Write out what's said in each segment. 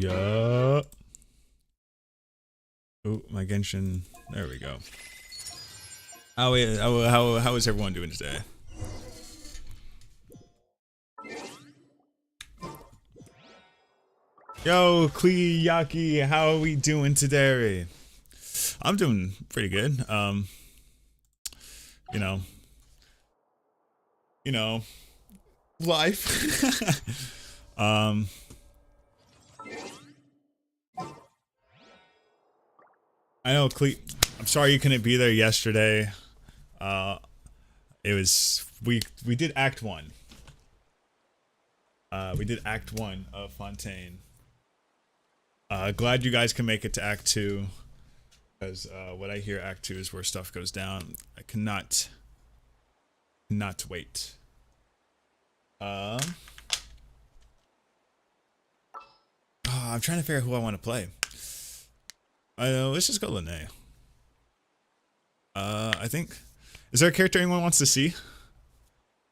Yeah. Oh, my Genshin. There we go. How is everyone doing today? Yo, Kliyaki, how are we doing today? I'm doing pretty good. You know, you know, life. I know, I'm sorry you couldn't be there yesterday. It was we did Act 1. We did Act 1 of Fontaine. Glad you guys can make it to Act 2. Because what I hear Act 2 is where stuff goes down. I cannot wait. I'm trying to figure out who I want to play. Let's just go Lene. I think... Is there a character anyone wants to see?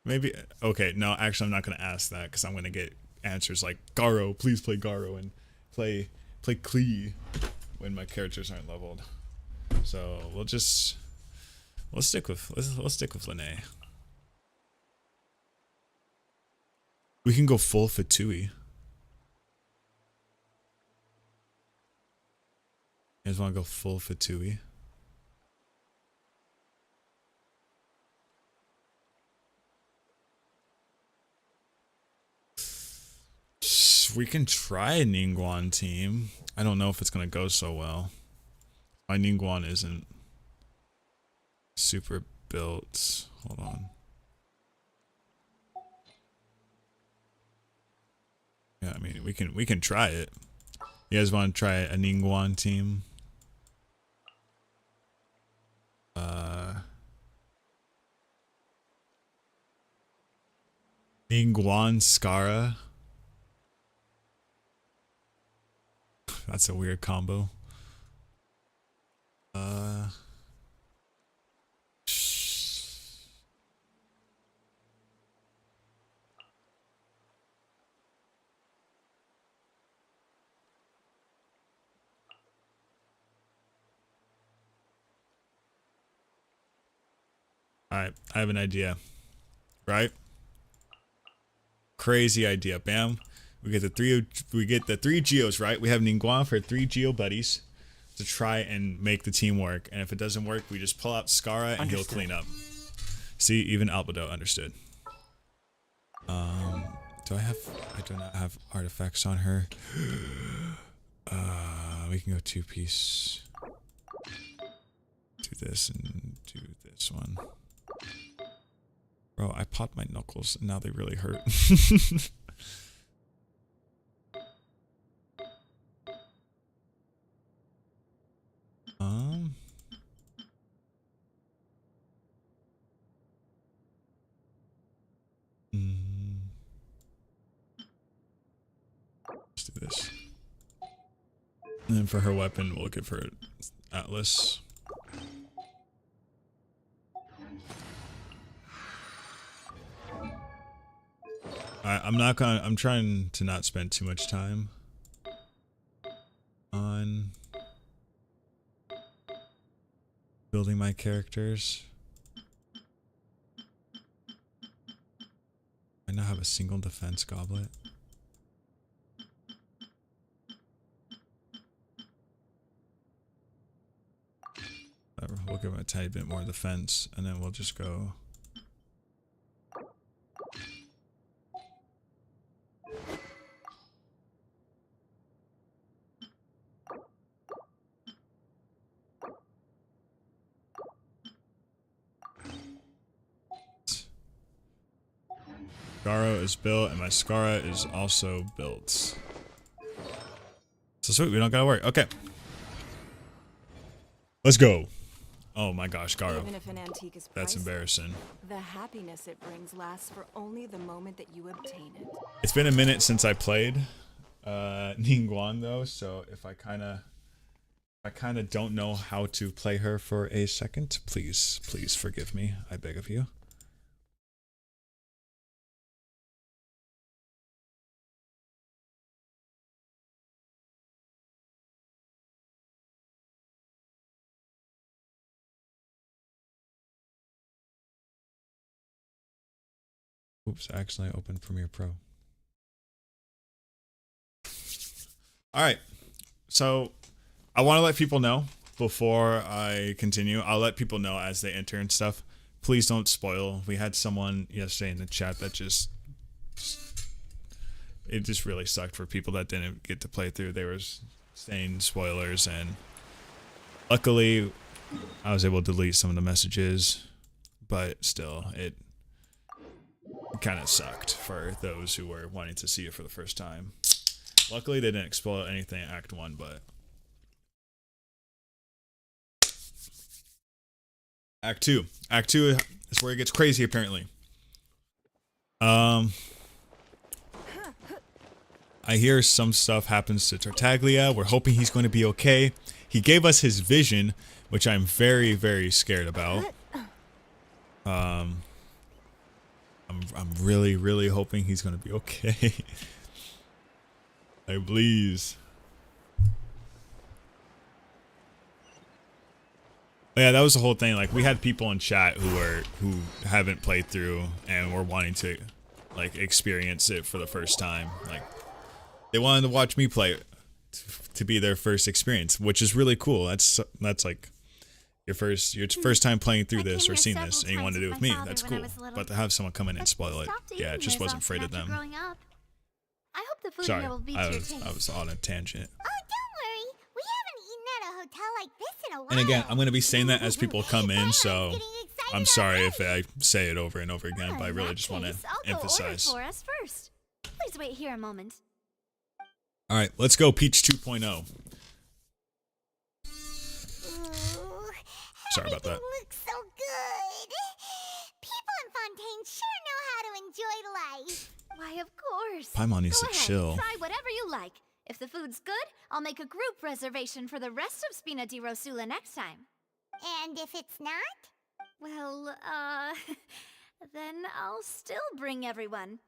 Maybe... Okay, no, actually I'm not going to ask that because I'm going to get answers like, Garo, please play Garo, and play Klee when my characters aren't leveled. So we'll stick with Lene. We can go full Fatui. You guys want to go full Fatui? We can try a Ningguang team. I don't know if it's gonna go so well. My Ningguang isn't super built. Hold on. Yeah, I mean we can try it. You guys want to try a Ningguang team? Ningguang Skara. That's a weird combo. Alright, I have an idea. Right? Crazy idea. Bam. We get the three Geos, right? We have Ningguang for 3 Geo buddies to try and make the team work. And if it doesn't work, we just pull out Skara and he'll clean up. See, even Albedo understood. I do not have artifacts on her. We can go 2-piece. Do this and do this one. Bro, I popped my knuckles and now they really hurt. Let's do this. And then for her weapon, we'll give her Atlas. I'm trying to not spend too much time on building my characters. I now have a single defense goblet. We'll give him a tiny bit more defense, and then we'll just go. Garo is built, and my Skara is also built. So sweet, we don't gotta worry. Okay. Let's go. Oh my gosh, Garo. Even if an antique is That's priceless, embarrassing. the happiness it brings lasts for only the moment that you obtain it. It's been a minute since I played Ningguang though, so if I kinda don't know how to play her for a second, please forgive me. I beg of you. Oops, I accidentally opened Premiere Pro. All right. So I want to let people know before I continue. I'll let people know as they enter and stuff. Please don't spoil. We had someone yesterday in the chat that it just really sucked for people that didn't get to play through. They were saying spoilers, and luckily I was able to delete some of the messages, but still it kind of sucked for those who were wanting to see it for the first time. Luckily they didn't spoil anything in Act 1, but Act 2 is where it gets crazy apparently. I hear some stuff happens to Tartaglia. We're hoping he's going to be okay. He gave us his vision, which I'm very, very scared about. I'm really, really hoping he's going to be okay. Like, please. Yeah, that was the whole thing. Like, we had people in chat who haven't played through and were wanting to like experience it for the first time. Like, they wanted to watch me play it to be their first experience, which is really cool. That's like your first time playing through this or seeing this, and you want to do it with me. That's cool. But to have someone come in and spoil it, yeah, it just wasn't afraid of them. I hope the food Sorry, here will be I was on a tangent. Oh, don't worry. We haven't eaten at a hotel like this in a while. And again, I'm gonna be saying that as people come in, so I'm sorry if I say it over and over again, but I really just want to emphasize. For us first. Please wait here a moment. All right, let's go Peach 2.0. Sorry about that. Looks so good. People in Fontaine sure know how to enjoy life. Why, of course. Paimon needs to Go ahead, chill. try whatever you like. If the food's good, I'll make a group reservation for the rest of Spina di Rosula next time. And if it's not? Well, then I'll still bring everyone.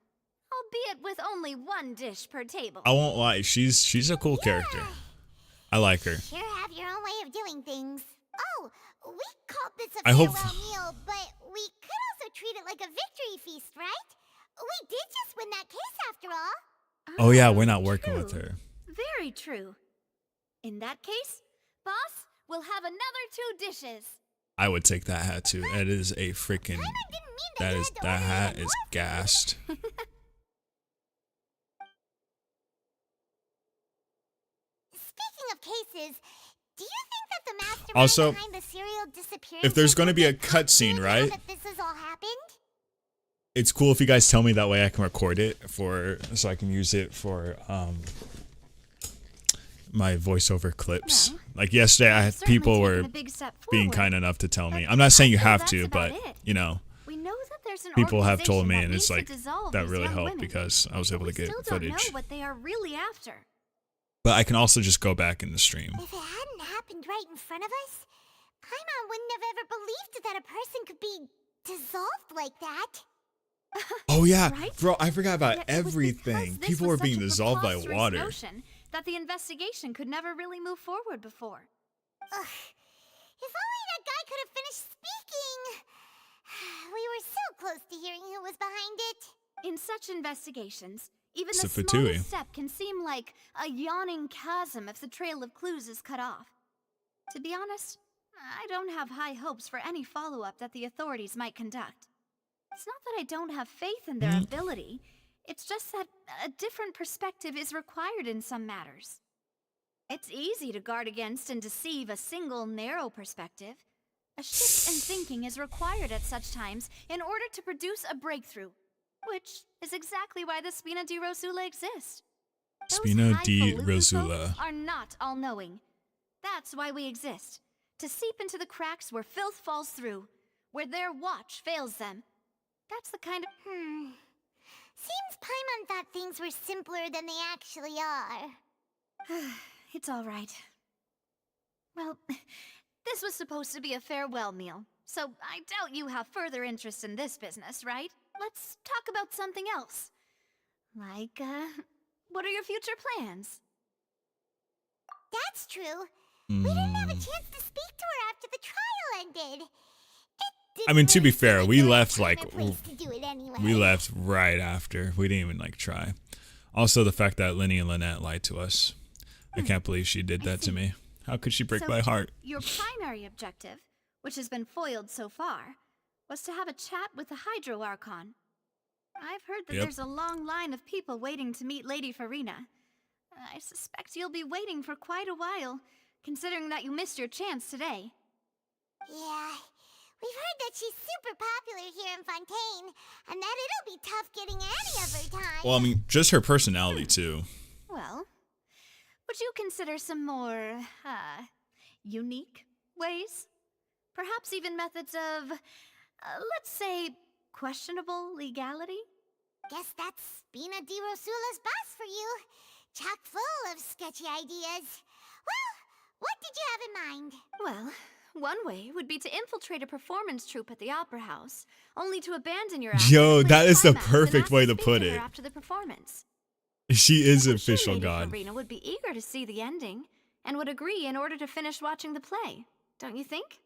Albeit with only one dish per table. I won't lie, she's a cool character. I like her. Sure have your own way of doing things. Oh, we called this a I hope- farewell meal, but we could also treat it like a victory feast, right? We did just win that case after all. Oh yeah, we're not working with her. Very true. In that case, boss, we'll have another 2 dishes. I would take that hat too. That is a freaking. That hat is gassed. Speaking of cases, do you think that the mastermind Also, behind the serial disappearance if there's going to be a cutscene, right? that this has all happened? It's cool if you guys tell me, that way I can record it so I can use it for my voiceover clips. Well, like yesterday, I had certainly people taken were a big step being forward. kind enough to tell me. But I'm not saying you I feel have that's to, about but it. you know, We know that there's an people have told me, organization and that it's needs like to dissolve that these really young helped women. because I was able to We get still don't footage. know what they are really after. But I can also just go back in the stream. If it hadn't happened right in front of us, Paimon wouldn't have ever believed that a person could be dissolved like that. Oh yeah, Right? bro, I forgot about Yet it was everything. because this People was were being such a dissolved by preposterous water. notion that the investigation could never really move forward before. Ugh. If only that guy could have finished speaking. We were so close to hearing who was behind it. In such investigations, even the Sifatui. smallest step can seem like a yawning chasm if the trail of clues is cut off. To be honest, I don't have high hopes for any follow-up that the authorities might conduct. It's not that I don't have faith in their ability. It's just that a different perspective is required in some matters. It's easy to guard against and deceive a single narrow perspective. A shift in thinking is required at such times in order to produce a breakthrough, which is exactly why the Spina di Rosula exist. Those Spina di highfalutin Rosula. folk are not all-knowing. That's why we exist, to seep into the cracks where filth falls through, where their watch fails them. That's the kind of... Seems Paimon thought things were simpler than they actually are. It's all right. Well, this was supposed to be a farewell meal, so I doubt you have further interest in this business, right? Let's talk about something else. Like, what are your future plans? That's true. We didn't have a chance to speak to her after the trial ended. It I mean, to be fair, we left Time like and place to do it anyway. we left right after. We didn't even like try. Also, the fact that Lenny and Lynette lied to us. I can't believe she did that to me. How could she break So, my heart? Your primary objective, which has been foiled so far, was to have a chat with the Hydro Archon. I've heard that Yep. there's a long line of people waiting to meet Lady Farina. I suspect you'll be waiting for quite a while, considering that you missed your chance today. Yeah, we've heard that she's super popular here in Fontaine, and that it'll be tough getting any of her time. Well, I mean, just her personality too. Well, would you consider some more, unique ways? Perhaps even methods of, let's say, questionable legality? Guess that's Spina di Rosula's boss for you. Chock full of sketchy ideas. Well, what did you have in mind? Well, one way would be to infiltrate a performance troupe at the Opera House, only to abandon your Yo, act that and is the climax and perfect ask way to to speak put her it. after the performance. She is I'm official sure Lady god. Farina would be eager to see the ending and would agree in order to finish watching the play. Don't you think?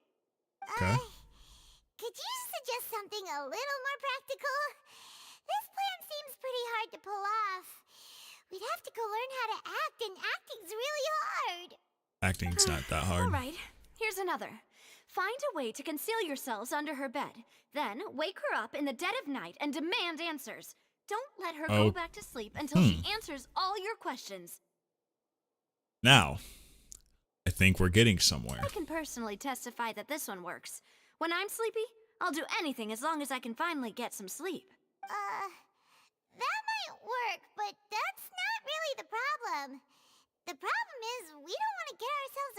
Okay. Could you suggest something a little more practical? This plan seems pretty hard to pull off. We'd have to go learn how to act, and acting's really hard. Acting's not that All hard. right, here's another. Find a way to conceal yourselves under her bed. Then wake her up in the dead of night and demand answers. Don't let her Oh. go back to sleep until she answers all your questions. Now, I think we're getting somewhere. I can personally testify that this one works. When I'm sleepy, I'll do anything as long as I can finally get some sleep. That might work, but that's not really the problem. The problem is we don't want to get ourselves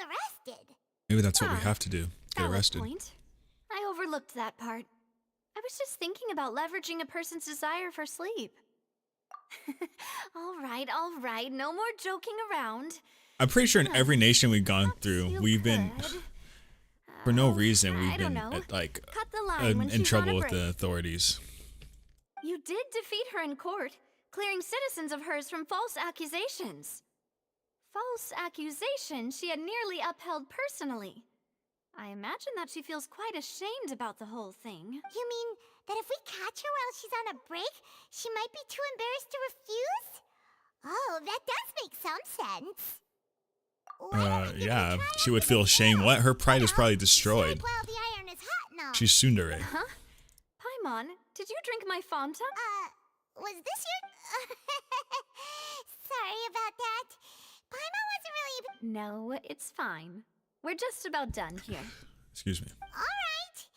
arrested. Maybe that's what we Ah, have to do. Get Valid arrested. point. I overlooked that part. I was just thinking about leveraging a person's desire for sleep. all right, no more joking around. I'm pretty sure in every nation we've gone Perhaps through, you we've been, could. for no Oh, reason, I we've don't been know. like Cut the line when in she's on trouble a with break. the authorities. You did defeat her in court, clearing citizens of hers from false accusations. False accusations she had nearly upheld personally. I imagine that she feels quite ashamed about the whole thing. You mean that if we catch her while she's on a break, she might be too embarrassed to refuse? Oh, that does make some sense. Why don't we give it a Yeah, try she would after feel the shame. show? What? Her pride is You know, probably destroyed. strike while the iron is hot and all. She's tsundere. Huh? Paimon, did you drink my Fanta? Was this your... Sorry about that. Paimon wasn't really... No, it's fine. We're just about done here. Excuse me. Alright.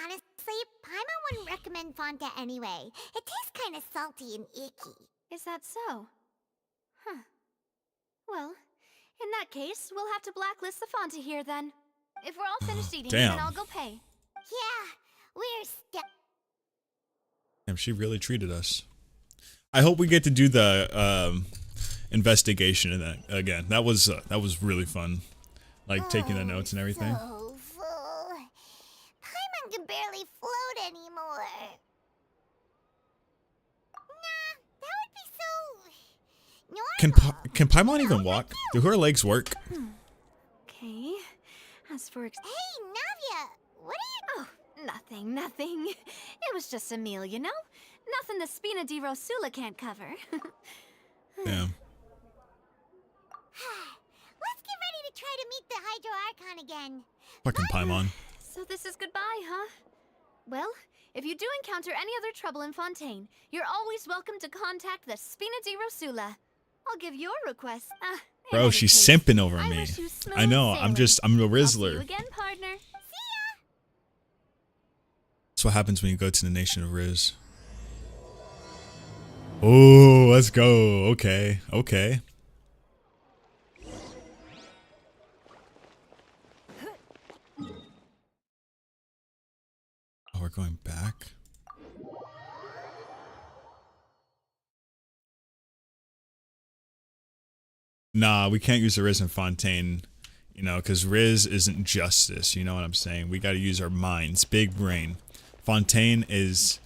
Honestly, Paimon wouldn't recommend Fanta anyway. It tastes kind of salty and icky. Is that so? Huh. Well, in that case, we'll have to blacklist the Fanta here then. If we're all finished eating, damn. then I'll go pay. Yeah, we're stuck. Damn, she really treated us. I hope we get to do the investigation in that again. That was really fun. Like taking the notes and everything. So full. Paimon can barely float anymore. Nah, that would be so normal. Can Paimon even walk? Do her legs work? Okay. As for Hey, Navia, what are you... Oh, nothing. It was just a meal, you know? Nothing the Spina di Rosula can't cover. Yeah. Let's get ready to try to meet the Hydro Archon again. Fucking Paimon. So this is goodbye, huh? Well, if you do encounter any other trouble in Fontaine, you're always welcome to contact the Spina di Rosula. I'll give your request. In Bro, any she's case, simping over I me. wish you smooth I know. sailing. I'm the I'll see you Rizzler. again, partner. That's what happens when you go to the nation of Riz. Oh, let's go. Okay. Oh, we're going back. Nah, we can't use the Riz in Fontaine, you know, because Riz isn't justice. You know what I'm saying? We got to use our minds, big brain. Fontaine is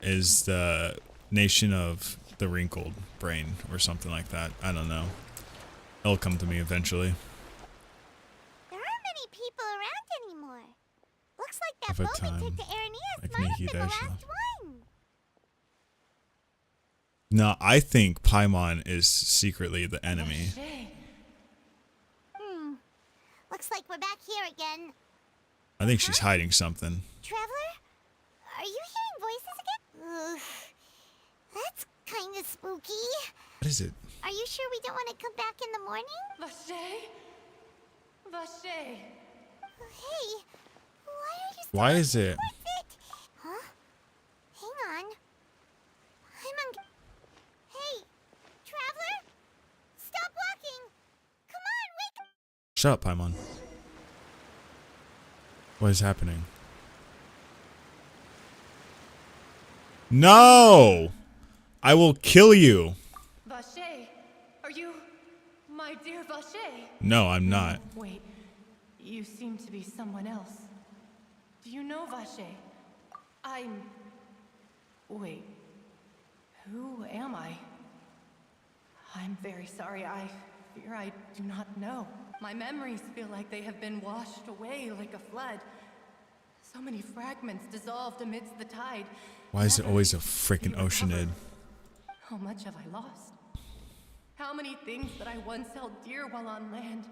the nation of the wrinkled brain or something like that. I don't know. It'll come to me eventually. There aren't many people around anymore. Looks like of a boat we time. took to Araneus Like might have been the Nihidesha. last one. No, I think Paimon is secretly the enemy. Looks like we're back here again. I think she's hiding something. Traveler? Are you hearing voices again? Ugh. That's kind of spooky. What is it? Are you sure we don't want to come back in the morning? Vache? Vache. Hey, why are you Why is it? What's it? Huh? Hang on. Hey, Traveler? Stop walking! Come on, wake up! Shut up, Paimon. What is happening? No! I will kill you. Vache. Are you my dear Vache? No, I'm not. Wait. You seem to be someone else. Do you know Vache? Wait. Who am I? I'm very sorry. I fear I do not know. My memories feel like they have been washed away like a flood. So many fragments dissolved amidst the tide. Why is it Never always a to be freaking oceanid? recovered. How much have I lost? How many things that I once held dear while on land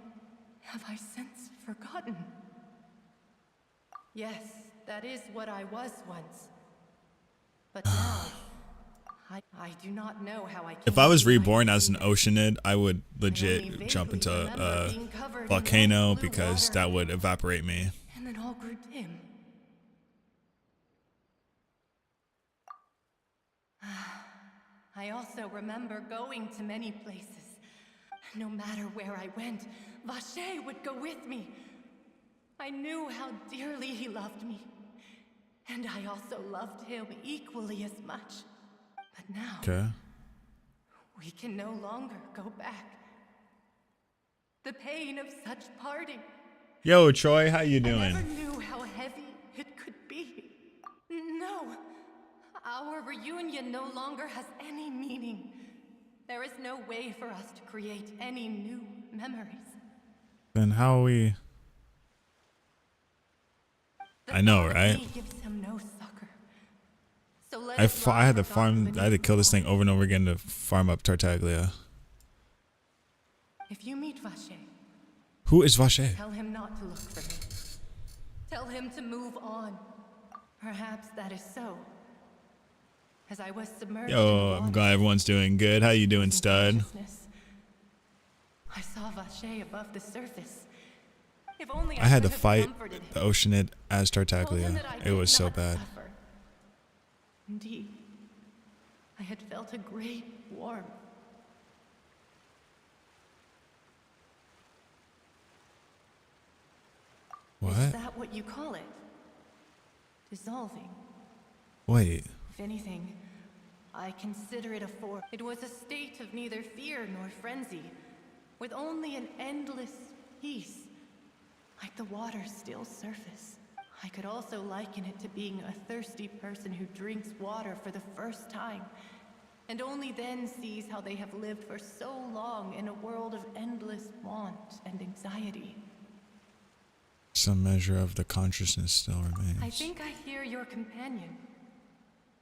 have I since forgotten? Yes, that is what I was once. But now, I do not know how I came If I was to be reborn like as an this. oceanid, I would I only legit jump vaguely into remember a being covered in volcano warm blue because water, that would evaporate me. and then all grew dim. I also remember going to many places. No matter where I went, Vache would go with me. I knew how dearly he loved me. And I also loved him equally as much. But now, Okay. we can no longer go back. The pain of such parting. Yo, Troy, how you I never doing? knew how heavy it could be. No. Our reunion no longer has any meaning. There is no way for us to create any new memories. Then how are we? The I know, thought of right? me gives him no succor. So let I it had to lie farm. forgotten I had to beneath kill the this thing water. over and over again to farm up Tartaglia. If you meet Vache, Who is Vache? tell him not to look for me. Tell him to move on. Perhaps that is so. As I was submerged in Yo, the I'm water, glad everyone's doing good. How you doing, losing stud? consciousness, I saw Vache above the surface. If only I had to could have fight comforted the him. oceanid as Told him Tartaglia. that I It did was so not bad. suffer. Indeed, I had felt a great warmth. Is What? that what you call it? Dissolving. Wait. If anything, I consider it a form. It was a state of neither fear nor frenzy, with only an endless peace, like the water's still surface. I could also liken it to being a thirsty person who drinks water for the first time, and only then sees how they have lived for so long in a world of endless want and anxiety. Some measure of the consciousness still remains. I think I hear your companion.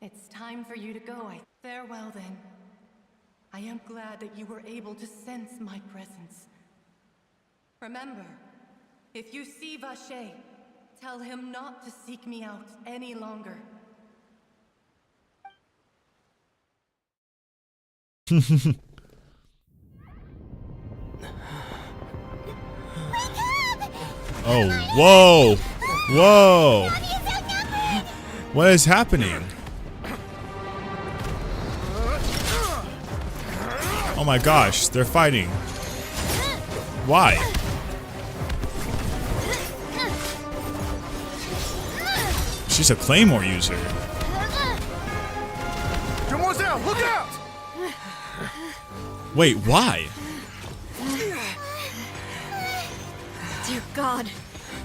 It's time for you to go. Farewell, then. I am glad that you were able to sense my presence. Remember, if you see Vache, tell him not to seek me out any longer. Oh, whoa! Whoa! What is happening? Oh my gosh, they're fighting. Why? She's a claymore user. Demoiselle, look out! Wait, why? Dear God,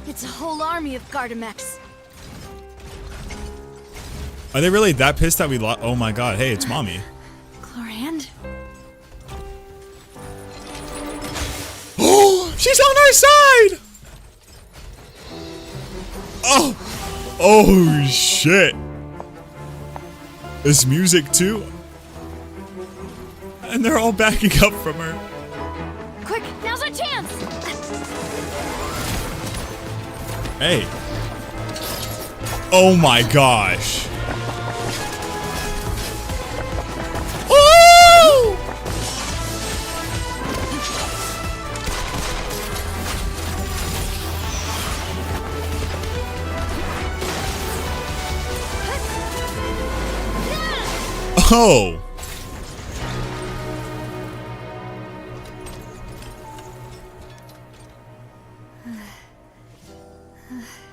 it's a whole army of Gardamex. Are they really that pissed that we lost? Oh my god, hey, it's mommy. Chlorand? Oh, she's on our side! Oh! Oh shit! It's music too, and they're all backing up from her. Quick, now's our chance! Hey! Oh my gosh! Woo! Oh!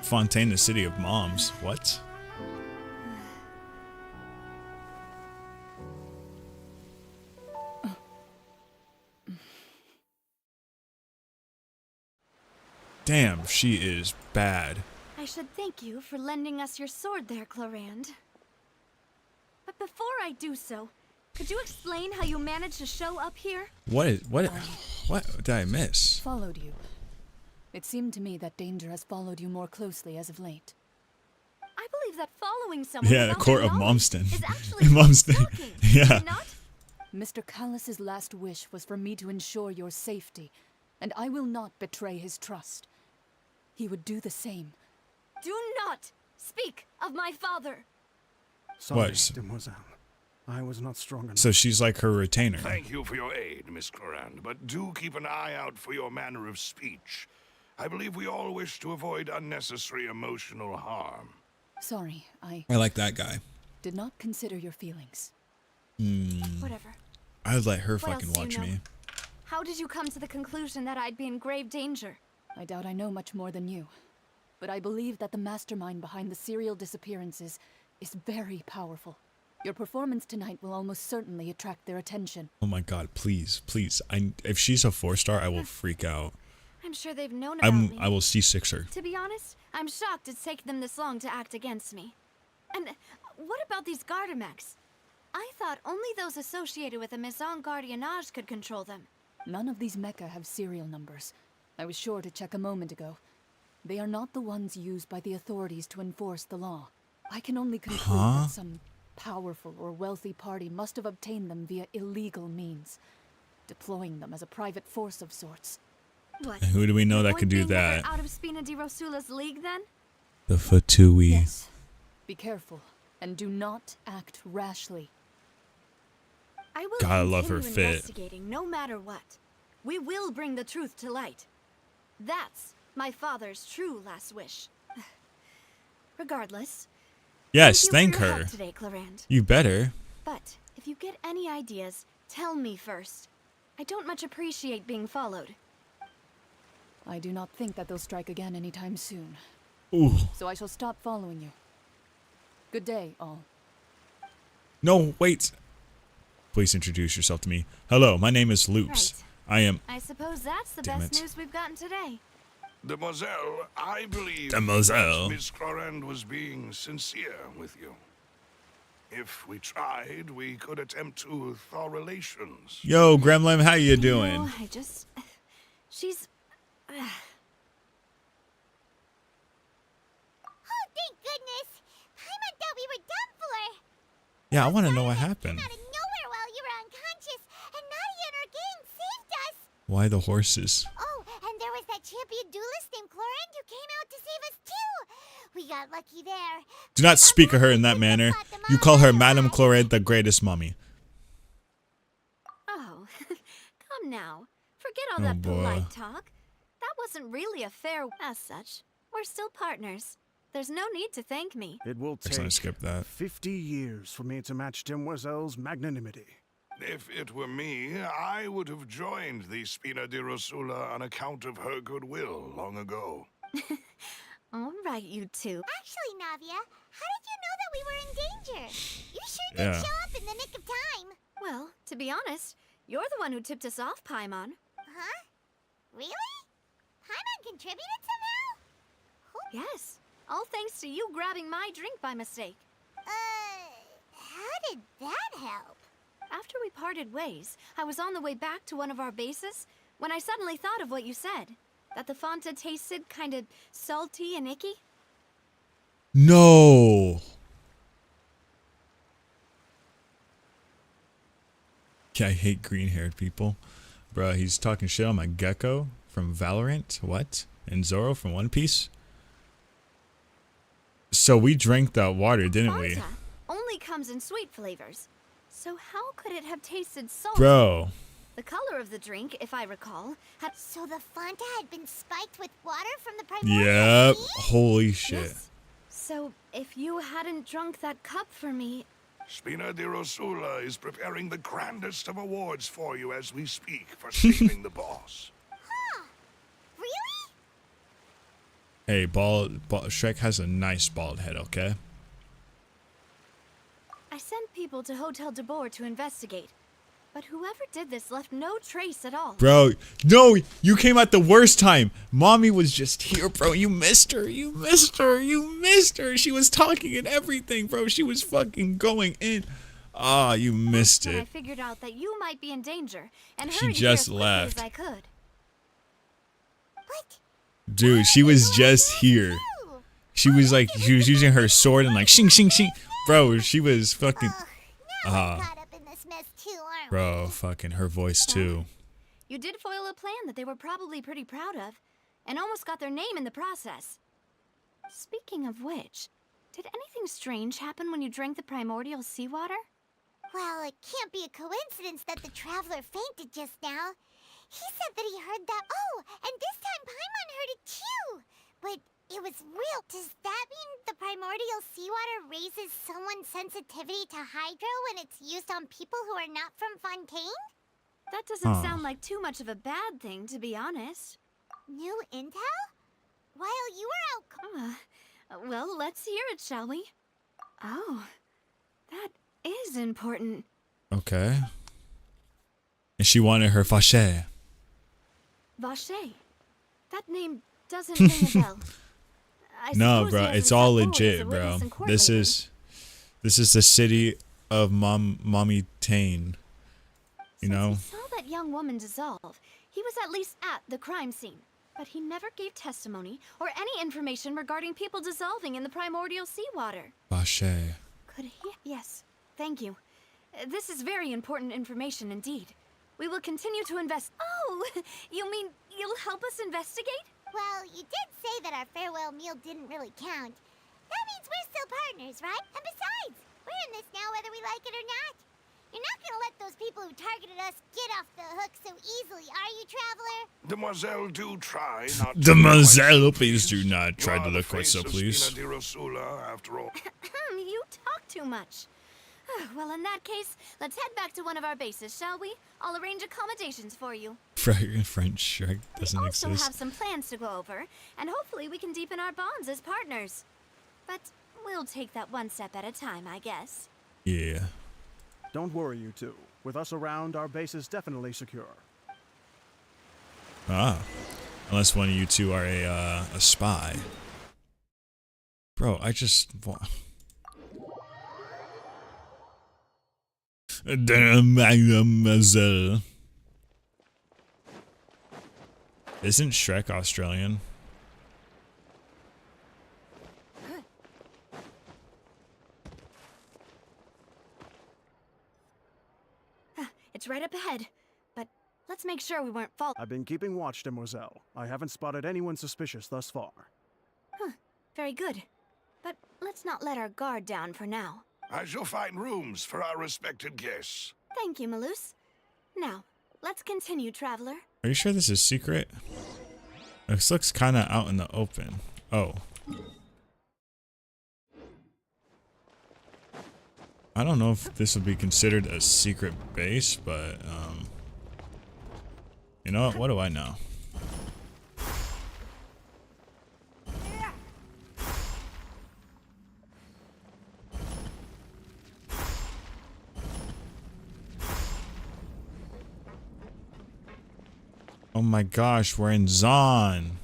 Fontaine, the city of moms. What? Damn, she is bad. I should thank you for lending us your sword there, Clorand. But before I do so, could you explain how you managed to show up here? What did I miss? Followed you. It seemed to me that danger has followed you more closely as of late. I believe that following someone Yeah, the without court their of knowledge Momston. is actually Momston. stalking, Yeah. is it not? Mr. Callus's last wish was for me to ensure your safety, and I will not betray his trust. He would do the same. Do not speak of my father. Sorry, What? Demoiselle. I was not strong enough. So she's like her retainer. Thank you for your aid, Miss Clorand, but do keep an eye out for your manner of speech. I believe we all wish to avoid unnecessary emotional harm. Sorry, I I like that guy. did not consider your feelings. Whatever. I'd let her What fucking else do you watch know? me. How did you come to the conclusion that I'd be in grave danger? I doubt I know much more than you, but I believe that the mastermind behind the serial disappearances is very powerful. Your performance tonight will almost certainly attract their attention. Oh my god, please, please. If she's a 4-star, I will freak out. I'm sure they've known about me. I will C6 her. To be honest, I'm shocked it's taken them this long to act against me. And what about these Gardamex? I thought only those associated with the Maison Gardiennage could control them. None of these mecha have serial numbers. I was sure to check a moment ago. They are not the ones used by the authorities to enforce the law. I can only conclude that some powerful or wealthy party must have obtained them via illegal means, deploying them as a private force of sorts. What? And who do we know The that point could do being that? they're out of Spina di Rosula's league, then? The Fatui. Yes. Be careful, and do not act rashly. I will God, I love her continue fit. investigating no matter what. We will bring the truth to light. That's my father's true last wish. Regardless, Yes, thank thank you for your her. help today, Clorand. You better. But if you get any ideas, tell me first. I don't much appreciate being followed. I do not think that they'll strike again anytime soon, Ooh. so I shall stop following you. Good day, all. No, wait. Please introduce yourself to me. Hello, my name is Loops. Right. I am. I suppose that's the Damn best it. news we've gotten today. Demoiselle, I believe Demoiselle. that Miss Clorand was being sincere with you. If we tried, we could attempt to thaw relations. Yo, Gremlin, how you No, doing? I just... She's... Oh, thank goodness! Paimon thought we were done for! Yeah, I want to know what Came happened. out of nowhere while you were unconscious, and Nadia and her gang saved us! Why the horses? Oh, and there was that champion duelist named Clorand who came out to save us too! We got lucky there. Do not speak of her in that manner. You call her Madame Chloride, the greatest mummy. Oh, come now. Forget all Oh, that boy. polite talk. That wasn't really a fair... As such, we're still partners. There's no need to thank me. It will take Excellent, skip that. 50 years for me to match Demoiselle's magnanimity. If it were me, I would have joined the Spina di Rosula on account of her goodwill long ago. All right, you two. Actually, Navia, how did you know that we were in danger? You sure did Yeah. show up in the nick of time. Well, to be honest, you're the one who tipped us off, Paimon. Huh? Really? Paimon contributed somehow? Yes, all thanks to you grabbing my drink by mistake. How did that help? After we parted ways, I was on the way back to one of our bases when I suddenly thought of what you said. That the Fanta tasted kind of salty and icky. No. Yeah, I hate green-haired people. Bruh, he's talking shit on my Gecko from Valorant. What? And Zoro from One Piece? So we drank that water, didn't we? Fanta only comes in sweet flavors. So how could it have tasted salty? Bro. The color of the drink, if I recall, had... So the Fanta had been spiked with water from the primordial Yep. sea? Holy shit. Yes. So if you hadn't drunk that cup for me... Spina di Rosula is preparing the grandest of awards for you as we speak for saving the boss. Huh. Really? Hey, Shrek has a nice bald head, okay? I sent people to Hotel de Boer to investigate. But whoever did this left no trace at all. Bro, no, you came at the worst time. Mommy was just here, bro. You missed her. You missed her. You missed her. She was talking and everything, bro. She was fucking going in. Ah, you missed When I it. figured out that you might be in danger and She hurried just here as quickly left. as I could. What? Dude, she was just here. She was like, she was using her sword and like, shing, shing, shing. Bro, she was fucking, Ugh, now we're caught up in this mess too, aren't bro, we? fucking her voice too. You did foil a plan that they were probably pretty proud of, and almost got their name in the process. Speaking of which, did anything strange happen when you drank the primordial seawater? Well, it can't be a coincidence that the traveler fainted just now. He said that he heard that. Oh, and this time Paimon heard it too. But it was real. Does that mean the primordial seawater raises someone's sensitivity to hydro when it's used on people who are not from Fontaine? That doesn't Huh. sound like too much of a bad thing, to be honest. New intel? While you were out. Well, let's hear it, shall we? Oh, that is important. Okay. And she wanted her Fache. Vache. That name doesn't ring a bell. I No, suppose bro, he hasn't it's all stepped forward as legit, a bro. witness in court This lately. is the city of Mommy Tane. You Since know? he saw that young woman dissolve, he was at least at the crime scene. But he never gave testimony or any information regarding people dissolving in the primordial seawater. Fache. Could he? Yes, thank you. This is very important information indeed. We will continue to invest. Oh, you mean you'll help us investigate? Well, you did say that our farewell meal didn't really count. That means we're still partners, right? And besides, we're in this now whether we like it or not. You're not gonna let those people who targeted us get off the hook so easily, are you, Traveler? Demoiselle, do try not to Demoiselle, look quite so please do pleased. not You try are to the look quite face so of pleased. Spina di Rosula, after all. You talk too much. Well, in that case, let's head back to one of our bases, shall we? I'll arrange accommodations for you. French Shrek We doesn't also exist. have some plans to go over, and hopefully we can deepen our bonds as partners. But we'll take that one step at a time, I guess. Yeah. Don't worry, you two. With us around, our base is definitely secure. Ah. Unless one of you two are a spy. Bro, I just Mademoiselle. Isn't Shrek Australian? It's right up ahead, but let's make sure we weren't followed. I've been keeping watch, Demoiselle. I haven't spotted anyone suspicious thus far. Very good. But let's not let our guard down for now. I shall find rooms for our respected guests. Thank you, Malus. Now, let's continue, Traveler. Are you sure this is secret? This looks kind of out in the open. Oh. I don't know if this would be considered a secret base, but, you know what do I know? Oh my gosh, we're in Zon.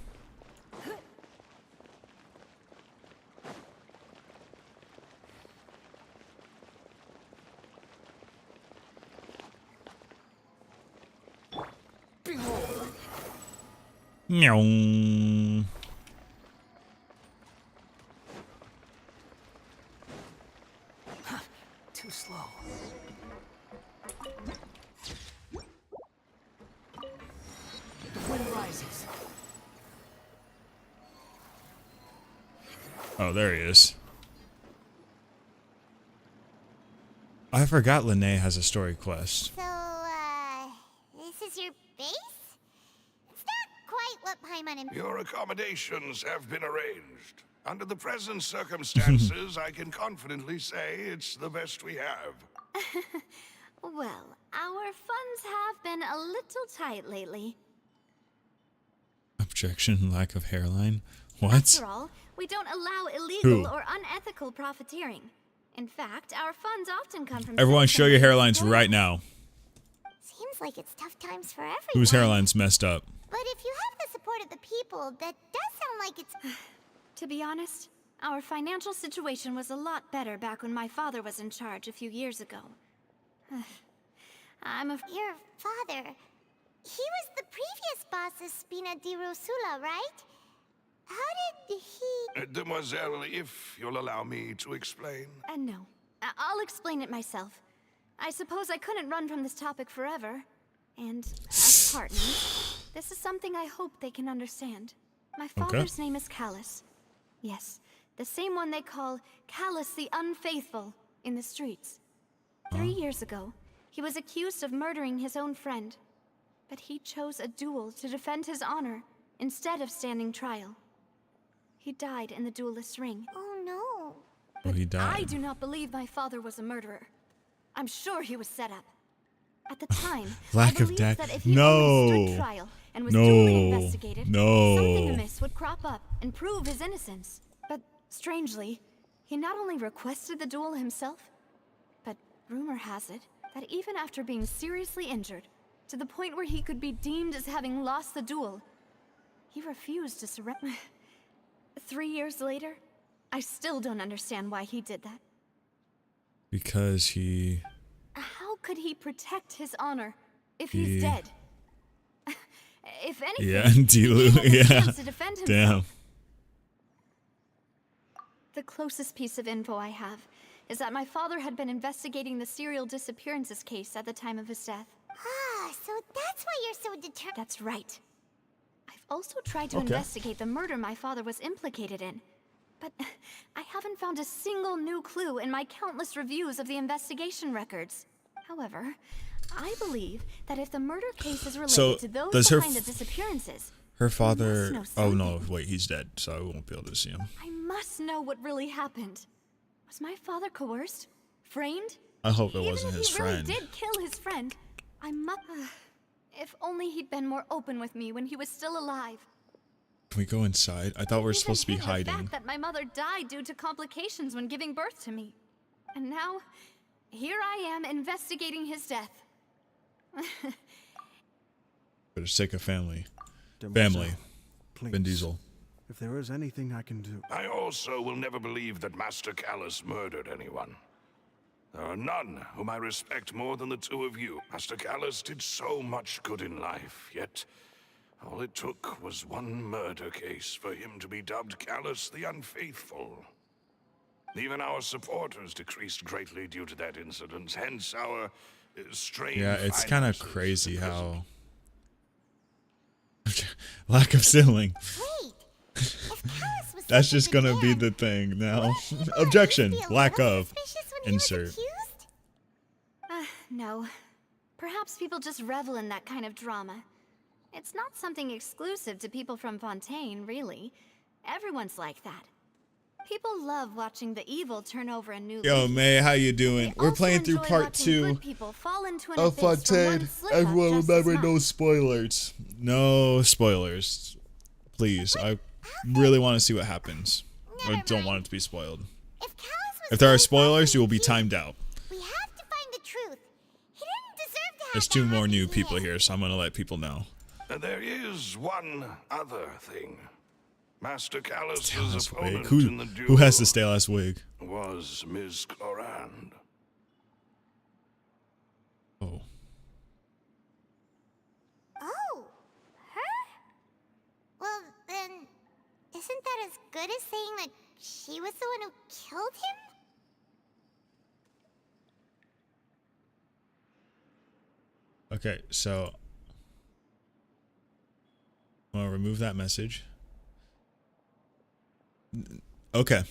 Meow. Oh, there he is. I forgot Lene has a story quest. So, this is your base? It's not quite what Paimon and... Your accommodations have been arranged. Under the present circumstances, I can confidently say it's the best we have. Well, our funds have been a little tight lately. Objection, lack of hairline. What? After all, we don't allow illegal or unethical profiteering. In fact, our funds often come from... Everyone show your hairlines citizens. right now. Seems like it's tough times for everyone. Whose hairline's messed up? But if you have the support of the people, that does sound like it's... To be honest, our financial situation was a lot better back when my father was in charge a few years ago. Your father... He was the previous boss of Spina di Rosula, right? How did he... Demoiselle, if you'll allow me to explain. No. I'll explain it myself. I suppose I couldn't run from this topic forever. And as partners, this is something I hope they can understand. My father's name is Callus. Yes, the same one they call Callus the Unfaithful in the streets. 3 years ago, he was accused of murdering his own friend. But he chose a duel to defend his honor instead of standing trial. He died in the duelist's ring. Oh no. But he died. I do not believe my father was a murderer. I'm sure he was set up. At the time, Lack I of believed dad. that if he only stood trial and was duly investigated, something amiss would crop up and prove his innocence. But strangely, he not only requested the duel himself, but rumor has it that even after being seriously injured, to the point where he could be deemed as having lost the duel, he refused to surrender. 3 years later, I still don't understand why he did that. Because he... How could he protect his honor if he's dead? If anything, Yeah, he had a chance to defend himself. Damn. The closest piece of info I have is that my father had been investigating the serial disappearances case at the time of his death. Ah, so that's why you're so determined. That's right. I've also tried to investigate the murder my father was implicated in, but I haven't found a single new clue in my countless reviews of the investigation records. However, I believe that if the murder case is related to those behind the disappearances, her father... know Oh no, something. wait, he's dead, so I won't be able to see him. I must know what really happened. Was my father coerced? Framed? I hope it Even wasn't if his he really friend. did kill his friend, I must... If only he'd been more open with me when he was still alive. Can we go inside? I thought we were supposed to be Even hidden the hiding. fact that my mother died due to complications when giving birth to me. And now, here I am investigating his death. For the sake of family. Demoiselle, Family. please, Vin Diesel. if there is anything I can do... I also will never believe that Master Callus murdered anyone. There are none whom I respect more than the two of you. Master Callus did so much good in life, yet all it took was one murder case for him to be dubbed Callus the Unfaithful. Even our supporters decreased greatly due to that incident, hence our strained Yeah, it's kind of finances crazy at present. how... Lack of ceiling. Wait, if Callus was That's such a just good gonna be man, the thing now. wouldn't people at Objection. least be a Lack little of. suspicious when he was Insert. accused? No. Perhaps people just revel in that kind of drama. It's not something exclusive to people from Fontaine, really. Everyone's like that. People love watching the evil turn over a new Yo, leaf. May, how you They doing? We're also playing through enjoy part watching 2 good people fall into an of abyss from one Fontaine. slip-up Everyone just remember, as no much. spoilers. No spoilers. Please, I really want to see what happens. I Never don't mind. want it to be spoiled. If Callus was If there are really spoilers, you will be accused, timed out. we have to find the truth. He didn't deserve to have There's that 2 more happen new to people him. here, so I'm gonna let people know. There is one other thing. Master Callus's Stainless opponent wig. in the duel Who has the Stainless wig? was Ms. Clorand. Oh. Oh, her? Well, then, isn't that as good as saying that she was the one who killed him? Okay, so I'm gonna remove that message. Okay.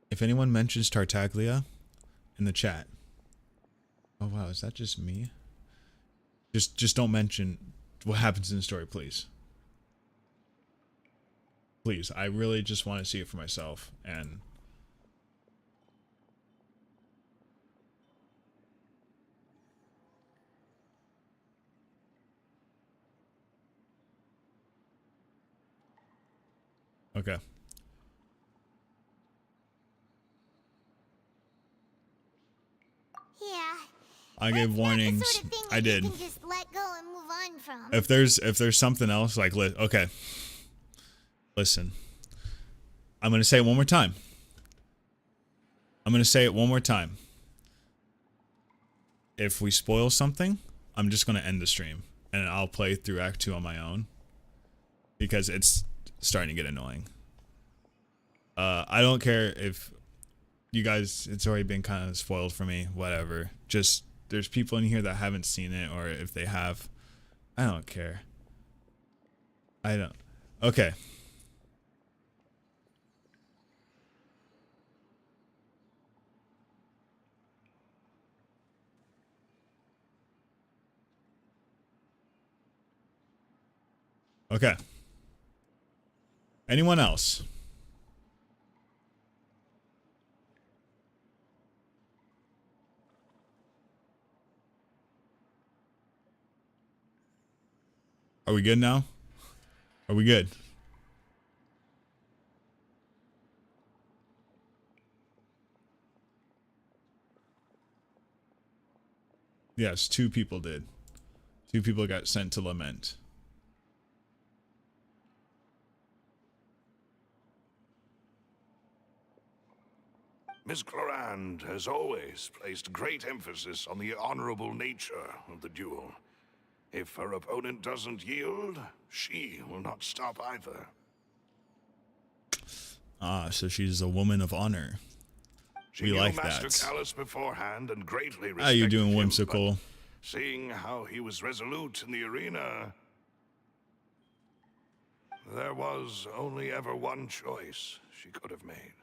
If anyone mentions Tartaglia in the chat. Oh wow, is that just me? Just don't mention what happens in the story, please. Please, I really just want to see it for myself. And okay. Yeah. I But gave it's not the warnings. sort of thing I that you did. can just let go and move on from. If there's something else, like, okay. Listen. I'm gonna say it one more time. I'm gonna say it one more time. If we spoil something, I'm just gonna end the stream and I'll play through Act 2 on my own because it's starting to get annoying. I don't care if you guys, it's already been kind of spoiled for me, whatever. Just, there's people in here that haven't seen it, or if they have, I don't care. I don't. Okay. Okay. Anyone else? Are we good now? Are we good? Yes, 2 people did. 2 people got sent to lament. Miss Clorand has always placed great emphasis on the honorable nature of the duel. If her opponent doesn't yield, she will not stop either. Ah, so she's a woman of honor. She We knew like Master that. Callus beforehand and greatly respected How you doing, him, whimsical? but seeing how he was resolute in the arena, there was only ever one choice she could have made.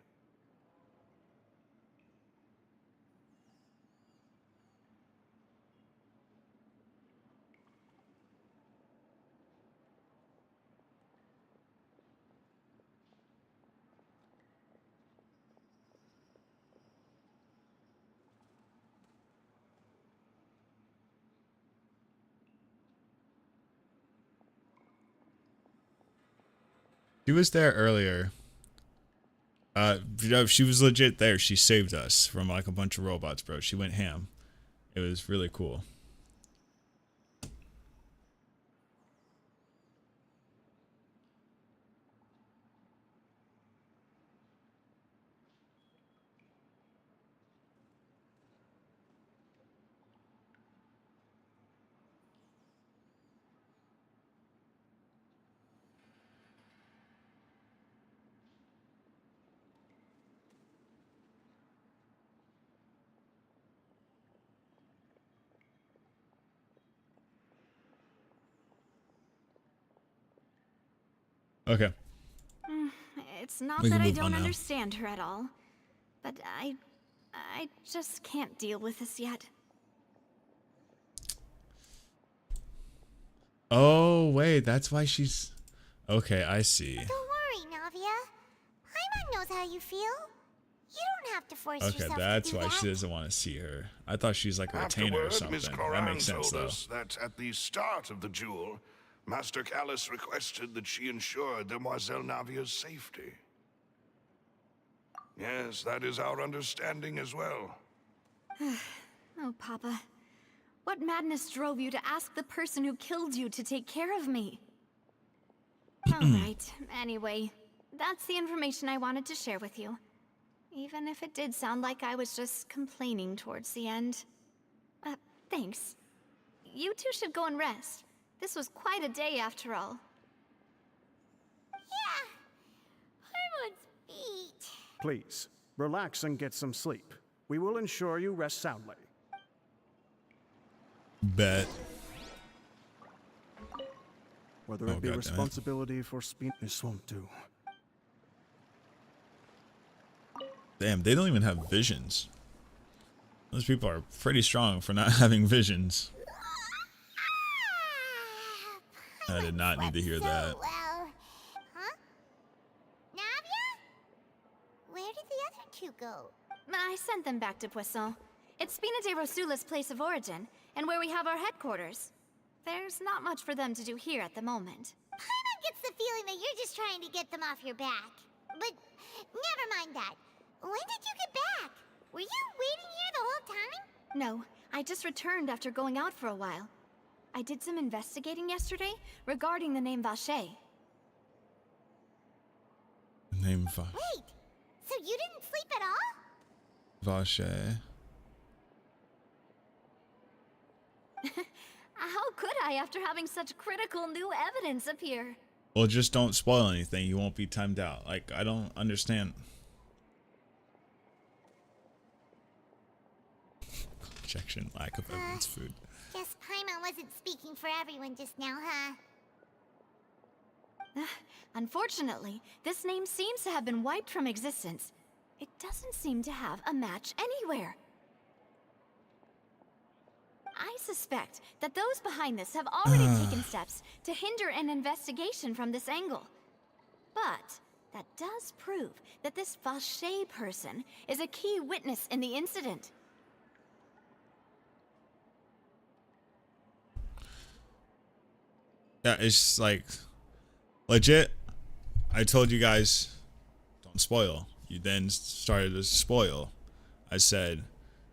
She was there earlier. You know, she was legit there. She saved us from like a bunch of robots, bro. She went ham. It was really cool. Okay. It's not We can that I move on don't now. understand her at all, but I just can't deal with this yet. Oh, wait, that's why she's... Okay, I see. Don't worry, Navia. Paimon knows how you feel. You don't have to force Okay, yourself that's to do why that. she doesn't want to see her. I thought she's like a retainer or Afterward, Miss something. That makes Clorand sense, told though. us that at the start of the duel, Master Callus requested that she ensured Demoiselle Navia's safety. Yes, that is our understanding as well. Oh, Papa. What madness drove you to ask the person who killed you to take care of me? Alright, anyway, that's the information I wanted to share with you. Even if it did sound like I was just complaining towards the end. Thanks. You two should go and rest. This was quite a day after all. Yeah. Paimon's beat. Please, relax and get some sleep. We will ensure you rest soundly. Bet. Whether Oh, it be goddammit. responsibility for speed, this won't do. Damn, they don't even have visions. Those people are pretty strong for not having visions. I did not need to hear that. Well. Huh? Navia? Where did the other two go? I sent them back to Poisson. It's Spina de Rosula's place of origin, and where we have our headquarters. There's not much for them to do here at the moment. Paimon gets the feeling that you're just trying to get them off your back. But never mind that. When did you get back? Were you waiting here the whole time? No, I just returned after going out for a while. I did some investigating yesterday regarding the name Vache. Name Wait, so you didn't sleep at all? Vache. How could I after having such critical new evidence appear? Well, just don't spoil anything. You won't be timed out. Like, I don't understand. Objection, lack of evidence, food. Guess Paimon wasn't speaking for everyone just now, huh? Unfortunately, this name seems to have been wiped from existence. It doesn't seem to have a match anywhere. I suspect that those behind this have already taken steps to hinder an investigation from this angle. But that does prove that this Vache person is a key witness in the incident. Yeah, it's like legit. I told you guys don't spoil. You then started to spoil. I said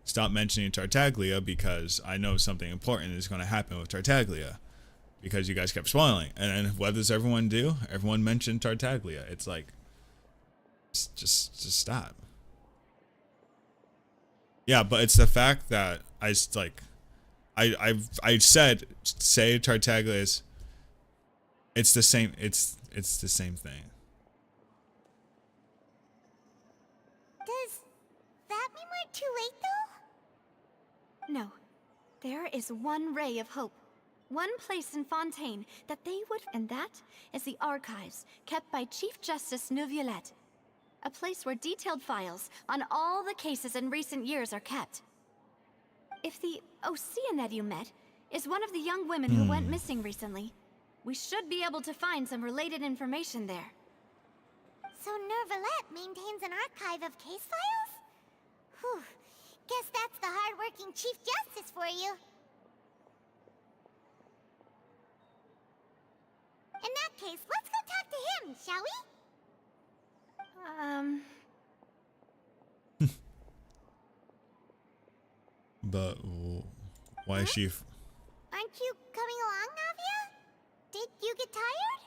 stop mentioning Tartaglia because I know something important is going to happen with Tartaglia because you guys kept spoiling. And then what does everyone do? Everyone mentioned Tartaglia. It's like just stop. Yeah, but it's the fact that I said say Tartaglia's. It's the same. It's the same thing. Does that mean we're too late, though? No. There is one ray of hope. One place in Fontaine that they would... And that is the archives kept by Chief Justice Neuvillette. A place where detailed files on all the cases in recent years are kept. If the Oceanette you met is one of the young women who went missing recently, we should be able to find some related information there. So Neuvillette maintains an archive of case files? Whew. Guess that's the hard-working Chief Justice for you. In that case, let's go talk to him, shall we? But why is she? Aren't you coming along, Navia? Did you get tired?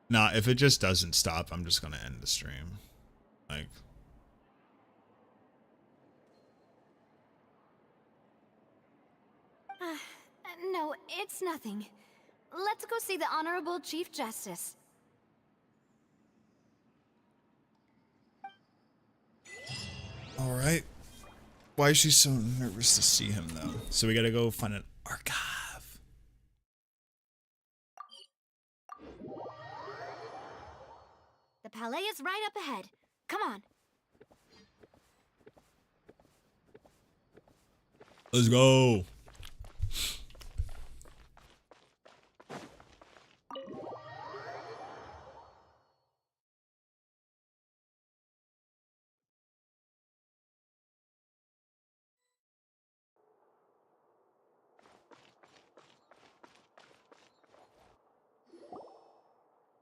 Nah, if it just doesn't stop, I'm just gonna end the stream. Like. No, it's nothing. Let's go see the Honorable Chief Justice. All right. Why is she so nervous to see him though? So we gotta go find an archive. The Palais is right up ahead. Come on. Let's go.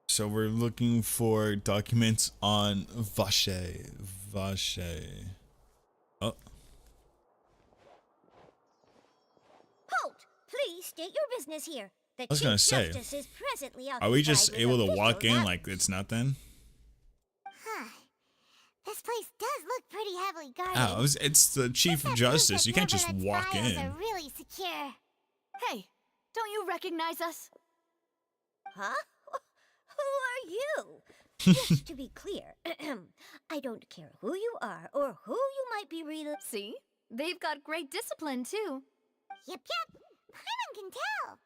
So we're looking for documents on Vache. Oh. Halt! Please state your business here. The I was Chief gonna say, Justice is presently are we just occupied able with to walk official in matters. like it's nothing? Huh. This place does look pretty heavily guarded. Oh, it's the Chief Justice. You can't just walk Files in. are really secure. Hey, don't you recognize us? Huh? Who are you? Just to be clear, I don't care who you are or who you might be See? They've got great discipline, too. Yep. Paimon can tell.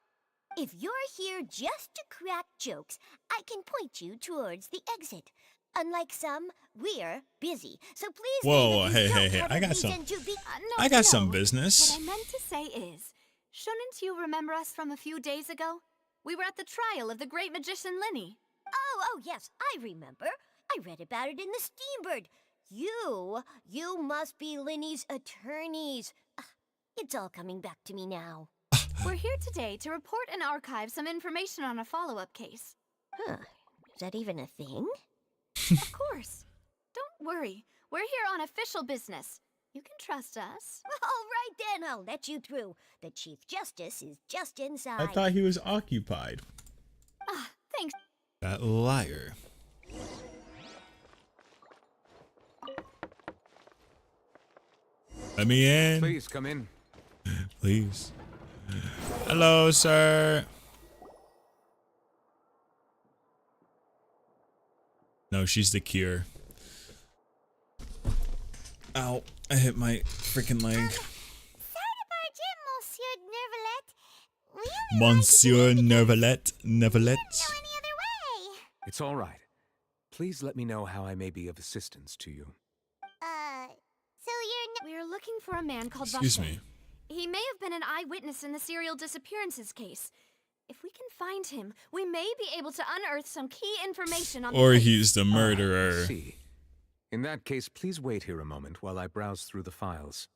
If you're here just to crack jokes, I can point you towards the exit. Unlike some, we're busy. So please Whoa, leave if you hey, don't have I a got reason some. to be... No, I got no. some business. What I meant to say is, shouldn't you remember us from a few days ago? We were at the trial of the great magician Linny. Oh, yes, I remember. I read about it in the Steambird. You must be Linny's attorneys. It's all coming back to me now. We're here today to report and archive some information on a follow-up case. Huh. Is that even a thing? Of course. Don't worry. We're here on official business. You can trust us. All right, then. I'll let you through. The Chief Justice is just inside. I thought he was occupied. Ah, thanks. That liar. Let me in. Please come in. Please. Hello, sir. No, she's the cure. Ow. I hit my freaking leg. Sorry to barge in, Monsieur Nervalet. We only Monsieur wanted to Nervalet. didn't know Nervalet. any other way. It's all right. Please let me know how I may be of assistance to you. So you're We're looking for a man called Excuse Vache. me. He may have been an eyewitness in the serial disappearances case. If we can find him, we may be able to unearth some key information on Or the case. he's the I murderer. see. In that case, please wait here a moment while I browse through the files.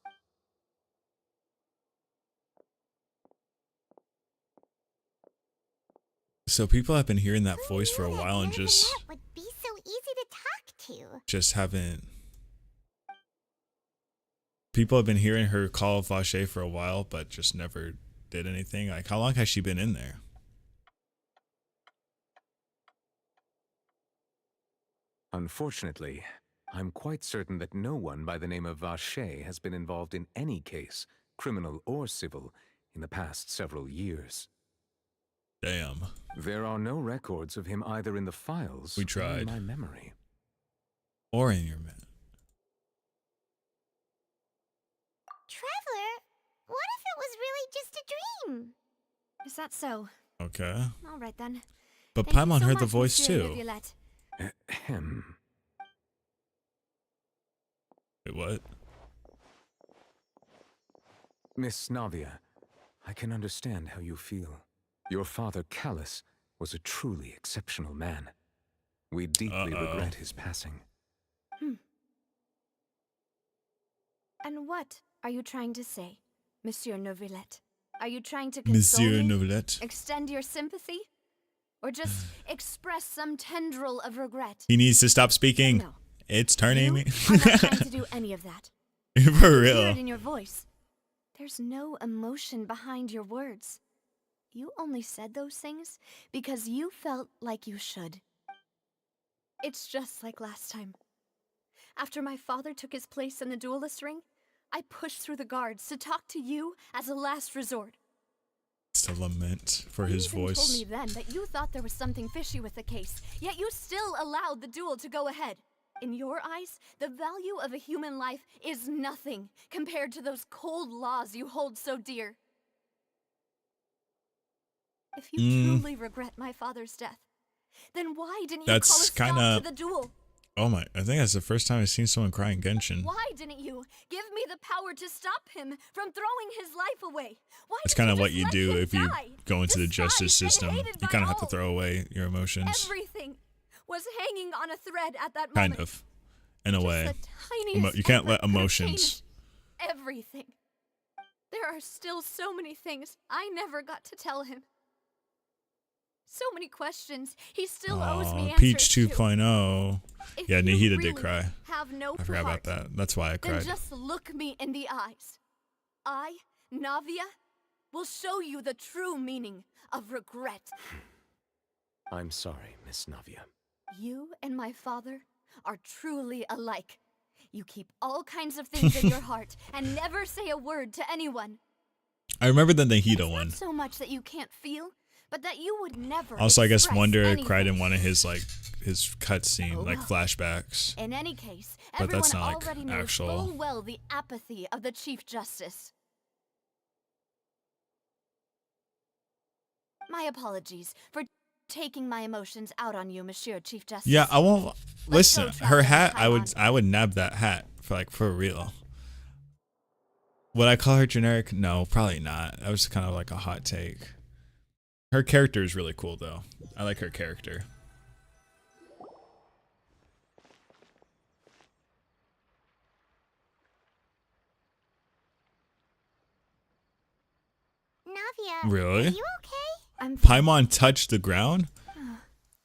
So people have been hearing that Who voice for a knew that while and Nervalet would be so easy to talk to. haven't. People have been hearing her call Vache for a while, but just never did anything. Like, how long has she been in there? Unfortunately, I'm quite certain that no one by the name of Vache has been involved in any case, criminal or civil, in the past several years. Damn. There are no records of him either in the files We or tried. in my memory. Or in your man. Traveler, what if it was really just a dream? Is that so? Okay. All right then. But Thank you Paimon so heard the much, voice Monsieur too. Neuvillette. Ahem. Wait, what? Miss Navia, I can understand how you feel. Your father, Callus, was a truly exceptional man. We deeply regret his passing. And what are you trying to say, Monsieur Neuvillette? Are you trying to Monsieur console me? Neuvillette. Extend your sympathy? Or just express some tendril of regret? He needs to stop speaking. No. It's turning You me. are not trying to do any of that. For Hear real. it in your voice. There's no emotion behind your words. You only said those things because you felt like you should. It's just like last time. After my father took his place in the duelist ring, I pushed through the guards to talk to you as a last resort. It's a lament for You his even told voice. me then that you thought there was something fishy with the case, yet you still allowed the duel to go ahead. In your eyes, the value of a human life is nothing compared to those cold laws you hold so dear. If you truly regret my father's death, then why didn't you That's call a stop kinda- to the duel? Oh my, I think that's the first time I've seen someone cry in Genshin. Why didn't you give me the power to stop him from throwing his life away? Why That's did kind of you what just you let do him if you die? go into the justice Despised and system. hated You by kind of have to all. throw away your emotions. Everything was hanging on a thread at that Kind moment. of. In a Just way. the tiniest You can't let effort could've emotions. changed everything. There are still so many things I never got to tell him. So many questions he still owes me Aw, answers Peach to. 2.0. If Yeah, you Nihida really did cry. Have no I forgot heart, about that. That's why I then cried. just look me in the eyes. I, Navia, will show you the true meaning of regret. I'm sorry, Miss Navia. You and my father are truly alike. You keep all kinds of things in your heart and never say a word to anyone. I remember the Nihida It's one. not so much that you can't feel, but that you would never. Also, I guess express Wonder anything. cried in one of his his cutscene, Oh, like well. flashbacks. In any case, But everyone that's not, like, already knows actual- full well the apathy of the Chief Justice. My apologies for taking my emotions out on you, Monsieur Chief Justice. Yeah, I won't Let's go listen. travel Her in hat, Paimon. I would nab that hat for real. Would I call her generic? No, probably not. That was kind of like a hot take. Her character is really cool though. I like her character. Navia, Really? are you okay? I'm Paimon touched the ground?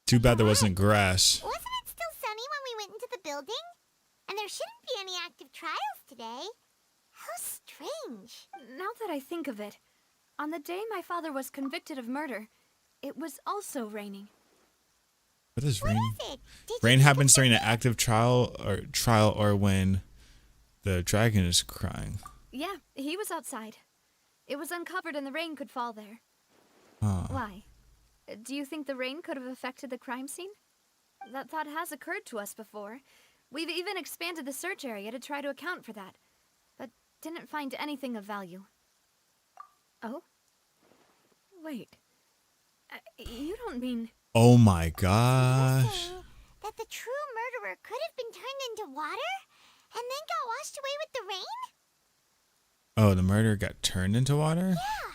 Too bad there wasn't grass. Wasn't it still sunny when we went into the building? And there shouldn't be any active trials today. How strange. Now that I think of it, on the day my father was convicted of murder, it was also raining. What is rain? What is it? Did you Rain think happens of during an something? active trial or when the dragon is crying. Yeah, he was outside. It was uncovered and the rain could fall there. Huh. Why? Do you think the rain could have affected the crime scene? That thought has occurred to us before. We've even expanded the search area to try to account for that, but didn't find anything of value. Oh? Wait. You don't mean... Oh my You're gosh. saying that the true murderer could have been turned into water and then got washed away with the rain? Oh, the murderer got turned into water? Yeah.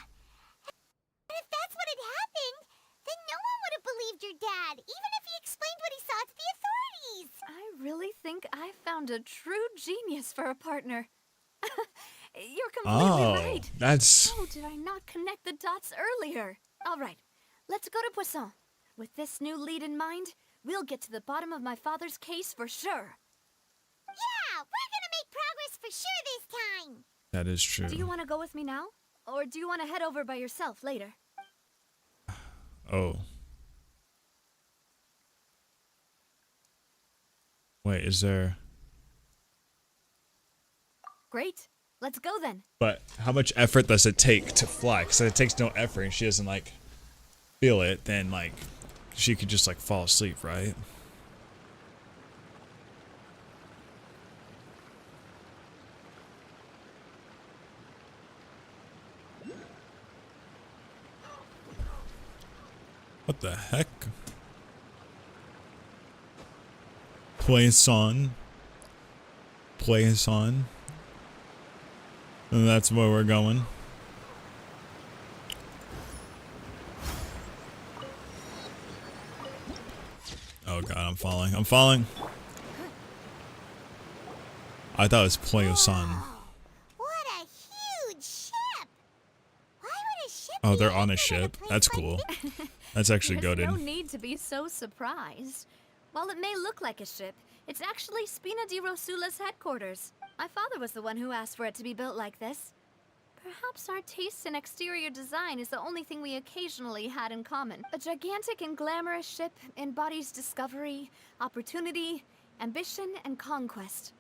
And if that's what had happened, then no one would have believed your dad, even if he explained what he saw to the authorities. I really think I found a true genius for a partner. You're completely Oh, right. that's... How did I not connect the dots earlier? All right, let's go to Poisson. With this new lead in mind, we'll get to the bottom of my father's case for sure. Yeah, we're gonna make progress for sure this time. That is true. Do you want to go with me now? Or do you want to head over by yourself later? Oh. Wait, is there... Great. Let's go then. But how much effort does it take to fly? Because if it takes no effort and she doesn't, like, feel it, then, like, she could just, like, fall asleep, right? What the heck? Poisson. Poisson. And that's where we're going. Oh god, I'm falling. I'm falling. I thought it was Poisson. What a huge ship! Why would a ship Oh, be they're on a anchored in ship. place That's like cool. this? That's actually There's goated. no need to be so surprised. While it may look like a ship, it's actually Spina di Rosula's headquarters. My father was the one who asked for it to be built like this. Perhaps our taste in exterior design is the only thing we occasionally had in common. A gigantic and glamorous ship embodies discovery, opportunity, ambition, and conquest.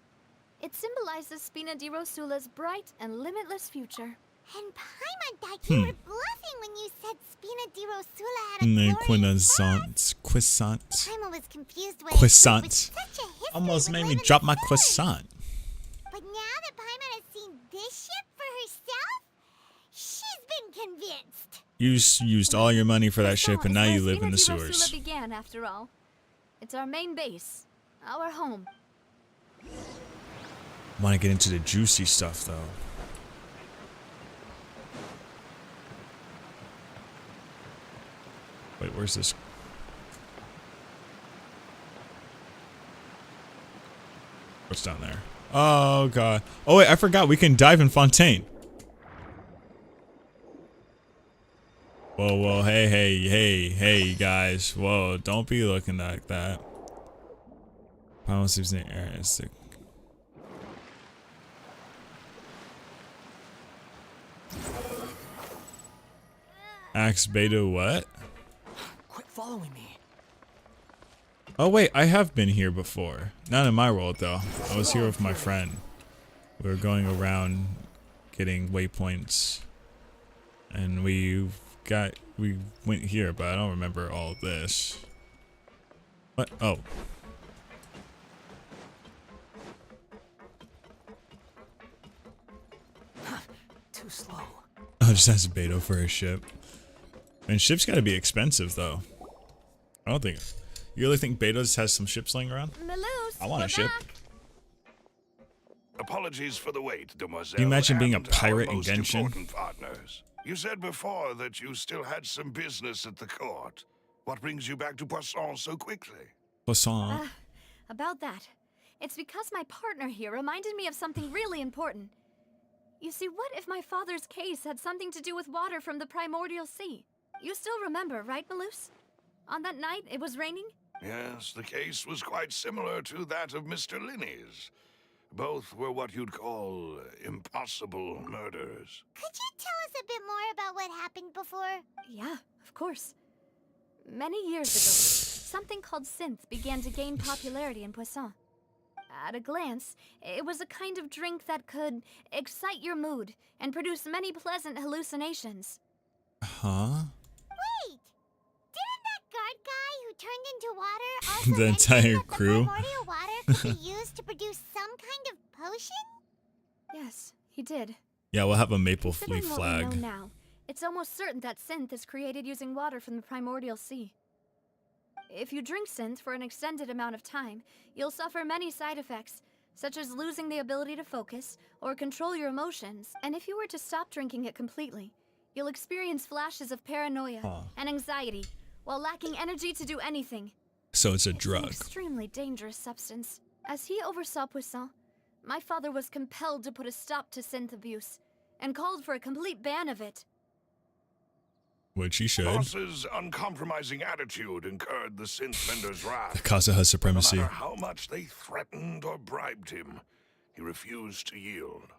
It symbolizes Spina di Rosula's bright and limitless future. And Paimon thought you were bluffing when you said Spina di Rosula had a And then glorious croissant. Paimon was confused when Croissant. with such a history Almost would made live me in the drop my sewers. croissant. But now that Paimon has seen this ship for herself, she's been convinced. You used all your money for that Poisson ship and is now where you live in the Spina di Rosula sewers. began, after all. It's our main base, our home. Want to get into the juicy stuff though. Wait, where's this? What's down there? Oh god. Oh wait, I forgot we can dive in Fontaine. Whoa, whoa, hey, guys. Whoa, don't be looking like that. Final sleeps in the air. It's sick. Axe beta what? Quit following me. Oh wait, I have been here before. Not in my world though. I was here with my friend. We were going around getting waypoints. And we went here, but I don't remember all of this. What? Oh. Too slow. Oh, just has a beta for his ship. And ships gotta be expensive though. I don't think. You really think Betos has some ships laying around? Malus, I want a we're ship. back. Apologies for the wait, demoiselle. Can you imagine being a and our pirate in most Genshin? important partners. You said before that you still had some business at the court. What brings you back to Poisson so quickly? Poisson. About that. It's because my partner here reminded me of something really important. You see, what if my father's case had something to do with water from the primordial sea? You still remember, right, Malus? On that night, it was raining? Yes, the case was quite similar to that of Mr. Linney's. Both were what you'd call impossible murders. Could you tell us a bit more about what happened before? Yeah, of course. Many years ago, something called synth began to gain popularity in Poisson. At a glance, it was a kind of drink that could excite your mood and produce many pleasant hallucinations. Huh? Wait! Didn't that guard guy who turned into water also The mention entire that crew? the primordial water could be used to produce some kind of potion? Yes, he did. Yeah, we'll have a maple Considering leaf what flag. we know now, it's almost certain that synth is created using water from the primordial sea. If you drink synth for an extended amount of time, you'll suffer many side effects, such as losing the ability to focus or control your emotions. And if you were to stop drinking it completely, you'll experience flashes of paranoia and anxiety while lacking energy to do anything. So it's a It's an drug. extremely dangerous substance. As he oversaw Poisson, my father was compelled to put a stop to synth abuse and called for a complete ban of it. Which he should. Boss's uncompromising attitude incurred the synth vendor's wrath. Casa has No supremacy. matter how much they threatened or bribed him, he refused to yield.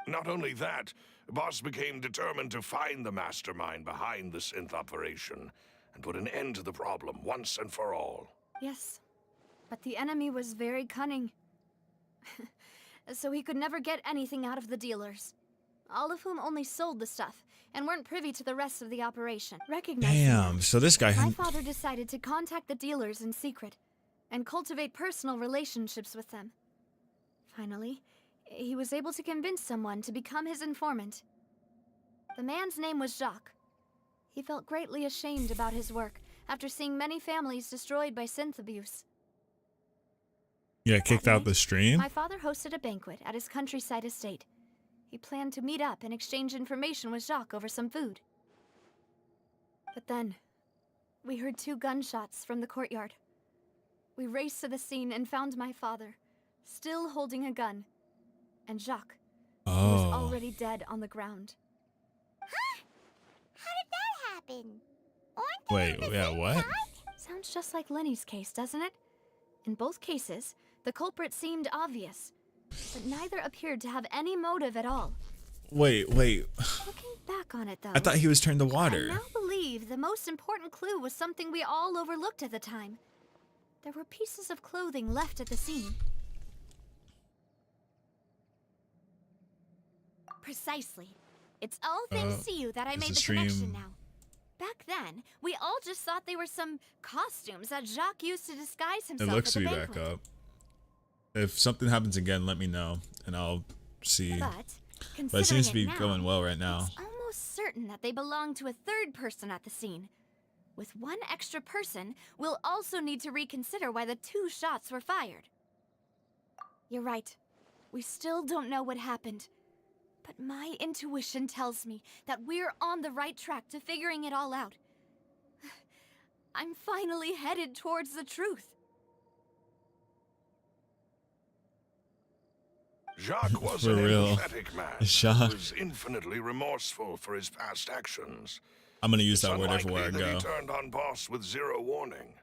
Not only that, Boss became determined to find the mastermind behind the synth operation and put an end to the problem once and for all. Yes, but the enemy was very cunning. So he could never get anything out of the dealers, all of whom only sold the stuff and weren't privy to the rest of the operation. Recognizing Damn, that, so this guy my had... father decided to contact the dealers in secret and cultivate personal relationships with them. Finally, he was able to convince someone to become his informant. The man's name was Jacques. He felt greatly ashamed about his work after seeing many families destroyed by synth abuse. Yeah, kicked That out night, the stream? My father hosted a banquet at his countryside estate. He planned to meet up and exchange information with Jacques over some food. But then, we heard 2 gunshots from the courtyard. We raced to the scene and found my father, still holding a gun, and Jacques, who was already dead on the ground. Huh? How did that happen? Aren't they Wait, on the yeah, same what? side? Sounds just like Lenny's case, doesn't it? In both cases, the culprit seemed obvious, but neither appeared to have any motive at all. Wait. Looking back on it, though, I thought he was turned to I water. now believe the most important clue was something we all overlooked at the time. There were pieces of clothing left at the scene. Precisely. It's all thanks to you that I is made the the stream- connection now. Back then, we all just thought they were some costumes that Jacques used to disguise It himself looks at to the be banquet. back up. If something happens again, let me know, and I'll see. But But it seems to be considering it going now, well right now. it's almost certain that they belong to a third person at the scene. With one extra person, we'll also need to reconsider why the 2 shots were fired. You're right. We still don't know what happened. But my intuition tells me that we're on the right track to figuring it all out. I'm finally headed towards the truth. Jacques was For an real. empathetic man Jacques. who was infinitely remorseful for his past actions. I'm gonna use It's that word unlikely everywhere I that go. he turned on Boss with 0 warning.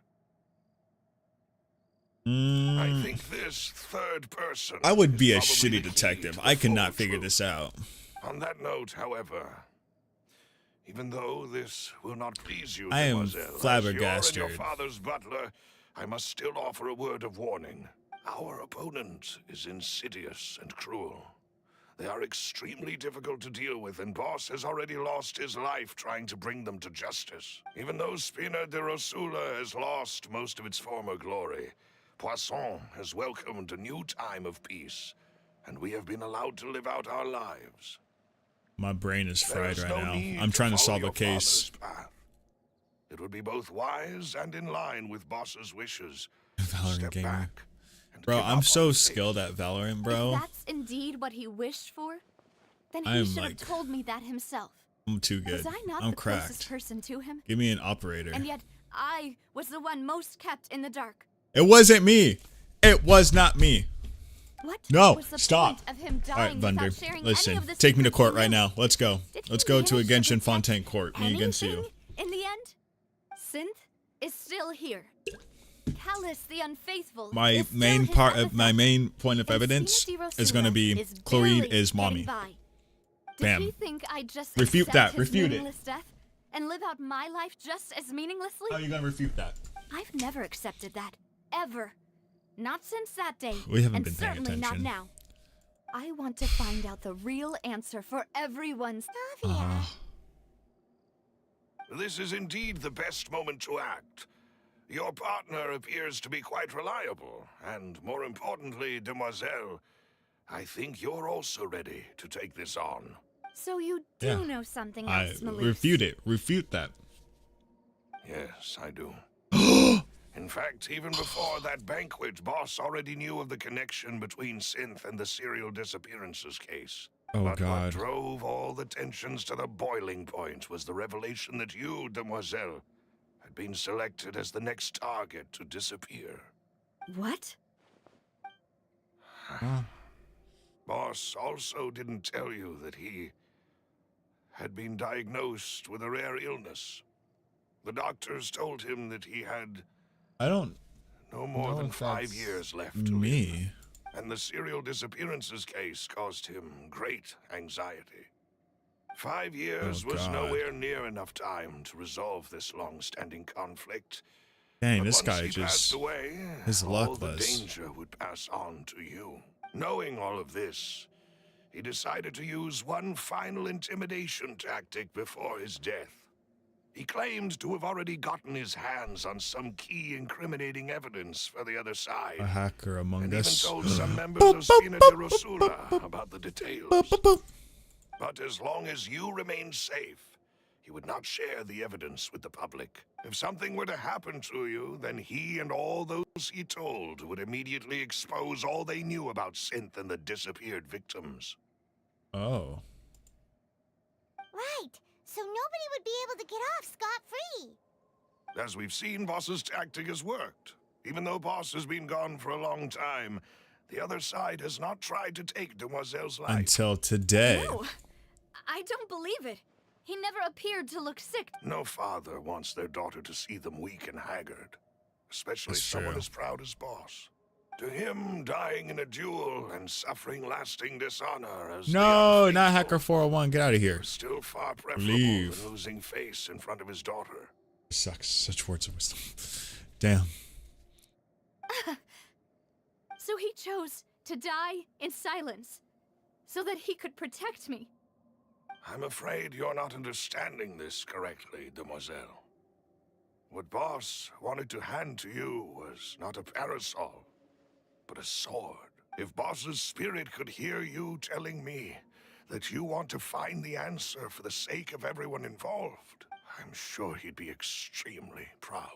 I Mm, think this third person I would is be a probably shitty the key detective. to the I could not full figure truth. this out. On that note, however, even though this will not please you, I am demoiselle, as flabbergasted. you're and your father's butler, I must still offer a word of warning. Our opponent is insidious and cruel. They are extremely difficult to deal with, and Boss has already lost his life trying to bring them to justice. Even though Spina de Rosula has lost most of its former glory, Poisson has welcomed a new time of peace, and we have been allowed to live out our lives. My brain is There fried is right no now. need I'm trying to follow solve a your case. father's path. It would be both wise and in line with boss's wishes. Valorant Step gamer. back and Bro, give I'm up so on skilled faith. at Valorant, If bro. that's indeed what he wished for, then he I'm should like- have told me that himself. I'm too good. Was I not I'm the closest cracked. person to him? Give me an operator. And yet, I was the one most kept in the dark. It wasn't me. It was not me. What No, was the stop. point of him All right, dying Thunder. without sharing any Listen, of the take me to secrets court he right knew? now. Let's go. Did he Let's go to a manage to Genshin protect Fontaine court. Me against you. anything in the end? Synth is still here. Callus the Unfaithful My is still main his part of my epithet. main point of And evidence Sina is going to be is Chlorine barely is mommy. getting by. Did Bam. he think I'd just Refute accept that. his Refute it. meaningless death and live out my life just as meaninglessly? How are you going to refute that? I've never accepted that. Ever. Not since that day. We haven't and been paying certainly not attention. now. I want to find out the real answer for everyone's... This is indeed the best moment to act. Your partner appears to be quite reliable, and more importantly, Demoiselle, I think you're also ready to take this on. So you do Yeah. know something I else, Malus. refute it. Refute that. Yes, I do. In fact, even before that banquet, Boss already knew of the connection between Synth and the serial disappearances case. Oh, But God. what drove all the tensions to the boiling point was the revelation that you, Demoiselle, had been selected as the next target to disappear. What? Boss also didn't tell you that he had been diagnosed with a rare illness. The doctors told him that he had I don't no more know than if 5 that's years left to live. me. And the serial disappearances case caused him great anxiety. 5 years Oh, was God. nowhere near enough time to resolve this long-standing conflict. Dang, But this once guy he passed just... away, his all luck the was- danger would pass on to you. Knowing all of this, he decided to use one final intimidation tactic before his death. He claimed to have already gotten his hands on some key incriminating evidence for the other side. A hacker among And us. even told some members of Spina de Rosula about the details. But as long as you remained safe, he would not share the evidence with the public. If something were to happen to you, then he and all those he told would immediately expose all they knew about Synth and the disappeared victims. Oh. Right, so nobody would be able to get off scot-free. As we've seen, Boss's tactic has worked. Even though Boss has been gone for a long time, the other side has not tried to take Demoiselle's life. Until today. No. I don't believe it. He never appeared to look sick. No father wants their daughter to see them weak and haggard, especially That's someone true. as proud as Boss. To him, dying in a duel and suffering lasting dishonor as No, the not unfaithful Hacker 401. Get out of here. was still far preferable Leave. than losing face in front of his daughter. Sucks. Such words of wisdom. Damn. So he chose to die in silence so that he could protect me. I'm afraid you're not understanding this correctly, Demoiselle. What Boss wanted to hand to you was not a parasol, but a sword. If Boss's spirit could hear you telling me that you want to find the answer for the sake of everyone involved, I'm sure he'd be extremely proud.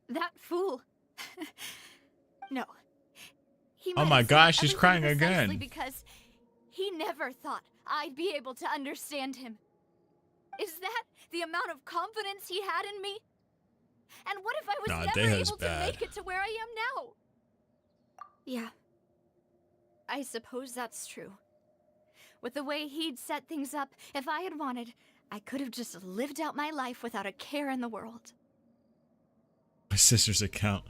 That fool. No. He Oh might my have said gosh, she's everything crying precisely again. Because he never thought I'd be able to understand him. Is that the amount of confidence he had in me? And what if I was Nah, never Deha's able to bad. make it to where I am now? Yeah. I suppose that's true. With the way he'd set things up, if I had wanted, I could have just lived out my life without a care in the world. My sister's account.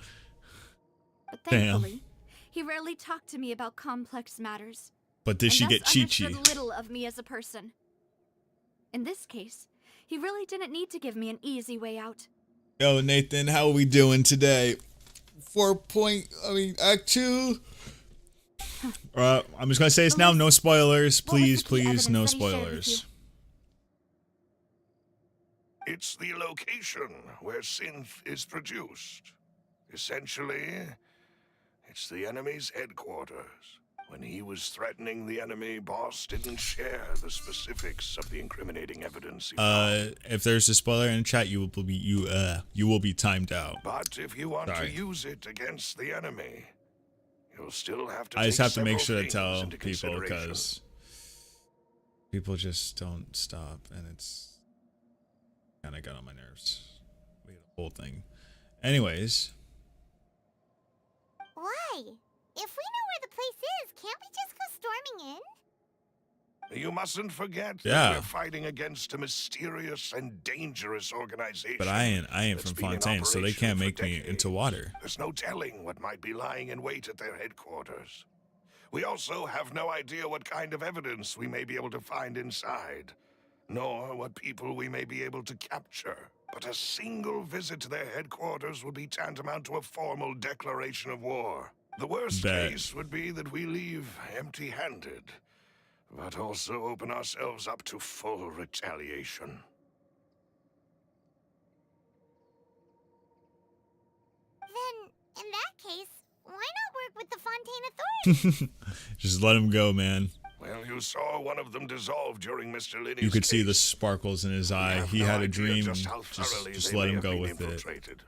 But Damn. thankfully, he rarely talked to me about complex matters. But did and she thus get Chi understood Chi? little of me as a person. In this case, he really didn't need to give me an easy way out. Yo, Nathan, how are we doing today? Act 2. I'm just gonna say this now. No spoilers, What was please, the key please, no evidence that he shared with spoilers. It's the location where Synth is produced. Essentially, it's the enemy's headquarters. When he was threatening the enemy, Boss didn't share the specifics of the incriminating evidence he found. If there's a spoiler in chat, you will be timed out. But if you want Sorry. to use it against the enemy, you'll still have to I just take have to make several sure to things tell into people consideration. because people just don't stop, and it's kind of got on my nerves. The whole thing. Anyways, Why? If we know where the place is, can't we just go storming in? You mustn't forget Yeah. that we're fighting against a mysterious and dangerous organization. but I ain't that's from been in Fontaine, so they operation can't for make me into decades. water. There's no telling what might be lying in wait at their headquarters. We also have no idea what kind of evidence we may be able to find inside, nor what people we may be able to capture. But a single visit to their headquarters would be tantamount to a formal declaration of war. The worst Bet. case would be that we leave empty-handed, but also open ourselves up to full retaliation. Then, in that case, why not work with the Fontaine authorities? Just let him go, man. Well, you saw one of them dissolve during Mr. Linney's You could see the case. sparkles in his We eye. have He no had a idea dream, just and how thoroughly just they let may him have go been with it. infiltrated.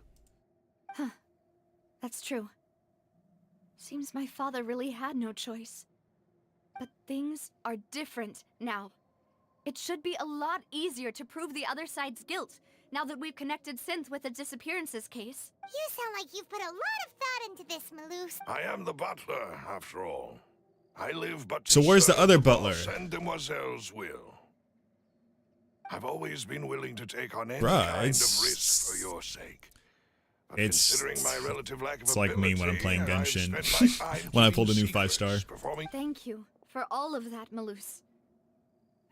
That's true. Seems my father really had no choice. But things are different now. It should be a lot easier to prove the other side's guilt, now that we've connected Synth with the disappearances case. You sound like you've put a lot of thought into this, Maloose. I am the butler, after all. I live but to So where's the serve other boss butler? and Demoiselle's will. I've always been willing to take on any Bruh, kind of it's- risk for your sake. But It's- considering my relative lack of it's like me when I'm ability, playing I've Genshin. spent my time When I keeping pulled a new secrets, 5-star. performing Thank you for all of that, Maloose.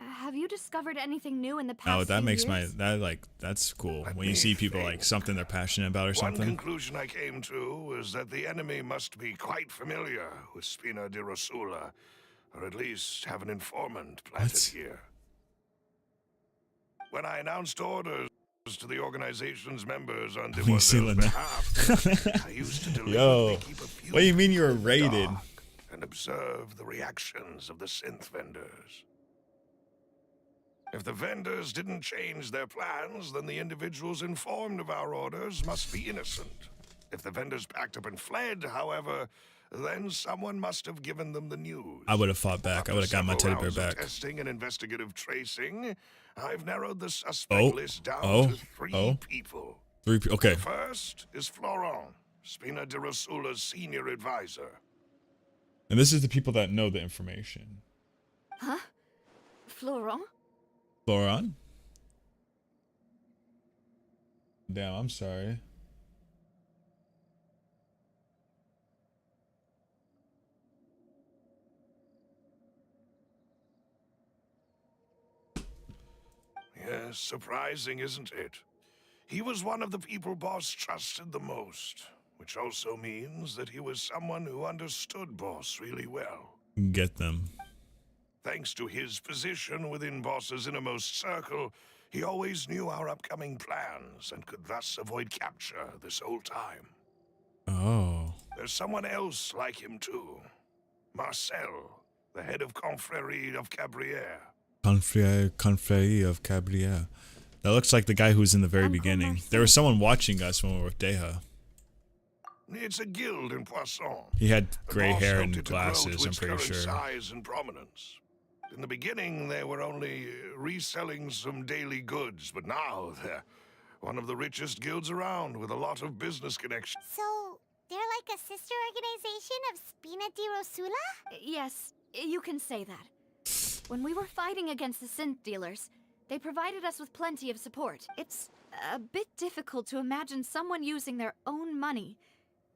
Have you discovered anything new in the past Oh, that few makes years? Let that's cool. When me you see people like think. something they're passionate about or One something. conclusion I came to was that the enemy must be quite familiar with Spina di Rosula, or at least have an informant planted What? here. When I announced orders to the organization's members on You see Demoiselle's Lena. behalf, I used to deliberately Yo, keep a few what do you mean you were in the raided? dark and observe the reactions of the synth vendors. If the vendors didn't change their plans, then the individuals informed of our orders must be innocent. If the vendors packed up and fled, however, then someone must have given them the news. I would have fought back. I would have got my teddy Several bear rounds of back. Testing and investigative tracing, I've narrowed the suspect list down to three people. Okay. First is Florent, Spina di Rosula's senior advisor. And this is the people that know the information. Huh? Florent? Florent? Damn, I'm sorry. Yes, surprising, isn't it? He was one of the people Boss trusted the most, which also means that he was someone who understood Boss really well. Get them. Thanks to his position within Boss's innermost circle, he always knew our upcoming plans and could thus avoid capture this whole time. Oh. There's someone else like him too. Marcel, the head of Confrérie of Cabrières. Confrérie of Cabrières. That looks like the guy who was in the very beginning. There was someone watching us when we were with Deha. It's a guild in Poisson. He had The gray boss hair hoped and it to grow glasses, to I'm its pretty current sure. size and prominence. In the beginning, they were only reselling some daily goods, but now they're one of the richest guilds around with a lot of business connections. So, they're like a sister organization of Spina di Rosula? Yes, you can say that. When we were fighting against the synth dealers, they provided us with plenty of support. It's a bit difficult to imagine someone using their own money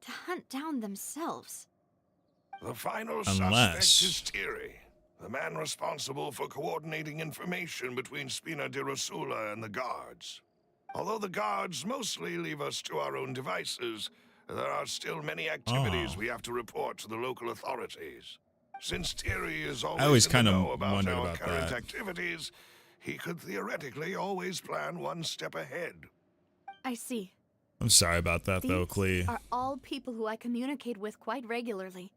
to hunt down themselves. The final Unless- suspect is Thierry, the man responsible for coordinating information between Spina di Rosula and the guards. Although the guards mostly leave us to our own devices, there are still many activities we have to report to the local authorities. Since Thierry is always in the kind of know about wondered our about current that. activities, he could theoretically always plan one step ahead. I see. I'm sorry about that though, These Klee. are all people who I communicate with quite regularly.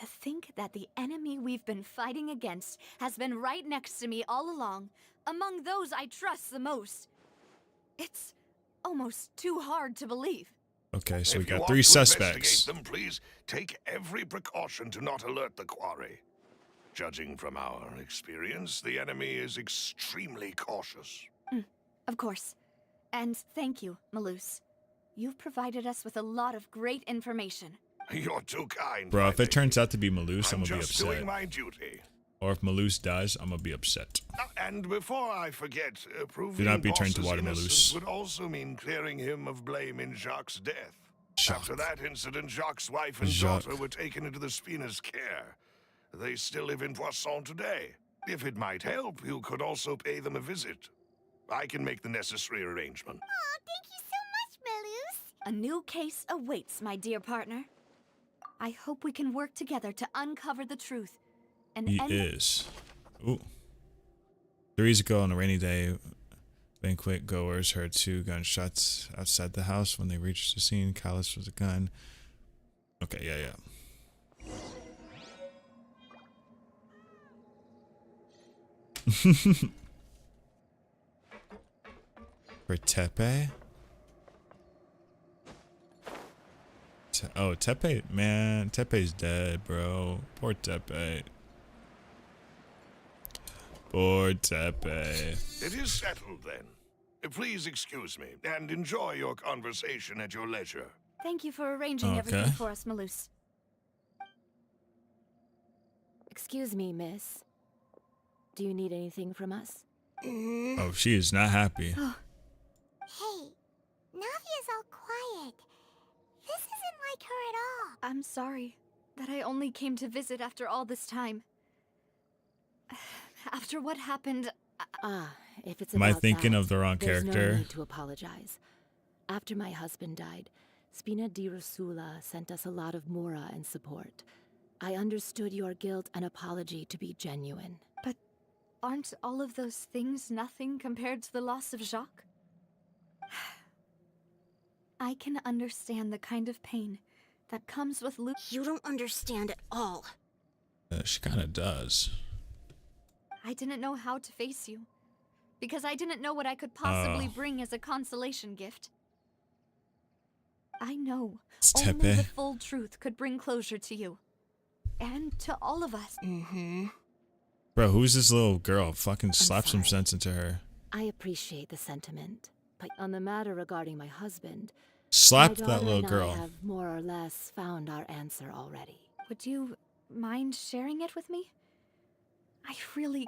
To think that the enemy we've been fighting against has been right next to me all along, among those I trust the most. It's almost too hard to believe. Okay, so we If you got want 3 to suspects. investigate them, please take every precaution to not alert the quarry. Judging from our experience, the enemy is extremely cautious. Of course. And thank you, Malus. You've provided us with a lot of great information. You're too kind. Bro, my if it turns lady. out to be Malus, I'm I'm gonna be just upset. doing my duty. Or if Malus dies, I'm gonna be upset. And before I forget, proving Do not be turned to Boss's water, innocence Malus. would also mean clearing him of blame in Jacques' death. Jacques. After that incident, Jacques' wife and Jacques. daughter were taken into the Spina's care. They still live in Poisson today. If it might help, you could also pay them a visit. I can make the necessary arrangement. Aw, thank you so much, Malus. A new case awaits, my dear partner. I hope we can work together to uncover the truth. And He end is. Ooh. 3 years ago on a rainy day, banquet goers heard 2 gunshots outside the house. When they reached the scene, Callus was a gun. Okay, yeah. For Tepe? Oh, Tepe, man. Tepe's dead, bro. Poor Tepe. Poor Tepe. It is settled then. Please excuse me, and enjoy your conversation at your leisure. Thank you for arranging Okay. everything for us, Malus. Excuse me, miss. Do you need anything from us? Oh, she is not happy. Hey, Navia's all quiet. This isn't like her at all. I'm sorry that I only came to visit after all this time. After what happened, If it's Am I about thinking that, of the wrong there's character? No need to apologize. After my husband died, Spina di Rosula sent us a lot of mora and support. I understood your guilt and apology to be genuine. but aren't all of those things nothing compared to the loss of Jacques? I can understand the kind of pain that comes with You don't understand at all. She kind of does. I didn't know how to face you, because I didn't know what I could possibly Oh. bring as a consolation gift. I know It's only Tepe. the full truth could bring closure to you, and to all of us. Bro, who's this little girl? Fucking slap some sorry. sense into her. I appreciate the sentiment, but on the matter regarding my husband, Slap my that daughter little and girl. I have more or less found our answer already. Would you mind sharing it with me?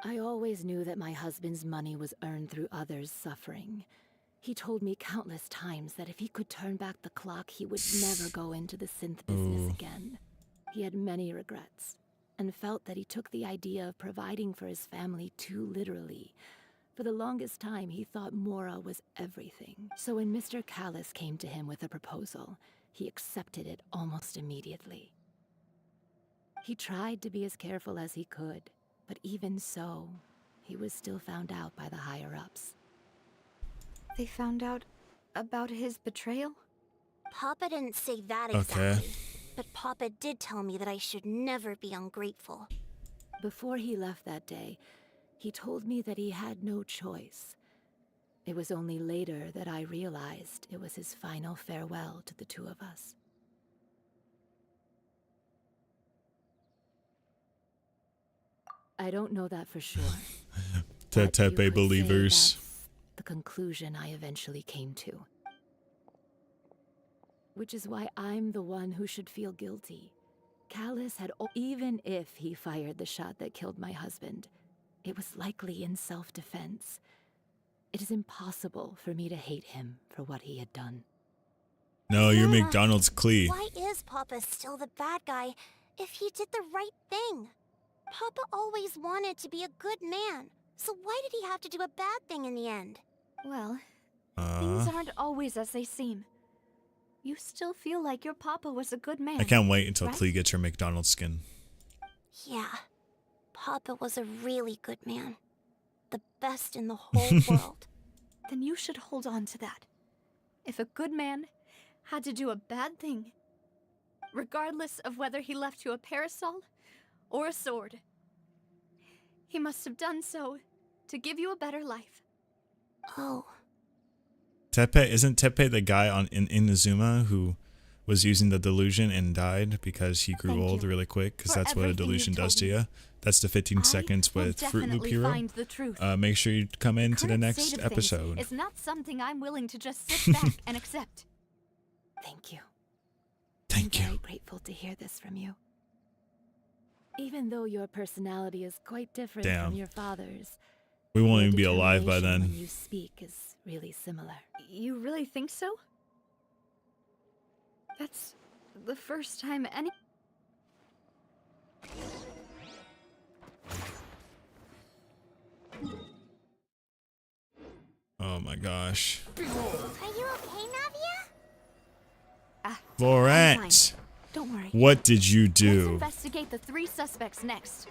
I always knew that my husband's money was earned through others' suffering. He told me countless times that if he could turn back the clock, he would never go into the synth business Ooh. again. He had many regrets, and felt that he took the idea of providing for his family too literally. For the longest time, he thought Mora was everything. So when Mr. Callus came to him with a proposal, he accepted it almost immediately. He tried to be as careful as he could, but even so, he was still found out by the higher-ups. They found out about his betrayal? Papa didn't say that Okay. exactly. But Papa did tell me that I should never be ungrateful. Before he left that day, he told me that he had no choice. It was only later that I realized it was his final farewell to the two of us. I don't know that for sure. but you Tepe could say believers. that's the conclusion I eventually came to. Which is why I'm the one who should feel guilty. Callus had, even if he fired the shot that killed my husband, it was likely in self-defense. It is impossible for me to hate him for what he had done. No, you're Mama, McDonald's Clee. Why is Papa still the bad guy if he did the right thing? Papa always wanted to be a good man, so why did he have to do a bad thing in the end? Well, things aren't always as they seem. You still feel like your papa was a good man. I can't wait until right? Clee gets her McDonald's skin. Yeah, Papa was a really good man. The best in the whole world. Then you should hold on to that. If a good man had to do a bad thing, regardless of whether he left you a parasol or a sword. He must have done so to give you a better life. Oh. Teppei, isn't Teppei the guy in Inazuma who was using the delusion and died because he grew Thank old you really quick? Because for that's what a everything delusion you've does told to me. you. That's the 15 I seconds will with Fruit Loop definitely Hero. find the truth. Make sure you come into the Current next state of things episode. is not something I'm willing to just sit back and accept. Thank you. Thank I'm you. very grateful to hear this from you. Even though your personality is quite different Damn. from your father's, We won't your even be alive by determination then. when you speak is really similar. You really think so? That's the first time any... Oh my gosh. Are you okay, Navia? I'm Florence, fine. Don't worry. what did you Let's do? investigate the 3 suspects next.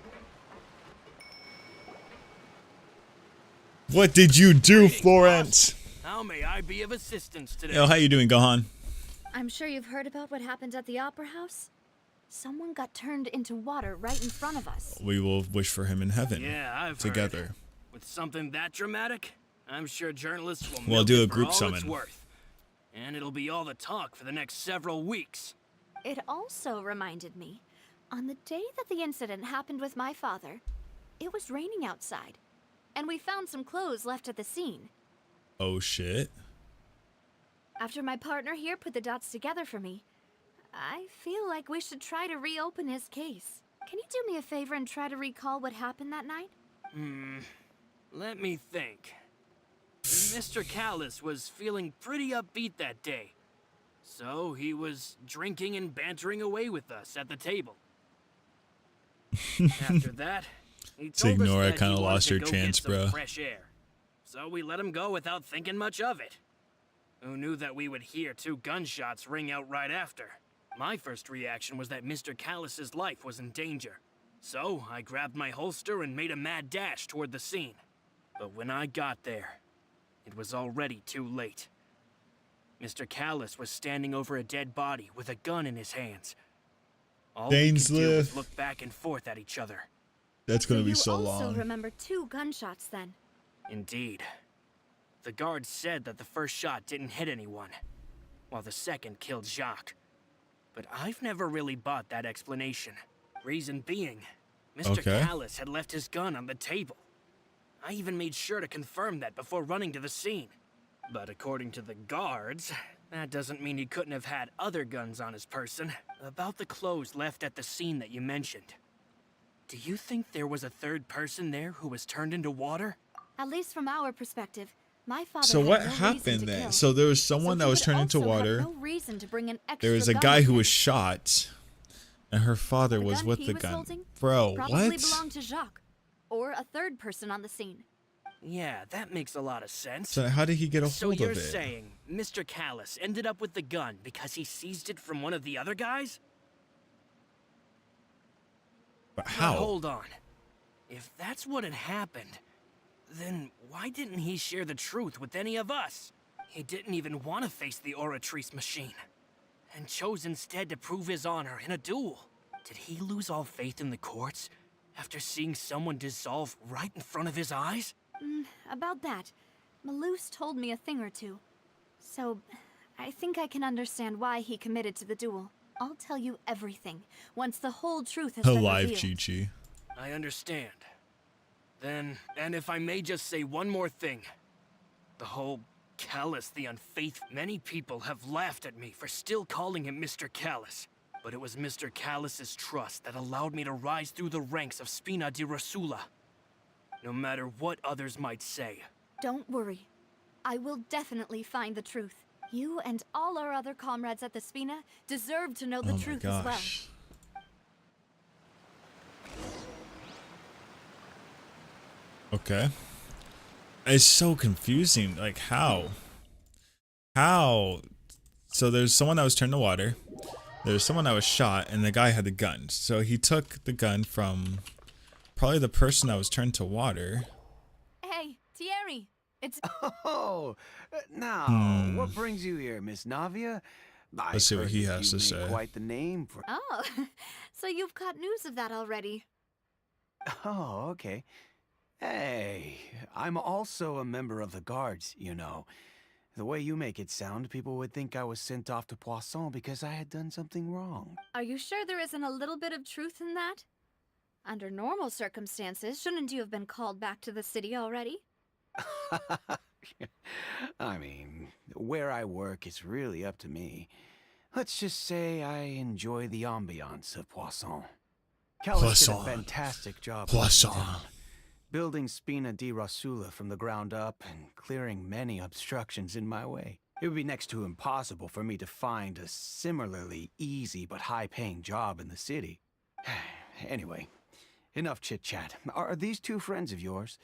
What did you do, Florence? How may I be of assistance today? Yo, how you doing, Gohan? I'm sure you've heard about what happened at the Opera House. Someone got turned into water right in front of us. We will wish for him in heaven. Yeah, I've together. heard. With something that dramatic, I'm sure journalists will We'll milk do it a for group all summon. it's worth. And it'll be all the talk for the next several weeks. It also reminded me, on the day that the incident happened with my father, it was raining outside, and we found some clothes left at the scene. Oh shit. After my partner here put the dots together for me, I feel like we should try to reopen his case. Can you do me a favor and try to recall what happened that night? Let me think. Mr. Callus was feeling pretty upbeat that day. So he was drinking and bantering away with us at the table. After that, he told us ignore it, that kinda he wanted lost to your go chance, get some bruh. fresh air. So we let him go without thinking much of it. Who knew that we would hear 2 gunshots ring out right after? My first reaction was that Mr. Callus's life was in danger. So I grabbed my holster and made a mad dash toward the scene. But when I got there, it was already too late. Mr. Callus was standing over a dead body with a gun in his hands. All we could do was Dainsleif. look back and forth at each other. That's gonna be you so also long. remember 2 gunshots then. Indeed. The guard said that the first shot didn't hit anyone, while the second killed Jacques. But I've never really bought that explanation. Reason being, Mr. Okay. Callus had left his gun on the table. I even made sure to confirm that before running to the scene. But according to the guards, that doesn't mean he couldn't have had other guns on his person. About the clothes left at the scene that you mentioned. Do you think there was a third person there who was turned into water? At least from our perspective, my father So had what no reason happened to then? kill. So there was someone So that he was would turned into also have water. no reason to bring an There was extra a gun guy with who him. was shot, and her father The was gun with he the was gun. holding Bro, probably what? belonged to Jacques, or a third person on the scene. Yeah, that makes a lot of sense. So how did he get a So hold you're of it? saying Mr. Callus ended up with the gun because he seized it from one of the other guys? But But how? hold on. If that's what had happened, then why didn't he share the truth with any of us? He didn't even want to face the Oratrice machine, and chose instead to prove his honor in a duel. Did he lose all faith in the courts after seeing someone dissolve right in front of his eyes? About that, Malus told me a thing or two. So, I think I can understand why he committed to the duel. I'll tell you everything, once the whole truth has been Alive, revealed. Chi-Chi. I understand. Then, and if I may just say one more thing. The whole Callus the Unfaithful. Many people have laughed at me for still calling him Mr. Callus. But it was Mr. Callus's trust that allowed me to rise through the ranks of Spina di Rosula. No matter what others might say. Don't worry. I will definitely find the truth. You and all our other comrades at the Spina deserve to know the Oh my truth as well. gosh. Okay. It's so confusing. Like, how? How? So there's someone that was turned to water. There's someone that was shot, and the guy had the gun. So he took the gun from probably the person that was turned to water. Hey, Thierry! It's Oh, now, what brings you here, Miss Navia? Let's see what he has to say. Quite the name for. Oh, so you've got news of that already. Oh, okay. Hey, I'm also a member of the guards, you know. The way you make it sound, people would think I was sent off to Poisson because I had done something wrong. Are you sure there isn't a little bit of truth in that? Under normal circumstances, shouldn't you have been called back to the city already? I mean, where I work is really up to me. Let's just say I enjoy the ambiance of Poisson. Callis did a fantastic job. Poisson. Building Spina di Rosula from the ground up and clearing many obstructions in my way. It would be next to impossible for me to find a similarly easy but high-paying job in the city. Anyway, enough chit-chat. Are these two friends of yours?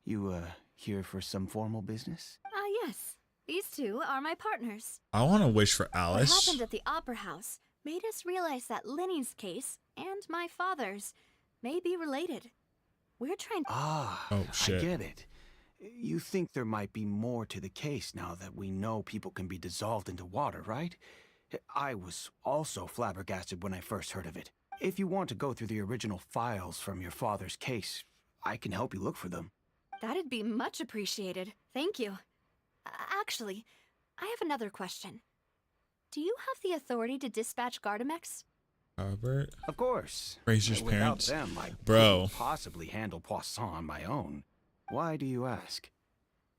You, here for some formal business? Yes. These two are my partners. I want to wish for Alice. What happened at the Opera House made us realize that Linny's case and my father's may be related. We're trying to... Oh, shit. I get it. You think there might be more to the case now that we know people can be dissolved into water, right? I was also flabbergasted when I first heard of it. If you want to go through the original files from your father's case, I can help you look for them. That'd be much appreciated. Thank you. Actually, I have another question. Do you have the authority to dispatch Gardamex? Robert? Of course. Fraser's Without parents? them, I Bro. couldn't possibly handle Poisson on my own. Why do you ask?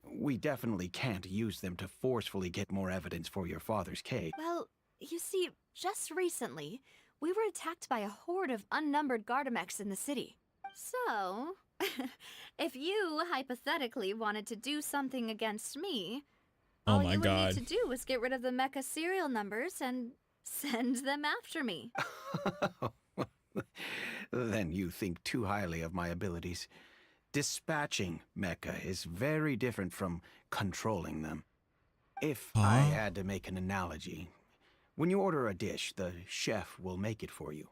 We definitely can't use them to forcefully get more evidence for your father's case. Well, you see, just recently, we were attacked by a horde of unnumbered Gardamex in the city. So, if you hypothetically wanted to do something against me, all you would need to do was get rid of the mecha serial numbers and send them after me. Then you think too highly of my abilities. Dispatching mecha is very different from controlling them. If I had to make an analogy, when you order a dish, the chef will make it for you.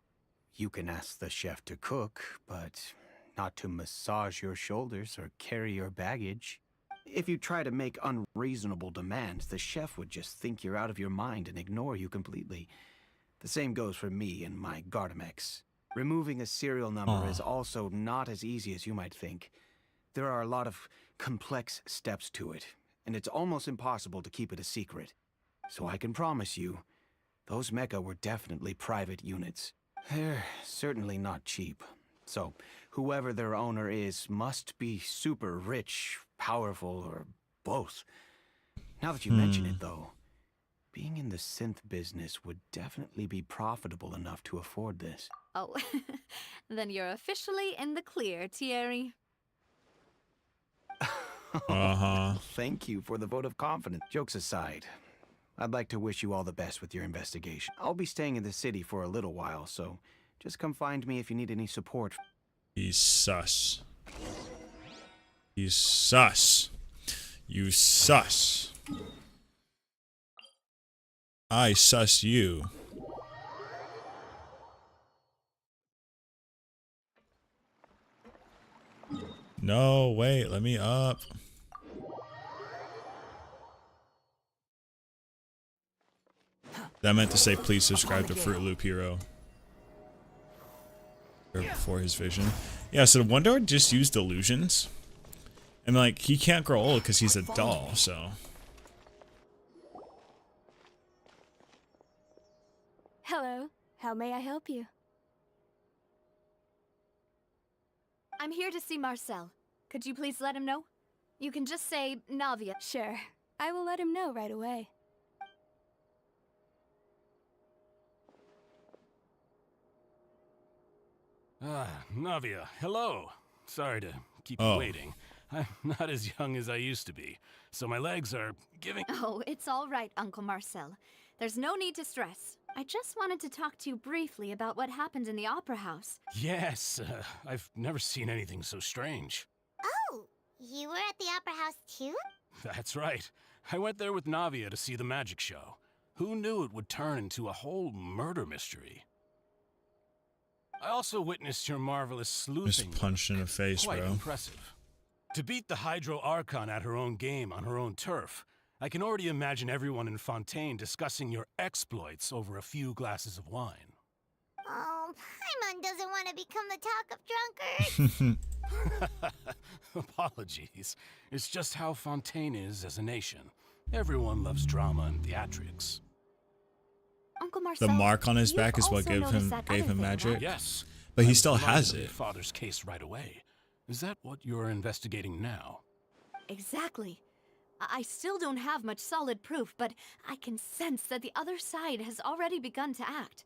You can ask the chef to cook, but not to massage your shoulders or carry your baggage. If you try to make unreasonable demands, the chef would just think you're out of your mind and ignore you completely. The same goes for me and my Gardamex. Removing a serial number is also not as easy as you might think. There are a lot of complex steps to it, and it's almost impossible to keep it a secret. So I can promise you, those mecha were definitely private units. They're certainly not cheap. So whoever their owner is must be super rich, powerful, or both. Now that you mention it, though, being in the synth business would definitely be profitable enough to afford this. Oh, then you're officially in the clear, Thierry. Thank you for the vote of confidence. Jokes aside, I'd like to wish you all the best with your investigation. I'll be staying in the city for a little while, so just come find me if you need any support. He's sus. He's sus. You sus. I sus you. No, wait, let me up. That meant to say please subscribe to Fruit Loop Hero. Before his vision. Yeah, so Wonder just used illusions. And like, he can't grow old because he's a doll, so. Hello, how may I help you? I'm here to see Marcel. Could you please let him know? You can just say Navia. Sure, I will let him know right away. Navia, hello. Sorry to keep you waiting. I'm not as young as I used to be, so my legs are giving... Oh, it's all right, Uncle Marcel. There's no need to stress. I just wanted to talk to you briefly about what happened in the Opera House. Yes, I've never seen anything so strange. Oh, you were at the Opera House too? That's right. I went there with Navia to see the magic show. Who knew it would turn into a whole murder mystery? I also witnessed your marvelous sleuthing. Just punched in the face, Quite bro. Impressive. To beat the Hydro Archon at her own game on her own turf, I can already imagine everyone in Fontaine discussing your exploits over a few glasses of wine. Oh, Paimon doesn't want to become the talk of drunkards. Apologies. It's just how Fontaine is as a nation. Everyone loves drama and theatrics. Uncle Marcel, The mark on his you've back is what also gave noticed that other him thing, magic. right? Yes. But he I was still reminded has of it. your father's case right away. Is that what you're investigating now? Exactly. I still don't have much solid proof, but I can sense that the other side has already begun to act.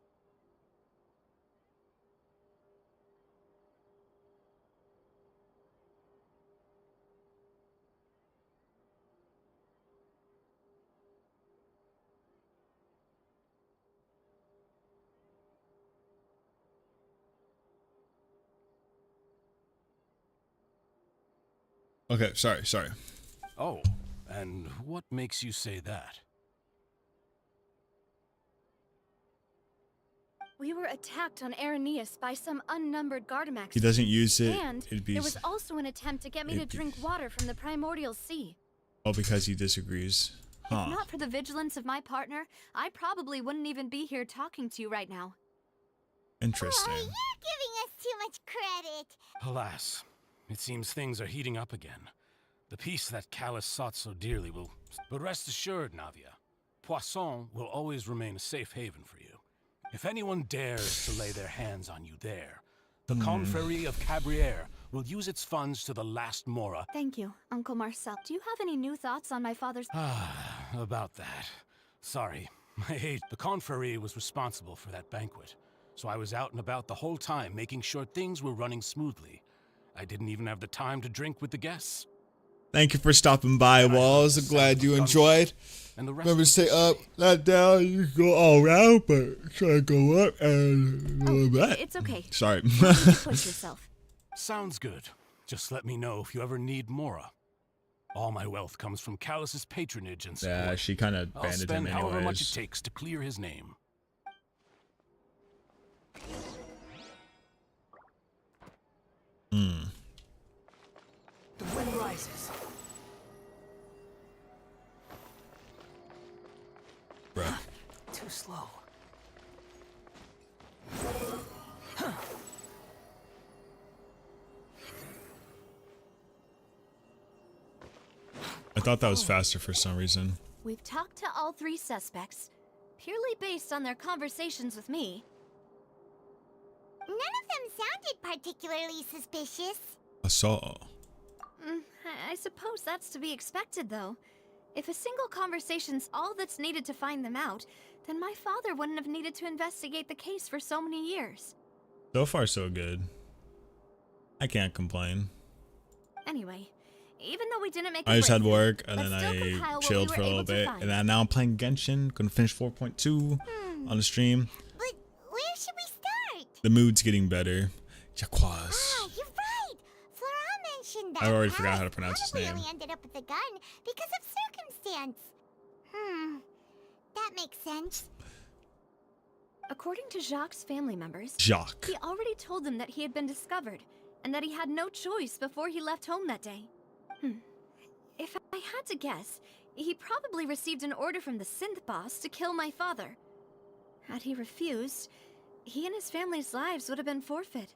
Okay, sorry. Oh, and what makes you say that? We were attacked on Araneus by some unnumbered Gardamax. He doesn't use it. And there was also an attempt to get me to drink water from the primordial sea. Oh, because he disagrees. Huh. If not for the vigilance of my partner, I probably wouldn't even be here talking to you right now. Interesting. Oh, you're giving us too much credit. Alas, it seems things are heating up again. The peace that Callus sought so dearly will... But rest assured, Navia, Poisson will always remain a safe haven for you. If anyone dares to lay their hands on you there, the Confrérie of Cabrières will use its funds to the last mora. Thank you, Uncle Marcel. Do you have any new thoughts on my father's... About that. Sorry, the Confrérie was responsible for that banquet, so I was out and about the whole time making sure things were running smoothly. I didn't even have the time to drink with the guests. Thank you for stopping by, Walls. I'm glad you enjoyed. Remember to stay up, not down. You can go all around, but try to go up and a little bit. It's okay. Sorry. Push yourself. Sounds good. Just let me know if you ever need Mora. All my wealth comes from Callus's patronage and support. Yeah, she kind of I'll banded him spend however much it anyways. takes to clear his name. The wind rises. Bruh. Too slow. I thought that was faster for some reason. We've talked to all three suspects, purely based on their conversations with me. None of them sounded particularly suspicious. I saw. I suppose that's to be expected, though. If a single conversation's all that's needed to find them out, then my father wouldn't have needed to investigate the case for so many years. So far, so good. I can't complain. Anyway, even though we didn't make I just had breakthrough, work, and let's then still I compile what chilled we for a were little able to bit, find. and then now I'm playing Genshin. Gonna finish 4.2 on the stream. But where should we start? The mood's getting better. Jaquaz. Ah, you're right. Flora mentioned that. I already forgot how to Palace pronounce his probably name. only ended up with the gun because of circumstance. That makes sense. According to Jacques' family members, Jacques. he already told them that he had been discovered, and that he had no choice before he left home that day. If I had to guess, he probably received an order from the synth boss to kill my father. Had he refused, he and his family's lives would have been forfeit.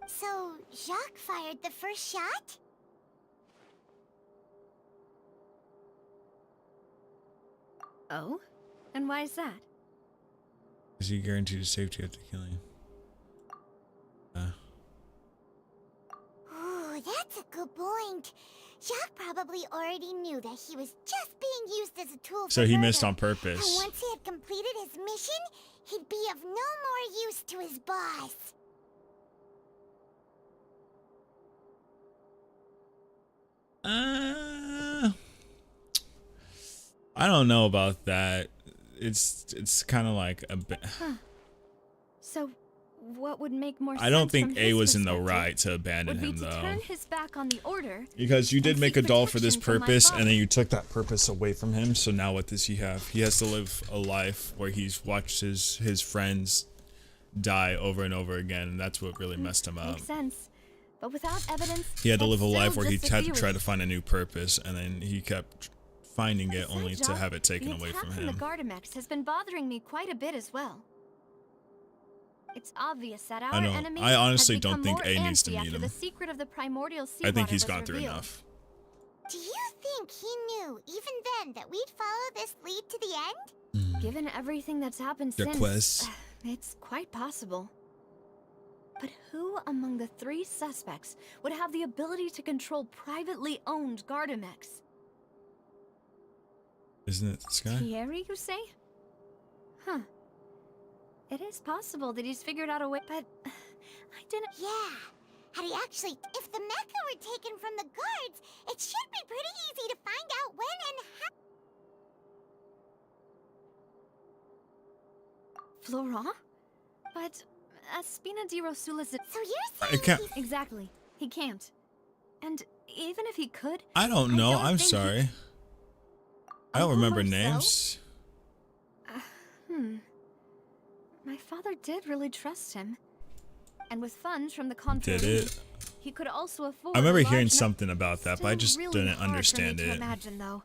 So, Jacques fired the first shot? Oh? And why is that? Is he guaranteed the safety after killing? Ooh, that's a good point. Jacques probably already knew that he was just being used as a tool for So he missed murder. on purpose. And once he had completed his mission, he'd be of no more use to his boss. I don't know about that. It's kind of like a bit. So, what would make more sense I don't from think A his was in the perspective right to abandon would be him to though. turn his back on the order, Because you did and make seek a doll for this protection from my purpose, and then father. you took that purpose away from him. So now what does he have? He has to live a life where he's watched his friends die over and over again, and that's what really messed him up. Makes sense. But without evidence, He had to that's live a life still where he just a had to theory. try to find a new purpose, and then he kept finding it Besides only to that, have it taken the away attack from the him. Gardamex has been bothering me quite a bit as well. It's obvious that our I know. enemy I honestly has become don't think more A needs to antsy meet after him. the secret of the primordial I seawater think he's was gone through revealed. enough. Do you think he knew, even then, that we'd follow this lead to the end? Given everything that's happened Their since, quest. it's quite possible. But who among the 3 suspects would have the ability to control privately owned Gardamex? Isn't it this guy? Thierry, you say? Huh. It is possible that he's figured out a way, but I didn't. Yeah. Had he actually... If the mecha were taken from the guards, it should be pretty easy to find out when and how... Florent? But Espina di Rosula's... So you're I saying can't. Exactly. He can't. And even if he could... I don't know. I'm think he- sorry. I don't Uncle remember Marcel? names. My father did really trust him. And with funds from the Did Confrérie, it? he could also afford I remember a large hearing nu- something about that, but I Still just really didn't hard understand for me it. to imagine, though.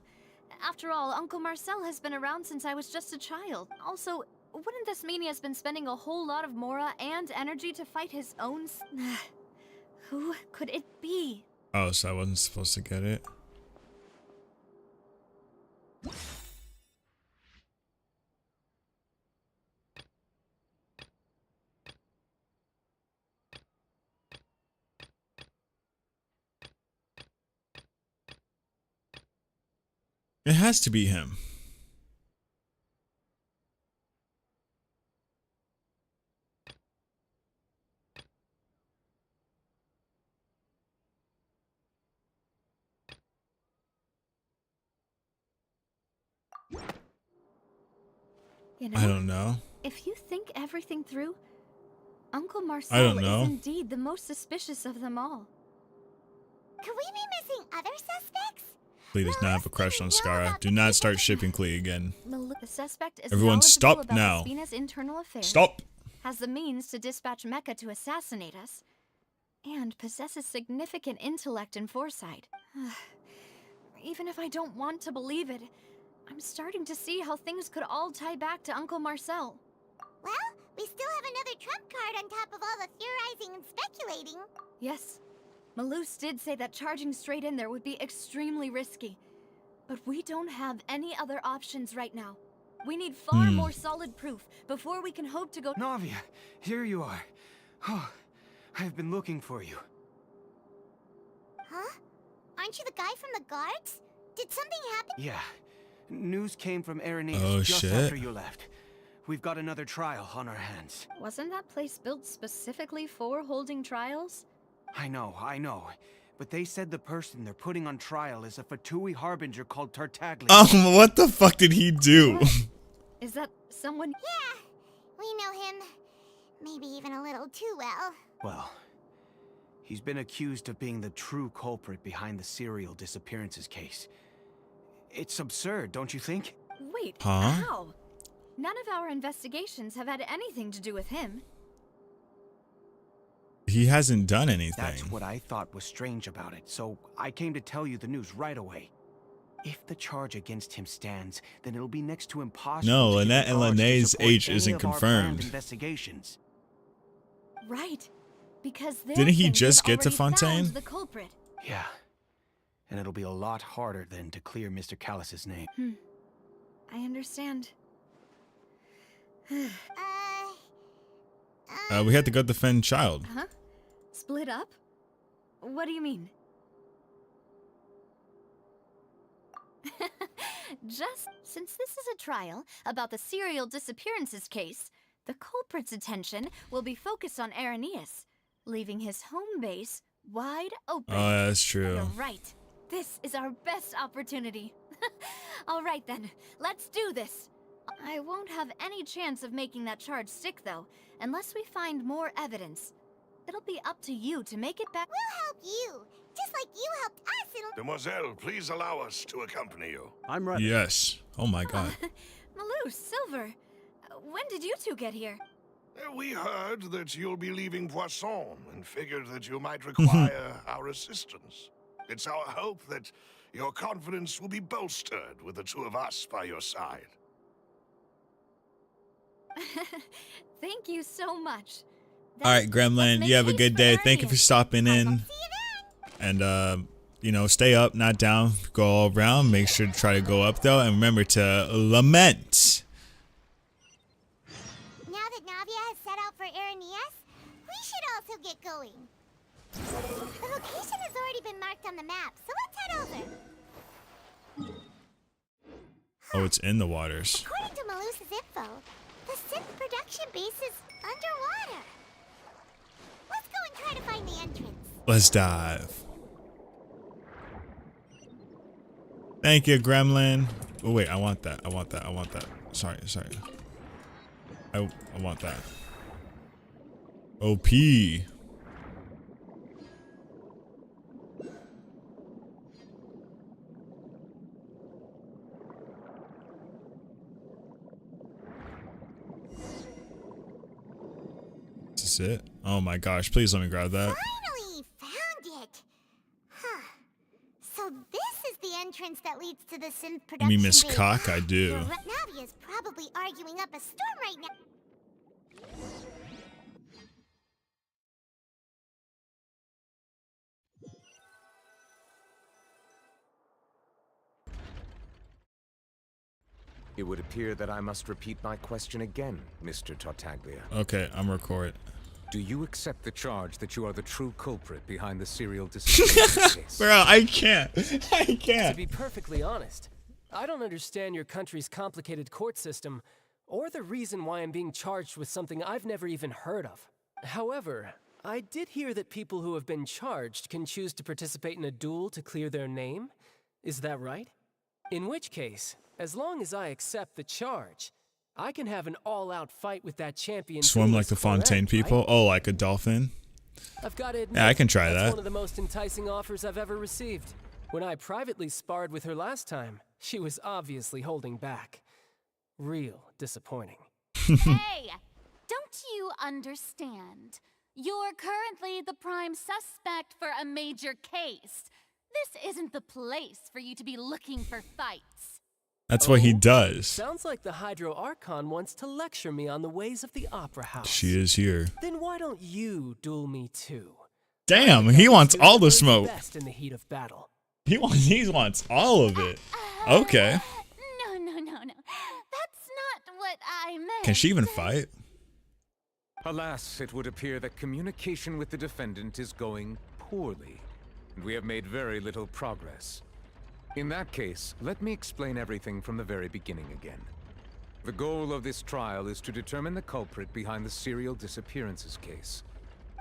After all, Uncle Marcel has been around since I was just a child. Also, wouldn't this mean he has been spending a whole lot of mora and energy to fight his own Who could it be? Oh, so I wasn't supposed to get it? It has to be him. You know, I don't know. if you think everything through, Uncle I Marcel don't know. is indeed the most suspicious of them all. Could we be missing other suspects? Clee does not have a crush on Skara. Do not start shipping Clee again. The suspect is Everyone knowledgeable stop about now. Espina's internal affairs. Stop! Has the means to dispatch Mecha to assassinate us, and possesses significant intellect and foresight. Even if I don't want to believe it, I'm starting to see how things could all tie back to Uncle Marcel. Well, we still have another trump card on top of all the theorizing and speculating. Yes, Malus did say that charging straight in there would be extremely risky. But we don't have any other options right now. We need far more solid proof before we can hope to go— Navia, here you are. Oh, I've been looking for you. Huh? Aren't you the guy from the guards? Did something happen? Yeah. News came from Arenaeus Oh, just shit. after you left. We've got another trial on our hands. Wasn't that place built specifically for holding trials? I know. But they said the person they're putting on trial is a Fatui harbinger called Tartaglia. What the fuck did he do? Is that someone— Yeah, we know him. Maybe even a little too well. Well, he's been accused of being the true culprit behind the serial disappearances case. It's absurd, don't you think? Wait, Huh? how? None of our investigations have had anything to do with him. He hasn't done That's anything. what I thought was strange about it, so I came to tell you the news right away. If the charge against him stands, then it'll be next to impossible. No, to get Lynette the and guards to Linnaeus' support age any isn't of our planned confirmed. Investigations. Right. Because their Didn't he thing just had get to already found Fontaine? the culprit. Yeah. And it'll be a lot harder then to clear Mr. Callus's name. I understand. We had to go defend Child. Huh? Split up? What do you mean? Just since this is a trial about the serial disappearances case, the culprit's attention will be focused on Arenaeus, leaving his home base wide open. Oh, that's true. You're right. This is our best opportunity. All right then, let's do this. I won't have any chance of making that charge stick, though, unless we find more evidence. It'll be up to you to make it back. We'll help you, just like you helped us in... Demoiselle, please allow us to accompany you. I'm ready. Yes. Oh my god. Malou, Silver, when did you two get here? We heard that you'll be leaving Poisson and figured that you might require our assistance. It's our hope that your confidence will be bolstered with the two of us by your side. Thank you so much. All right, Gremlin, you have a good day. Thank you for stopping in. And, you know, stay up, not down. Go all around. Make sure to try to go up, though. And remember to lament. Now that Navia has set out for Aranias, we should also get going. The location has already been marked on the map, so let's head over. Oh, it's in the waters. According to Malus's info, the synth production base is underwater. Let's go and try to find the entrance. Let's dive. Thank you, Gremlin. Oh, wait, I want that. I want that. I want that. Sorry. I want that. OP. Is it? Oh my gosh, please let me grab that. Finally found it. Huh. So this is the entrance that leads to the synth production I mean, Miss base. Cock, I do. Navia's probably arguing up a storm right now. It would appear that I must repeat my question again, Mr. Tartaglia. Okay, I'm recording. Do you accept the charge that you are the true culprit behind the serial disappearance case? Bro, I can't. I To can't. be perfectly honest, I don't understand your country's complicated court system, or the reason why I'm being charged with something I've never even heard of. However, I did hear that people who have been charged can choose to participate in a duel to clear their name. Is that right? In which case, as long as I accept the charge, I can have an all-out fight with that champion. Swim like the Fontaine people? Oh, like a dolphin? I've got to admit, Yeah, I can try that's that. one of the most enticing offers I've ever received. When I privately sparred with her last time, she was obviously holding back. Real disappointing. Hey, don't you understand? You're currently the prime suspect for a major case. This isn't the place for you to be looking for fights. That's what he does. Sounds like the Hydro Archon wants to lecture me on the ways of the Opera House. She is here. Then why don't you duel me too? Damn, he wants all the smoke. Best in the heat of battle. He wants all of it. Okay. No. That's not what I meant. Can she even fight? Alas, it would appear that communication with the defendant is going poorly, and we have made very little progress. In that case, let me explain everything from the very beginning again. The goal of this trial is to determine the culprit behind the serial disappearances case.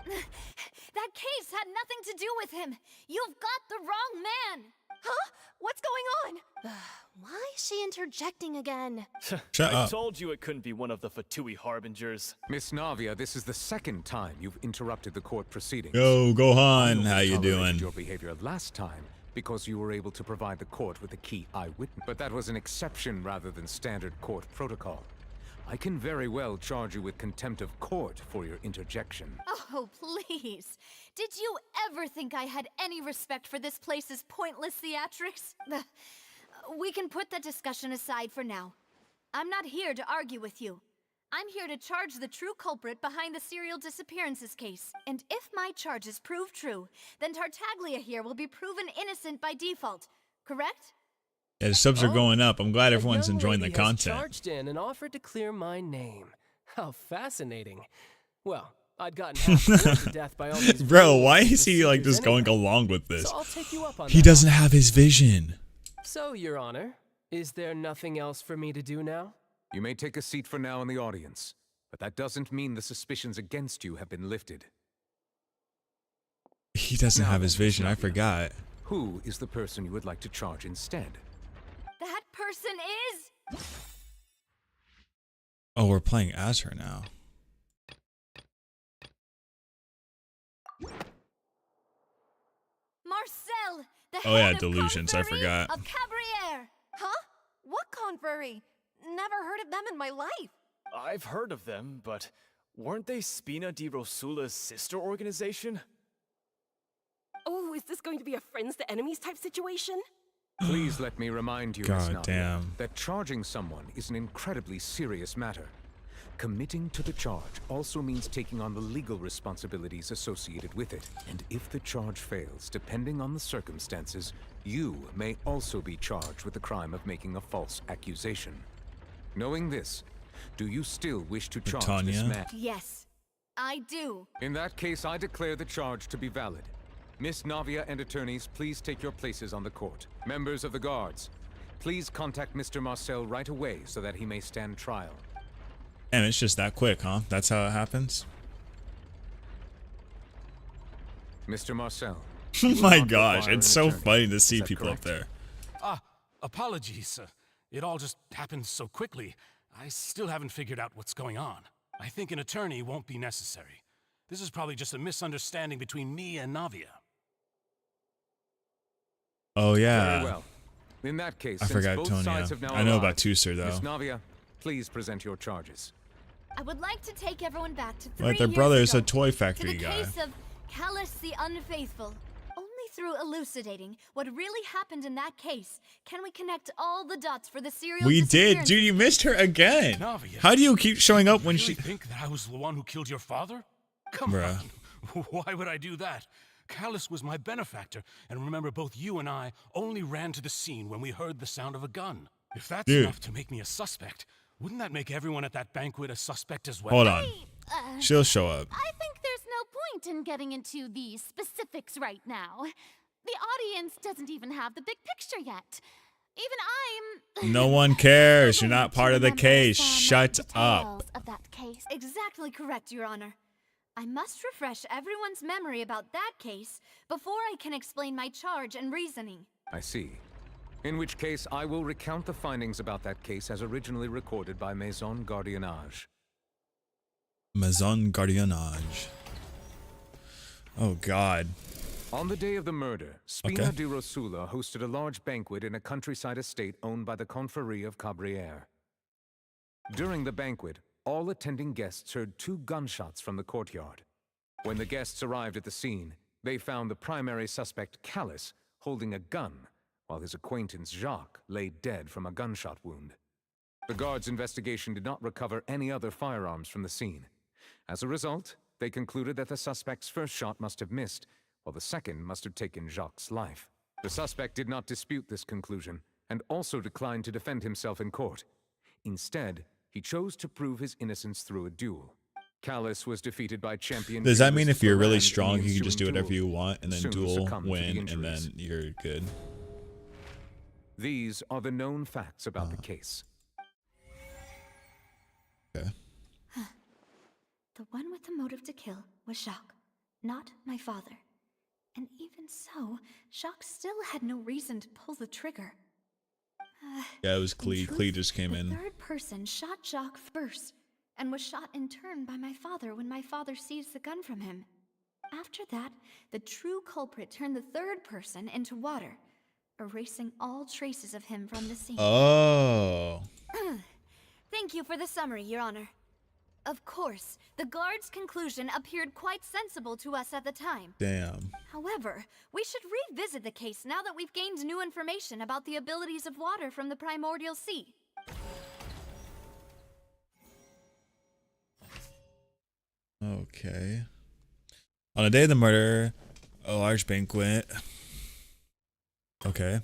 That case had nothing to do with him. You've got the wrong man. Huh? What's going on? Why is she interjecting again? Shut I up. told you it couldn't be one of the Fatui Harbingers. Miss Navia, this is the second time you've interrupted the court proceedings. Yo, Gohan, how I you tolerated doing? your behavior last time because you were able to provide the court with a key eyewitness. But that was an exception rather than standard court protocol. I can very well charge you with contempt of court for your interjection. Oh, please. Did you ever think I had any respect for this place's pointless theatrics? We can put that discussion aside for now. I'm not here to argue with you. I'm here to charge the true culprit behind the serial disappearances case. And if my charges prove true, then Tartaglia here will be proven innocent by default. Correct? Yeah, the subs are going up. I'm glad everyone's A young enjoying the lady has content. charged in and offered to clear my name. How fascinating. Well, I'd gotten half bored to death by all these Bro, rules why and is he like just procedures going along with this? So I'll take you up on He that doesn't offer. have his vision. So, Your Honor, is there nothing else for me to do now? You may take a seat for now in the audience, but that doesn't mean the suspicions against you have been lifted. He doesn't Now have his then, Miss vision. I Navia, forgot. Who is the person you would like to charge instead? That person is... Oh, we're playing as her now. Marcel, the Oh yeah, head of delusions. I Confrérie forgot. of Cabriere. Huh? What Confrérie? Never heard of them in my life. I've heard of them, but weren't they Spina di Rosula's sister organization? Oh, is this going to be a friends to enemies type situation? Please let me remind you, God Miss Navia, damn. that charging someone is an incredibly serious matter. Committing to the charge also means taking on the legal responsibilities associated with it. And if the charge fails, depending on the circumstances, you may also be charged with the crime of making a false accusation. Knowing this, do you still wish to charge this man? Yes, I do. In that case, I declare the charge to be valid. Miss Navia and attorneys, please take your places on the court. Members of the guards, please contact Mr. Marcel right away so that he may stand trial. And it's just that quick, huh? That's how it happens? Mr. Marcel. Oh my gosh, it's so funny to see people up there. Apologies. It all just happened so quickly. I still haven't figured out what's going on. I think an attorney won't be necessary. This is probably just a misunderstanding between me and Navia. Oh yeah. Very well. In that case, I forgot Tonya. I know about Tusser though. Miss Navia, please present your charges. I would like to take everyone back to 3 Like their years brother is ago, a toy to factory the guy. case of Callus the Unfaithful. Only through elucidating what really happened in that case can we connect all the dots for the serial We did, disappearance. dude. You missed her again. Navia, How do you keep showing up when you really she? think that I was the one who killed your father? Come Bruh. on. Why would I do that? Callus was my benefactor, and remember, both you and I only ran to the scene when we heard the sound of a gun. If that's Dude. enough to make me a suspect, wouldn't that make everyone at that banquet a suspect as well? Hold on. She'll show up. I think there's no point in getting into the specifics right now. The audience doesn't even have the big picture yet. Even I'm... No one cares. You're not part of the remember case. some Shut details up. of that case. Exactly correct, Your Honor. I must refresh everyone's memory about that case before I can explain my charge and reasoning. I see. In which case, I will recount the findings about that case as originally recorded by Maison Gardiennage. Maison Gardiennage. Oh God. On the day of the murder, Spina di Rosula hosted a large banquet in a countryside estate owned by the Confrérie of Cabrières. During the banquet, all attending guests heard 2 gunshots from the courtyard. When the guests arrived at the scene, they found the primary suspect, Callus, holding a gun, while his acquaintance, Jacques, lay dead from a gunshot wound. The guards' investigation did not recover any other firearms from the scene. As a result, they concluded that the suspect's first shot must have missed, while the second must have taken Jacques' life. The suspect did not dispute this conclusion, and also declined to defend himself in court. Instead, he chose to prove his innocence through a duel. Callus was defeated by champion... Does that mean if you're really Durand in the strong, you can just do ensuing whatever duel, you want and then soon duel, succumbed to the win, and injuries. then you're good? These are the known facts about the case. Okay. The one with the motive to kill was Jacques, not my father. And even so, Jacques still had no reason to pull the trigger. Yeah, it was Clee. In truth, Clee just came the in. third person shot Jacques first, and was shot in turn by my father when my father seized the gun from him. After that, the true culprit turned the third person into water, erasing all traces of him from the scene. Oh. Thank you for the summary, Your Honor. Of course, the guard's conclusion appeared quite sensible to us at the time. Damn. However, we should revisit the case now that we've gained new information about the abilities of water from the primordial sea. Okay. On the day of the murder, a large banquet. Okay.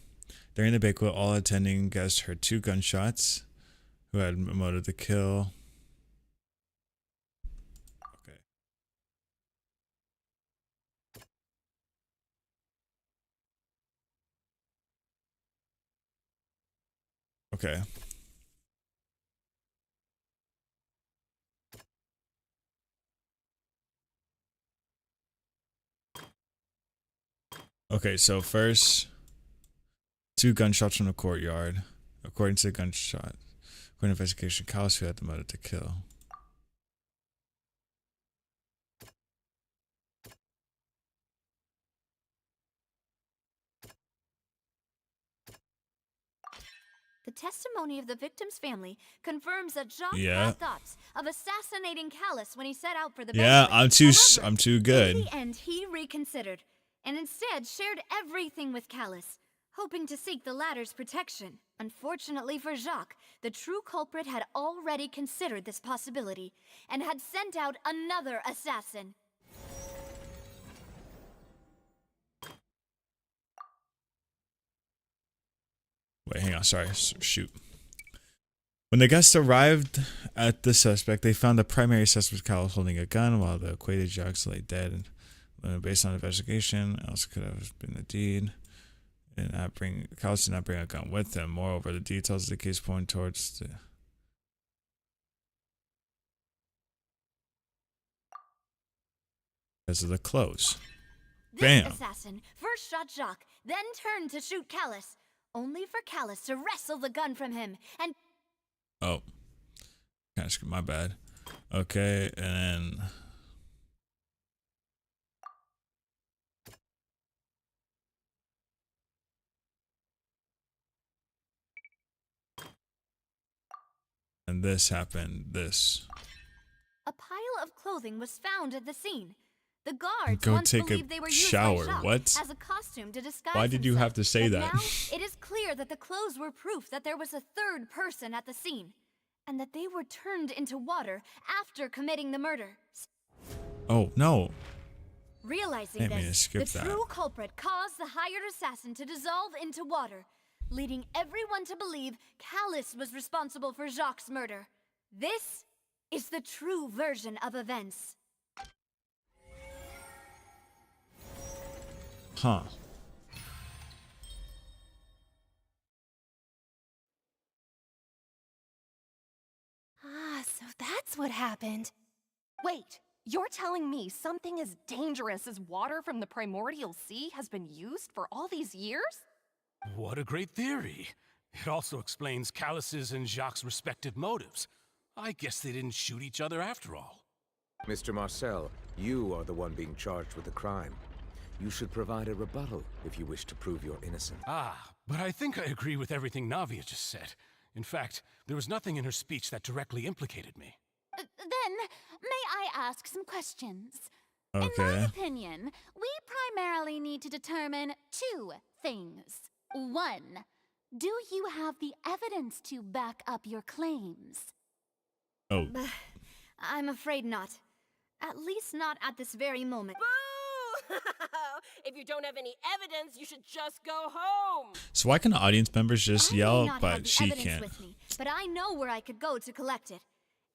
During the banquet, all attending guests heard 2 gunshots. Who had a motive to kill? Okay. Okay. Okay, so first, 2 gunshots from the courtyard. According to the gunshot, according to investigation, Callus who had the motive to kill. The testimony of the victim's family confirms that Jacques Yeah. had thoughts of assassinating Callus when he set out for the Yeah, banquet. I'm too good. In the end, he reconsidered, and instead shared everything with Callus, hoping to seek the latter's protection. Unfortunately for Jacques, the true culprit had already considered this possibility and had sent out another assassin. Wait, hang on. Sorry. Shoot. When the guests arrived at the suspect, they found the primary suspect Callus holding a gun while the equated Jacques lay dead. Based on investigation, else could have been the deed. Callus did not bring a gun with him. Moreover, the details of the case point towards the... because of the clothes. Bam! This assassin first shot Jacques, then turned to shoot Callus, only for Callus to wrestle the gun from him and... Oh. My bad. Okay, and then... and this happened. This. A pile of clothing was found at the scene. The guards Go once take believed a they were used shower. by Jacques What? as a costume to disguise Why did you himself. have to say But that? now it is clear that the clothes were proof that there was a third person at the scene, and that they were turned into water after committing the murder. Oh, no. Realizing Didn't mean to this, skip the that. true culprit caused the hired assassin to dissolve into water, leading everyone to believe Callus was responsible for Jacques' murder. This is the true version of events. Huh. Ah, so that's what happened. Wait, you're telling me something as dangerous as water from the primordial sea has been used for all these years? What a great theory. It also explains Callus's and Jacques' respective motives. I guess they didn't shoot each other after all. Mr. Marcel, you are the one being charged with the crime. You should provide a rebuttal if you wish to prove you're innocent. Ah, but I think I agree with everything Navia just said. In fact, there was nothing in her speech that directly implicated me. Then, may I ask some questions? Okay. In my opinion, we primarily need to determine two things. One, do you have the evidence to back up your claims? Oh. I'm afraid not. At least not at this very moment. Boo! If you don't have any evidence, you should just go home. So why can the audience members just I may yell, not have but the she evidence can't? with me, but I know where I could go to collect it.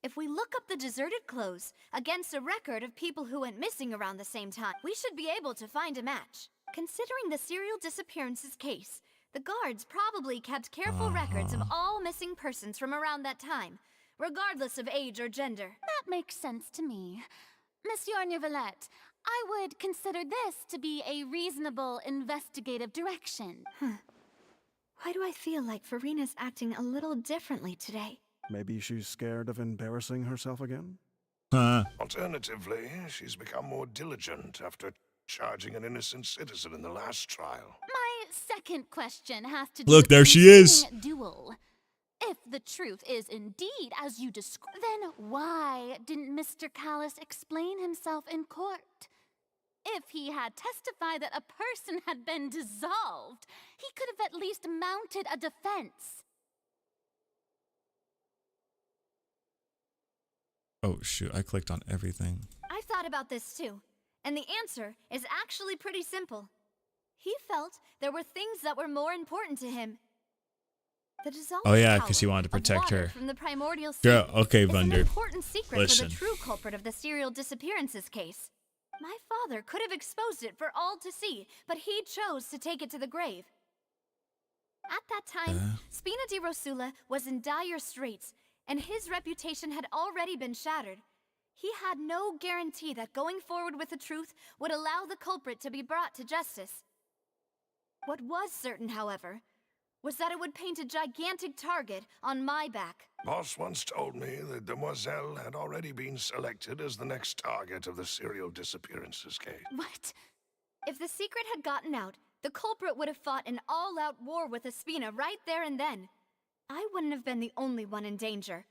If we look up the deserted clothes against a record of people who went missing around the same time, we should be able to find a match. Considering the serial disappearances case, the guards probably kept careful records of all missing persons from around that time, regardless of age or gender. That makes sense to me. Monsieur Neuvillette, I would consider this to be a reasonable investigative direction. Why do I feel like Farina's acting a little differently today? Maybe she's scared of embarrassing herself again? Alternatively, she's become more diligent after charging an innocent citizen in the last trial. My second question has to do Look, with there the she is. ensuing duel. If the truth is indeed as you describe, then why didn't Mr. Callus explain himself in court? If he had testified that a person had been dissolved, he could have at least mounted a defense. Oh, shoot. I clicked on everything. I've thought about this too, and the answer is actually pretty simple. He felt there were things that were more important to him. The dissolved Oh, yeah, power 'cause he wanted to of protect water her. From the primordial sea Girl, okay, is an Vunder. important secret Listen. for the true culprit of the serial disappearances case. My father could have exposed it for all to see, but he chose to take it to the grave. At that time, Spina di Rosula was in dire straits, and his reputation had already been shattered. He had no guarantee that going forward with the truth would allow the culprit to be brought to justice. What was certain, however, was that it would paint a gigantic target on my back. Boss once told me that Demoiselle had already been selected as the next target of the serial disappearances case. What? If the secret had gotten out, the culprit would have fought an all-out war with Espina right there and then. I wouldn't have been the only one in danger.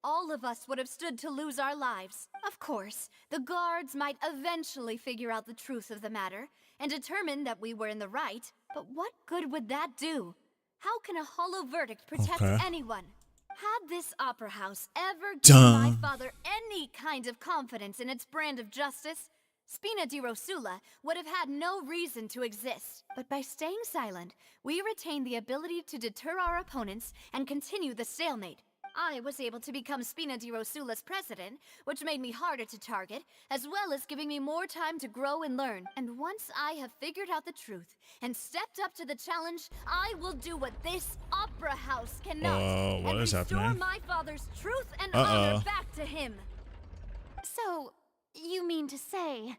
All of us would have stood to lose our lives. Of course, the guards might eventually figure out the truth of the matter and determine that we were in the right. But what good would that do? How can a hollow verdict protect anyone? Had this opera house ever given my father any kind of confidence in its brand of justice, Spina di Rosula would have had no reason to exist. But by staying silent, we retain the ability to deter our opponents and continue the stalemate. I was able to become Spina di Rosula's president, which made me harder to target, as well as giving me more time to grow and learn. And once I have figured out the truth and stepped up to the challenge, I will do what this opera house cannot, and restore my father's truth and honor back to him. So, you mean to say,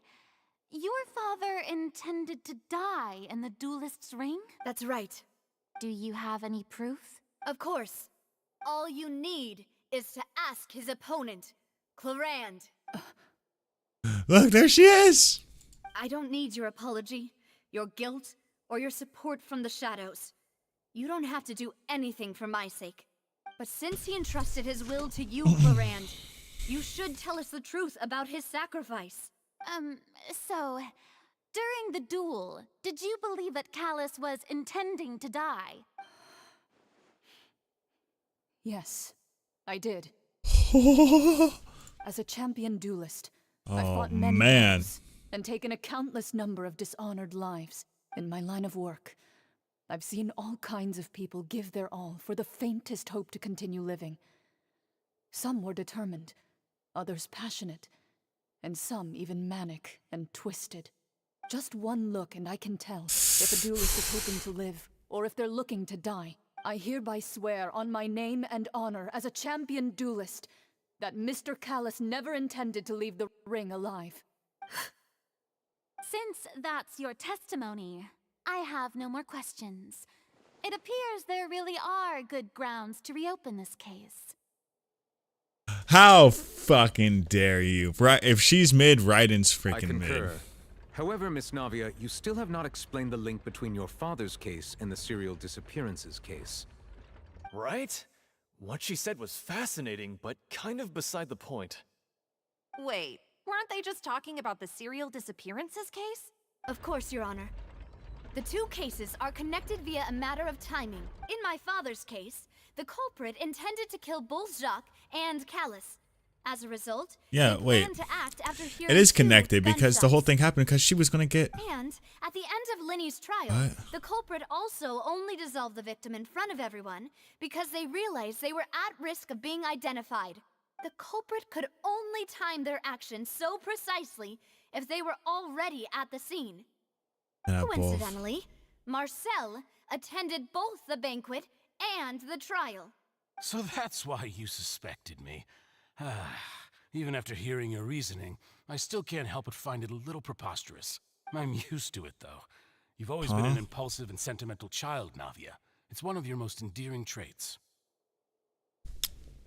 your father intended to die in the duelist's ring? That's right. Do you have any proof? Of course. All you need is to ask his opponent, Clarand. Look, there she is! I don't need your apology, your guilt, or your support from the shadows. You don't have to do anything for my sake. But since he entrusted his will to you, Clarand, you should tell us the truth about his sacrifice. So, during the duel, did you believe that Callus was intending to die? Yes, I did. As a champion duelist, I've fought many battles and taken a countless number of dishonored lives. In my line of work, I've seen all kinds of people give their all for the faintest hope to continue living. Some were determined, others passionate, and some even manic and twisted. Just one look and I can tell if a duelist is hoping to live or if they're looking to die. I hereby swear on my name and honor as a champion duelist that Mr. Callus never intended to leave the ring alive. Since that's your testimony, I have no more questions. It appears there really are good grounds to reopen this case. How fucking dare you? Right, if she's mid, Raiden's freaking mid. However, Miss Navia, you still have not explained the link between your father's case and the serial disappearances case. Right? What she said was fascinating, but kind of beside the point. Wait, weren't they just talking about the serial disappearances case? Of course, Your Honor. The two cases are connected via a matter of timing. In my father's case, the culprit intended to kill both Jacques and Callus. As a result, wait. to act after It is connected because the whole thing happened because she was gonna get. And at the end of Linny's trial, the culprit also only dissolved the victim in front of everyone because they realized they were at risk of being identified. The culprit could only time their actions so precisely if they were already at the scene. Coincidentally, Marcel attended both the banquet and the trial. So that's why you suspected me. Even after hearing your reasoning, I still can't help but find it a little preposterous. I'm used to it, though. You've always been an impulsive and sentimental child, Navia. It's one of your most endearing traits.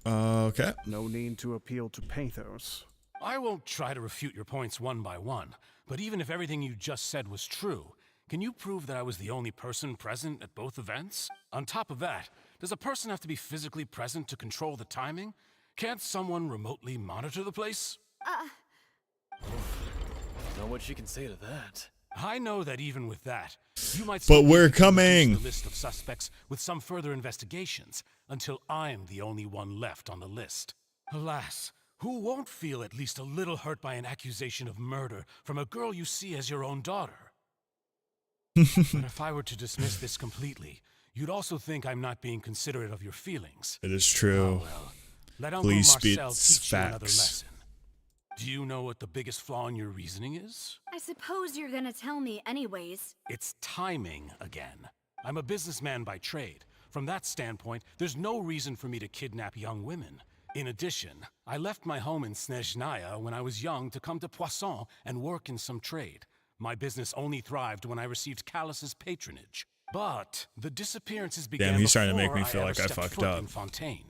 Okay. No need to appeal to pathos. I won't try to refute your points one by one, but even if everything you just said was true, can you prove that I was the only person present at both events? On top of that, does a person have to be physically present to control the timing? Can't someone remotely monitor the place? Know what she can say to that. I know that even with that, you might But we're coming. The list of suspects with some further investigations until I'm the only one left on the list. Alas, who won't feel at least a little hurt by an accusation of murder from a girl you see as your own daughter? But if I were to dismiss this completely, you'd also think I'm not being considerate of your feelings. It is true. Oh, well. Let Uncle Please Marcel speak teach you another facts. lesson. Do you know what the biggest flaw in your reasoning is? I suppose you're gonna tell me anyways. It's timing again. I'm a businessman by trade. From that standpoint, there's no reason for me to kidnap young women. In addition, I left my home in Snezhnaya when I was young to come to Poisson and work in some trade. My business only thrived when I received Callus's patronage. But the disappearances began Damn, he's trying to make before me feel I like ever I stepped fucked foot up. in Fontaine.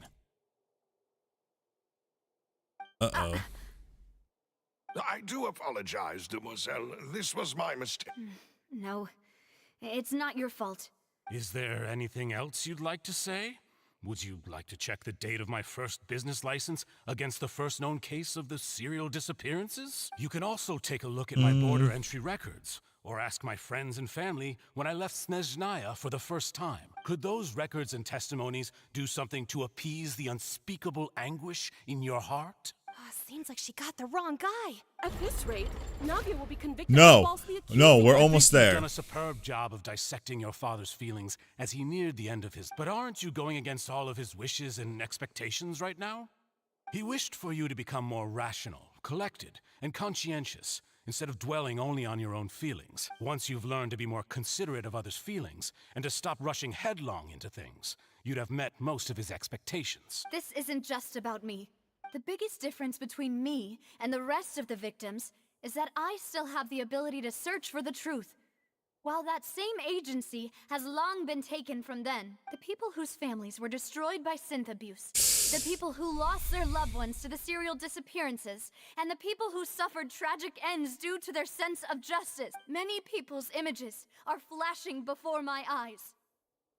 Uh-oh. I do apologize, demoiselle. This was my mistake. No, it's not your fault. Is there anything else you'd like to say? Would you like to check the date of my first business license against the first known case of the serial disappearances? You can also take a look at my border entry records, or ask my friends and family when I left Snezhnaya for the first time. Could those records and testimonies do something to appease the unspeakable anguish in your heart? Seems like she got the wrong guy. At this rate, Navia will be convicted No. of falsely accusing No, we're her. almost You've there. done a superb job of dissecting your father's feelings as he neared the end of his... But aren't you going against all of his wishes and expectations right now? He wished for you to become more rational, collected, and conscientious, instead of dwelling only on your own feelings. Once you've learned to be more considerate of others' feelings, and to stop rushing headlong into things, you'd have met most of his expectations. This isn't just about me. The biggest difference between me and the rest of the victims is that I still have the ability to search for the truth. While that same agency has long been taken from them, the people whose families were destroyed by synth abuse, the people who lost their loved ones to the serial disappearances, and the people who suffered tragic ends due to their sense of justice, many people's images are flashing before my eyes.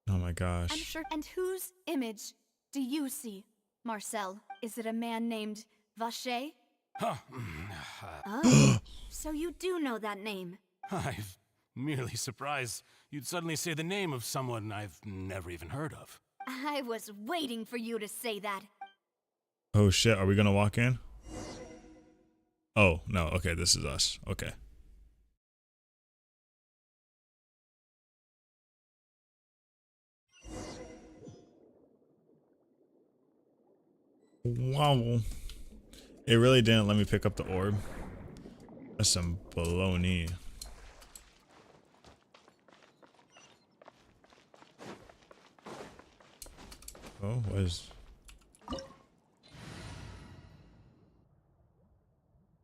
Oh my gosh. I'm sure. And whose image do you see, Marcel? Is it a man named Vacher? Oh, so you do know that name. I'm merely surprised you'd suddenly say the name of someone I've never even heard of. I was waiting for you to say that. Oh shit, are we gonna walk in? Oh, no, okay, this is us. Okay. Wow. It really didn't let me pick up the orb. That's some baloney. Oh, what is...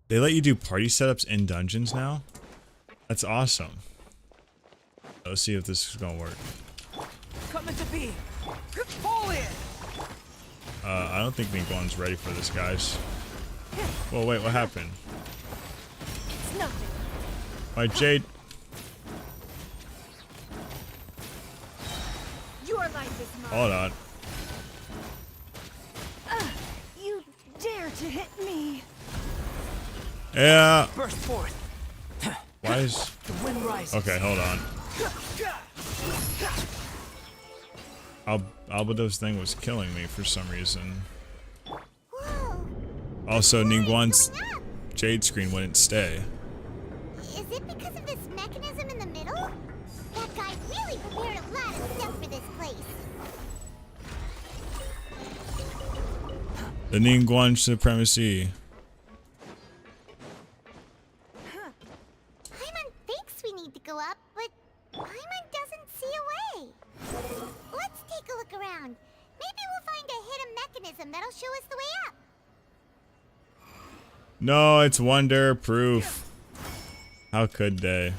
They let you do party setups in dungeons now? That's awesome. Let's see if this is gonna work. Coming to be. Fall in. I don't think Ningguang's ready for this, guys. Whoa, wait, what happened? It's nothing. My Jade. Your life is mine. Hold on. You dare to hit me. Yeah. Burst forth. Why is... The wind rises. Okay, hold on. Albedo's thing was killing me for some reason. Also, Ningguang's Jade screen wouldn't stay. Is it because of this mechanism in the middle? That guy really prepared a lot of stuff for this place. The Ningguang supremacy. Paimon thinks we need to go up, but Paimon doesn't see a way. Let's take a look around. Maybe we'll find a hidden mechanism that'll show us the way up. No, it's wonder proof. How could they?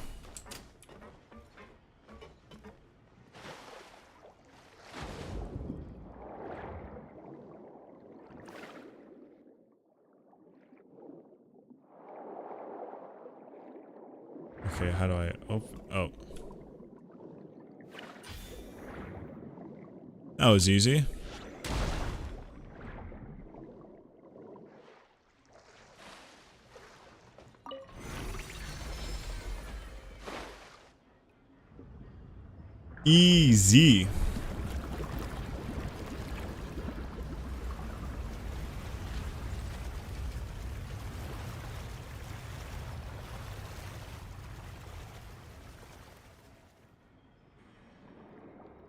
Okay, how do I open? Oh. That was easy. Easy.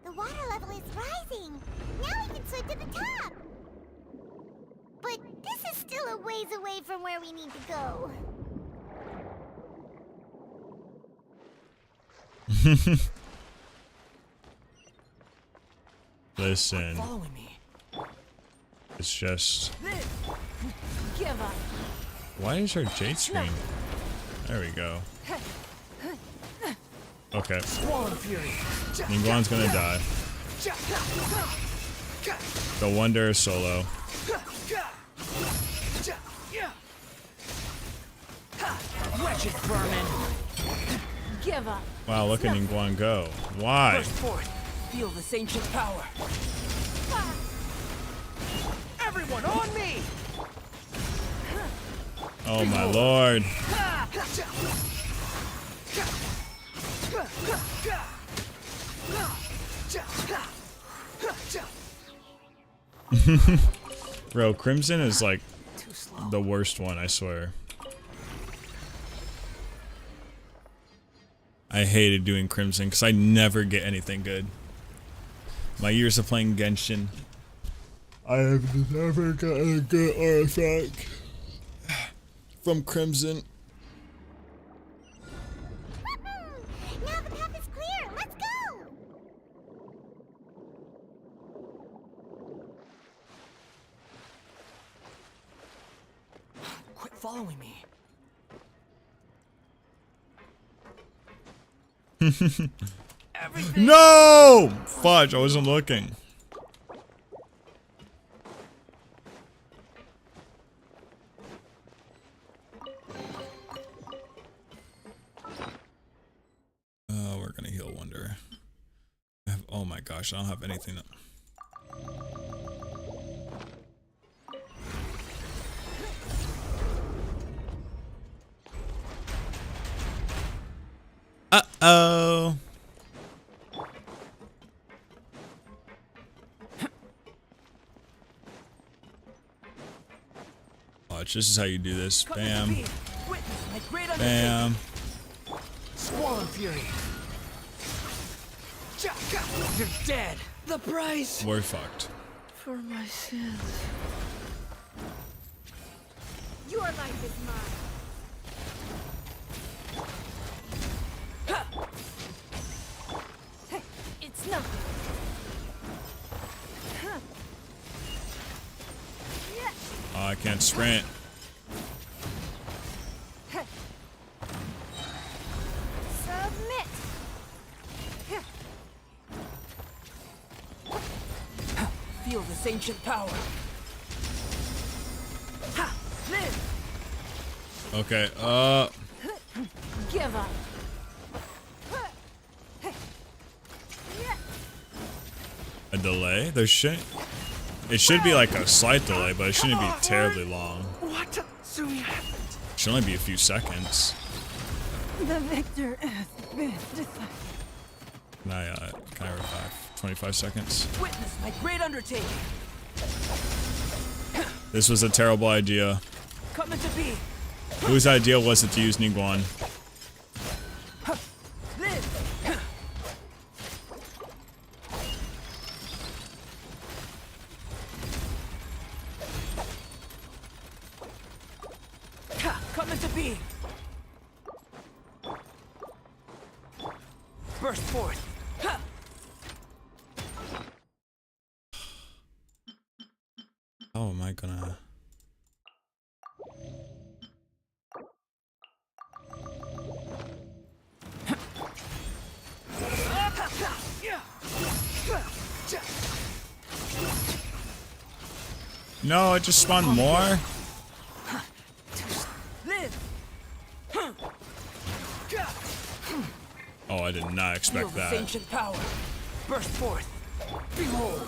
The water level is rising. Now we can swim to the top. But this is still a ways away from where we need to go. Listen. Following me. It's just... Give up. Why is our Jade screen? There we go. Okay. Swallow fury. Ningguang's gonna die. The Wonder solo. Wretched vermin. Give up. Wow, look at Ningguang go. Why? Burst forth. Feel this ancient power. one on me! Oh my lord. Bro, Crimson is like the worst one, I swear. I hated doing Crimson because I never get anything good. My years of playing Genshin, I have never gotten a good artifact from Crimson. Now the path is clear. Let's go. Quit following me. No! Fudge, I wasn't looking. We're gonna heal Wonder. Oh my gosh, I don't have anything. Uh-oh. Watch, this is how you do this. Bam. Bam. Squall Fury. You're dead. The price We're fucked. for my sins. Your life is mine. Hey, it's nothing. Oh, I can't sprint. Submit. Feel this ancient power. Ha! Live! Okay, Give up. a delay? There should... It should be like a slight delay, but it shouldn't be terribly long. What soon happened? It should only be a few seconds. The victor has been decided. Can I revive? 25 seconds. Witness my great undertaking. This was a terrible idea. Come into being. Whose idea was it to use Niguan? Live. Come into being. Burst forth. How am I gonna... No, it just spawned more? Oh, I did not expect Feel this that. ancient power. Burst forth. Behold.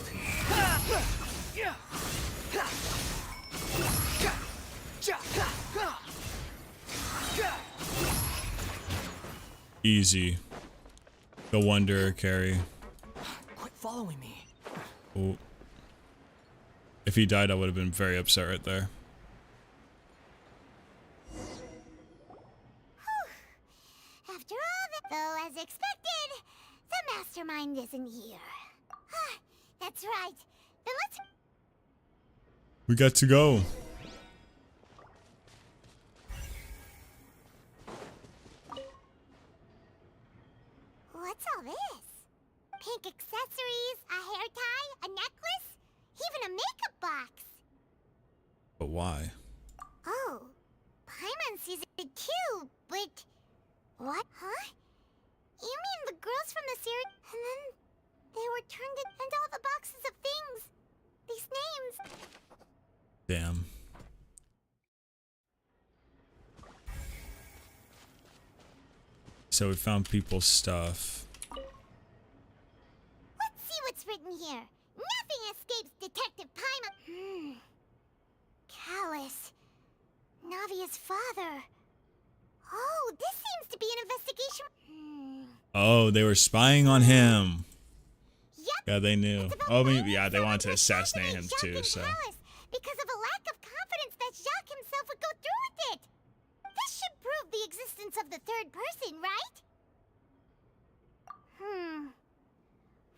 Easy. The Wanderer carry. Quit following me. Oh. If he died, I would have been very upset right there. After all that, though, as expected, the mastermind isn't here. That's right. Then let's... We got to go. What's all this? Pink accessories, a hair tie, a necklace, even a makeup box. But why? Oh, Paimon sees it too, but... What? Huh? You mean the girls from the series? And then they were turned in, and all the boxes of things. These names. Damn. So we found people's stuff. Let's see what's written here. Nothing escapes Detective Paimon. father. Oh, this seems to be an investigation. Oh, they were spying on him. Yep. Yeah, they knew. Oh, maybe, yeah, they wanted to assassinate him too, so. Because of a lack of confidence that Jacques himself would go through with it. This should prove the existence of the third person, right?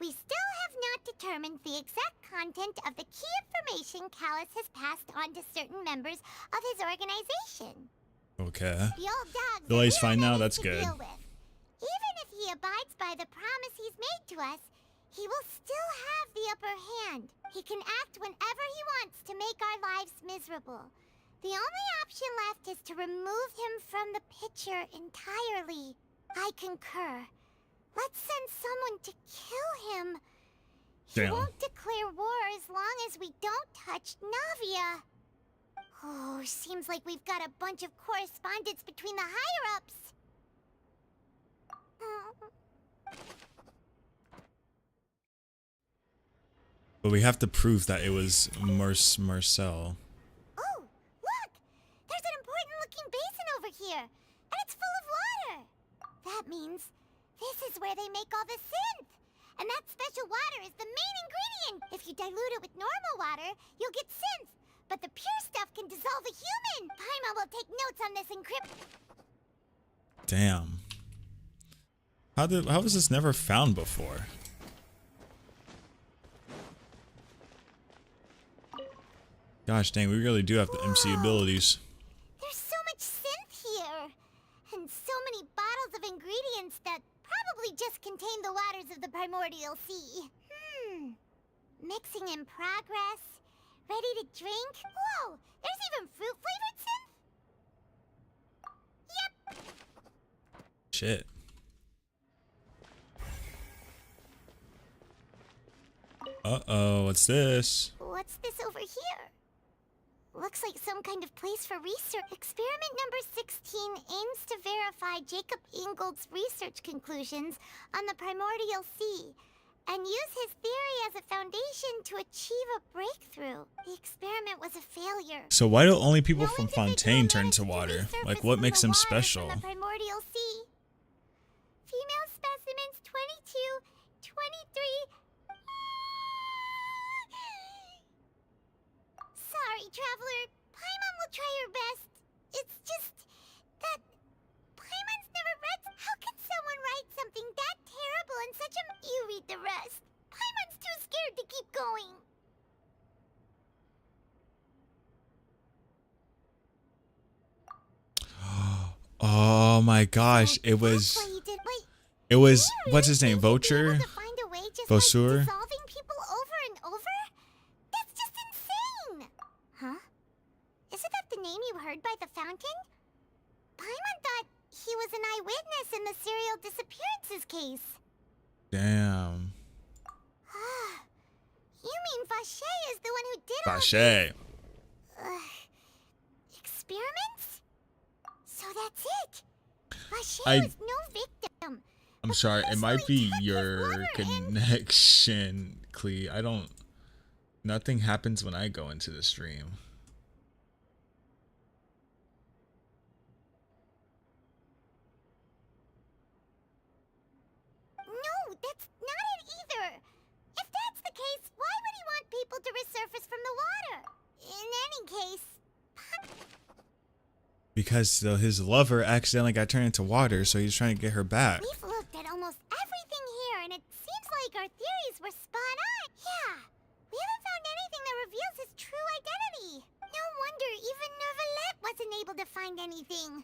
We still have not determined the exact content of the key information Callus has passed on to certain members of his organization. Okay. The old dog's Delays fine now, that's good. Even if he abides by the promise he's made to us, he will still have the upper hand. He can act whenever he wants to make our lives miserable. The only option left is to remove him from the picture entirely. I concur. Let's send someone to kill him. Damn. He won't declare war as long as we don't touch Navia. Oh, seems like we've got a bunch of correspondence between the higher-ups. But we have to prove that it was Marcel. Oh, look! There's an important-looking basin over here, and it's full of water. That means this is where they make all the synth. And that special water is the main ingredient. If you dilute it with normal water, you'll get synth. But the pure stuff can dissolve a human. Paimon will take notes on this encrypt. Damn. How was this never found before? Gosh dang, we really do have the MC abilities. There's so much synth here. And so many bottles of ingredients that probably just contain the waters of the primordial sea. Mixing in progress. Ready to drink? Whoa! There's even fruit-flavored synth? Yep! Shit. Uh-oh, what's this? What's this over here? Looks like some kind of place for research. Experiment number 16 aims to verify Jacob Ingold's research conclusions on the primordial sea and use his theory as a foundation to achieve a breakthrough. The experiment was a failure. So why do only people from Fontaine turn to water? Like, what makes them special? The primordial sea. Female specimens 22, 23. Sorry, traveler. Paimon will try her best. It's just that Paimon's never read. How can someone write something that terrible in such a... You read the rest. Paimon's too scared to keep going. Oh my gosh, it was what's his name? Vulture? Vosur? Solving people over and over? That's just insane! Huh? Isn't that the name you heard by the fountain? Paimon thought he was an eyewitness in the serial disappearances case. Damn. You mean Vache is the one who did Vache. Experiments? So that's it. Vache was no victim. I'm sorry, it might be your connection, Klee. Nothing happens when I go into the stream. No, that's not it either. If that's the case, why would he want people to resurface from the water? In any case... Because his lover accidentally got turned into water, so he's trying to get her back. We've looked at almost everything here, and it seems like our theories were spot on. Yeah, we haven't found anything that reveals his true identity. No wonder even Nervalette wasn't able to find anything.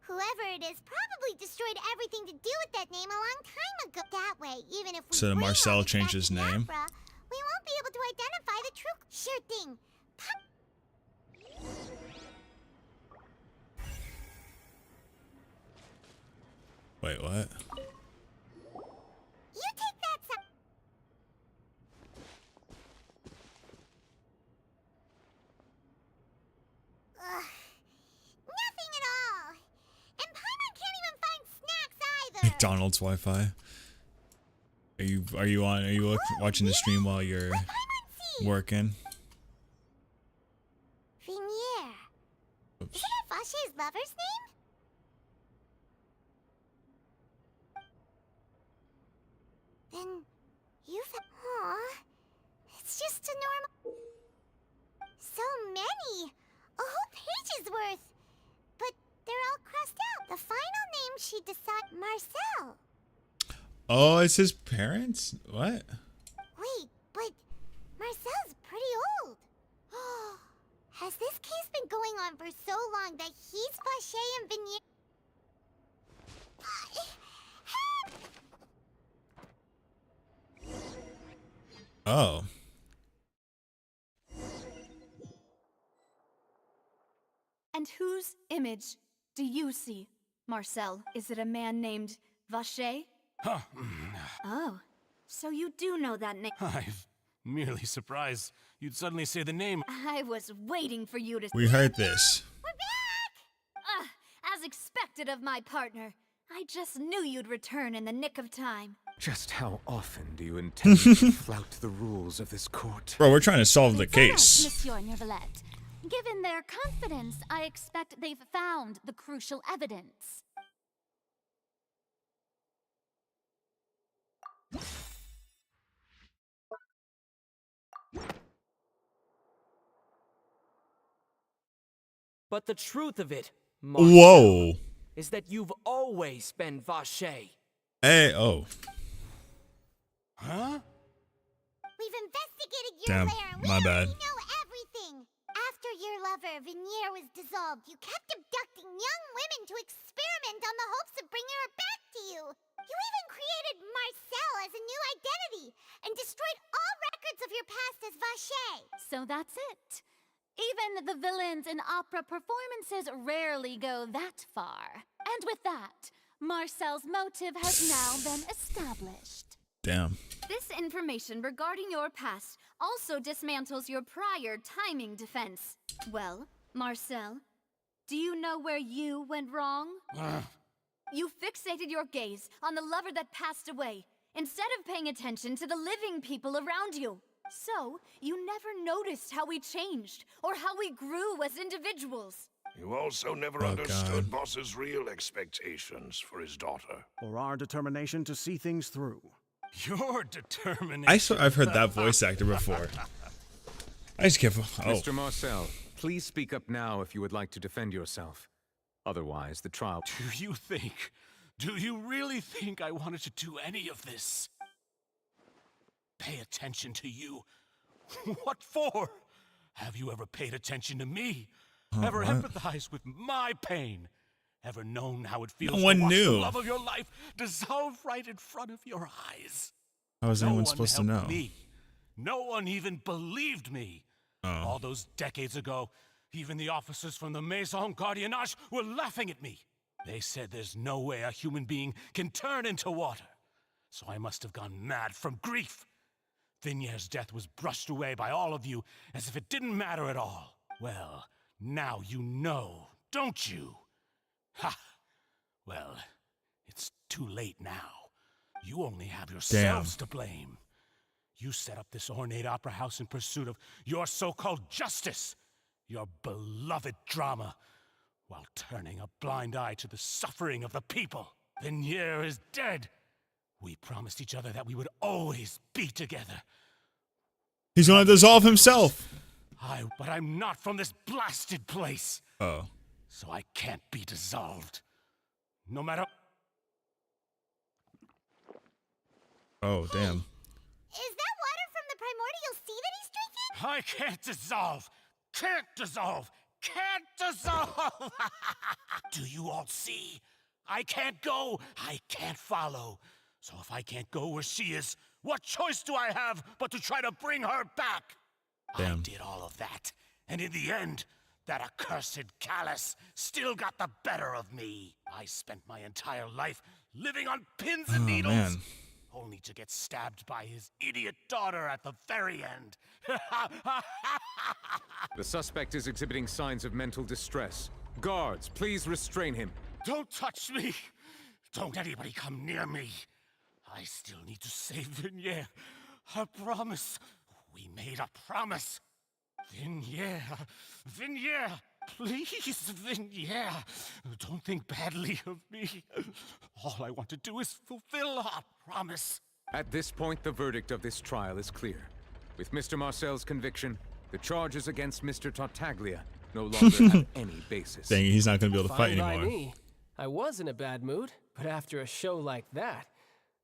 Whoever it is probably destroyed everything to do with that name a long time ago. That way, even if we So Marcel changed his name? we won't be able to identify the true... Sure thing. Wait, what? You take that nothing at all. And Paimon can't even find snacks either. McDonald's Wi-Fi. Are you watching the stream while you're working? Vinier. Oops. Isn't it Vashay's lover's name? Then you've... Aw, it's just a normal... So many! A whole page's worth! But they're all crossed out. The final name she decided... Marcel. Oh, it's his parents? What? Wait, but Marcel's pretty old. Has this case been going on for so long that he's Vacher and Vignier? Oh. And whose image do you see, Marcel? Is it a man named Vacher? Huh. Oh, so you do know that name. I'm merely surprised you'd suddenly say the name. I was waiting for you to... We heard this. As expected of my partner. I just knew you'd return in the nick of time. Just how often do you intend to flout the rules of this court? Bro, we're trying to solve the Yes, case. Monsieur Neuvillette. Given their confidence, I expect they've found the crucial evidence. But the truth of it, Marcel, Whoa. is that you've always been Vacher. Hey, oh. Huh? We've investigated your Damn, lair and we my bad. already know everything. After your lover, Vignier, was dissolved, you kept abducting young women to experiment on the hopes of bringing her back to you. You even created Marcel as a new identity and destroyed all records of your past as Vacher. So that's it. Even the villains in opera performances rarely go that far. And with that, Marcel's motive has now been established. Damn. This information regarding your past also dismantles your prior timing defense. Well, Marcel, do you know where you went wrong? You fixated your gaze on the lover that passed away, instead of paying attention to the living people around you. So, you never noticed how we changed, or how we grew as individuals. You also never understood Boss's real expectations for his daughter. Or our determination to see things through. Your determination. I've heard that voice actor before. I just can't. Oh. Mr. Marcel, please speak up now if you would like to defend yourself. Otherwise, the trial... Do you really think I wanted to do any of this? Pay attention to you? What for? Have you ever paid attention to me? Ever what? empathized with my pain? Ever known how it feels No one to watch knew. the love of your life dissolve right in front of your eyes? How was No anyone one supposed to helped know? me. No one even believed me. All those decades ago, even the officers from the Maison Gardiennage were laughing at me. They said there's no way a human being can turn into water. So I must have gone mad from grief. Vignier's death was brushed away by all of you as if it didn't matter at all. Well, now you know, don't you? Ha! Well, it's too late now. You only have yourselves to blame. You set up this ornate opera house in pursuit of your so-called justice, your beloved drama, while turning a blind eye to the suffering of the people. Vignier is dead. We promised each other that we would always be together. He's gonna dissolve himself. But I'm not from this blasted place. Oh. So I can't be dissolved. No matter... Oh, damn. Is that water from the primordial sea that he's drinking? I can't dissolve! Can't dissolve! Can't dissolve! Do you all see? I can't go. I can't follow. So if I can't go where she is, what choice do I have but to try to bring her back? Damn. I did all of that, and in the end, that accursed Callus still got the better of me. I spent my entire life living on pins and needles, man. only to get stabbed by his idiot daughter at the very end. The suspect is exhibiting signs of mental distress. Guards, please restrain him. Don't touch me! Don't anybody come near me! I still need to save Vignier. A promise. We made a promise. Vignere, Vignere, please, Vignere, don't think badly of me. All I want to do is fulfill our promise. At this point, the verdict of this trial is clear. With Mr. Marcel's conviction, the charges against Mr. Tartaglia no longer have any basis. Dang, he's not going to be able to fight Fine by anymore. me. I was in a bad mood, but after a show like that,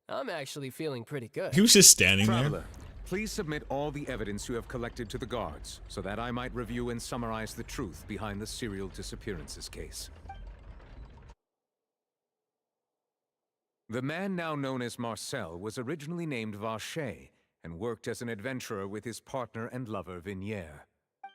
I'm actually feeling pretty good. He was just standing Traveler, there. please submit all the evidence you have collected to the guards, so that I might review and summarize the truth behind the serial disappearances case. The man now known as Marcel was originally named Vacher and worked as an adventurer with his partner and lover Vignere.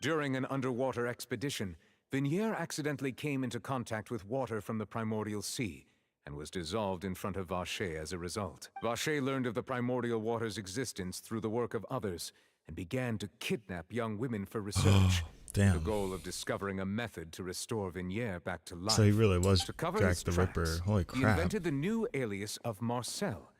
During an underwater expedition, Vignere accidentally came into contact with water from the primordial sea and was dissolved in front of Vacher as a result. Vacher learned of the primordial water's existence through the work of others and began to kidnap young women for research. Damn. The goal of discovering a method to restore Vignere back to life. So he really was to cover Jack his the tracks, Ripper. Holy He crap. invented the new alias of Marcel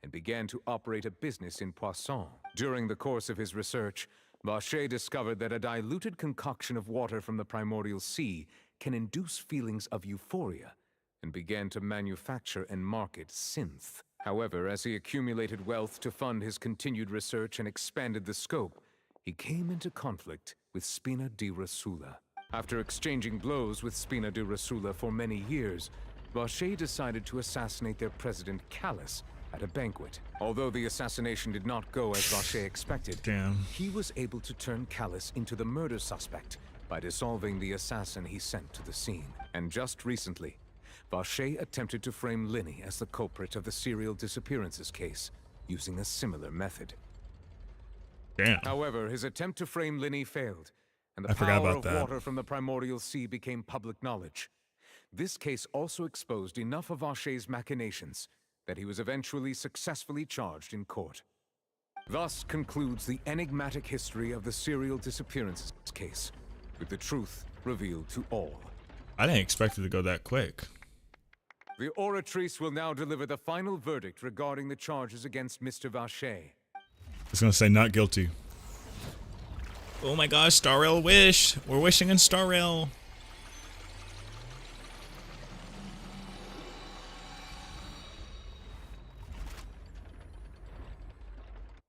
and began to operate a business in Poisson. During the course of his research, Vacher discovered that a diluted concoction of water from the primordial sea can induce feelings of euphoria, and began to manufacture and market synth. However, as he accumulated wealth to fund his continued research and expanded the scope, he came into conflict with Spina di Rosula. After exchanging blows with Spina di Rosula for many years, Vacher decided to assassinate their president Callus at a banquet. Although the assassination did not go as Vacher expected, he was able to turn Callus into the murder suspect by dissolving the assassin he sent to the scene. And just recently, Vacher attempted to frame Linny as the culprit of the serial disappearances case, using a similar method. Damn. However, his attempt to frame Linny failed, and the I forgot power about of that. water from the primordial sea became public knowledge. This case also exposed enough of Vacher's machinations that he was eventually successfully charged in court. Thus concludes the enigmatic history of the serial disappearances case, with the truth revealed to all. I didn't expect it to go that quick. The oratrice will now deliver the final verdict regarding the charges against Mr. Vacher. I was going to say not guilty. Oh my gosh, Star Rail wish. We're wishing in Star Rail.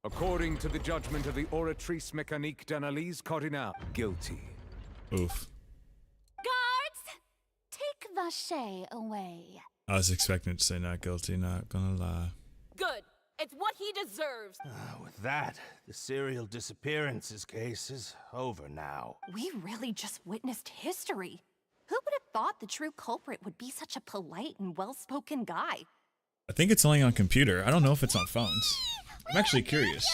According to the judgment of the Oratrice Mécanique d'Analyse Cardinal, guilty. Oof. Guards, take Vacher away. I was expecting it to say not guilty, not gonna lie. Good. It's what he deserves. With that, the serial disappearances case is over now. We really just witnessed history. Who would have thought the true culprit would be such a polite and well-spoken guy? I think it's only on computer. I don't know if it's on phones. I'm actually curious.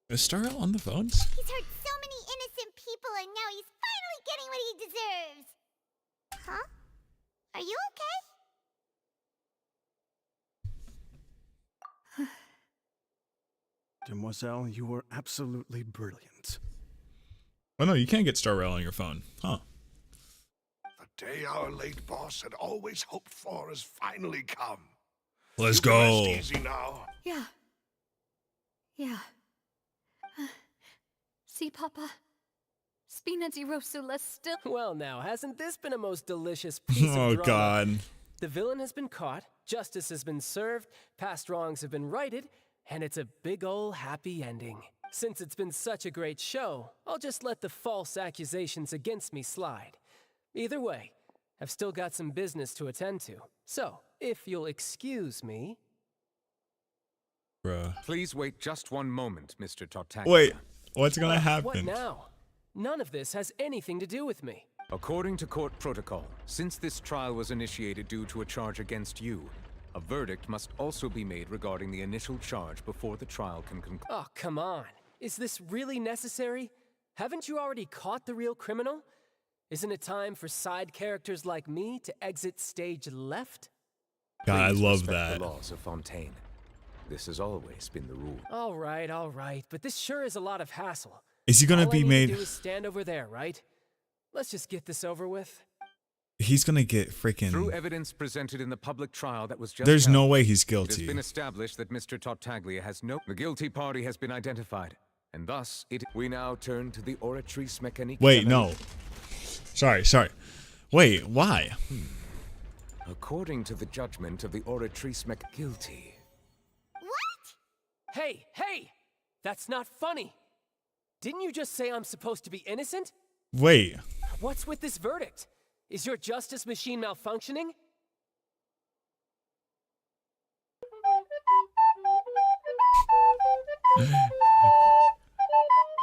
Is Star Rail on the phones? He's hurt so many innocent people, and now he's finally getting what he deserves. Huh? Are you okay? Demoiselle, you were absolutely brilliant. Oh no, you can't get Star Rail on your phone. Huh. The day our late boss had always hoped for has finally come. Let's You can go. rest easy now. Yeah. Yeah. See, Papa? Spina di Rosula still. Well, now, hasn't this been a most delicious piece Oh, of drama? God. The villain has been caught, justice has been served, past wrongs have been righted, and it's a big ol' happy ending. Since it's been such a great show, I'll just let the false accusations against me slide. Either way, I've still got some business to attend to. So, if you'll excuse me... Bruh. Please wait just one moment, Mr. Tartaglia. Wait, what's gonna happen? What now? None of this has anything to do with me. According to court protocol, since this trial was initiated due to a charge against you, a verdict must also be made regarding the initial charge before the trial can conclude. Oh, come on. Is this really necessary? Haven't you already caught the real criminal? Isn't it time for side characters like me to exit stage left? God, I Please love respect that. the laws of Fontaine. This has always been the rule. All right, but this sure is a lot of hassle. Is he gonna All be I need made? to do is stand over there, right? Let's just get this over with. He's gonna get freaking. Through evidence presented in the public trial that was just There's held, no way he's It has guilty. been established that Mr. Tartaglia has no... The guilty party has been identified, And thus, we now turn to the Oratrice Mécanique. Wait, no. Sorry. Wait, why? According to the judgment of the Oratrice guilty. Hey! That's not funny! Didn't you just say I'm supposed to be innocent? Wait. What's with this verdict? Is your justice machine malfunctioning?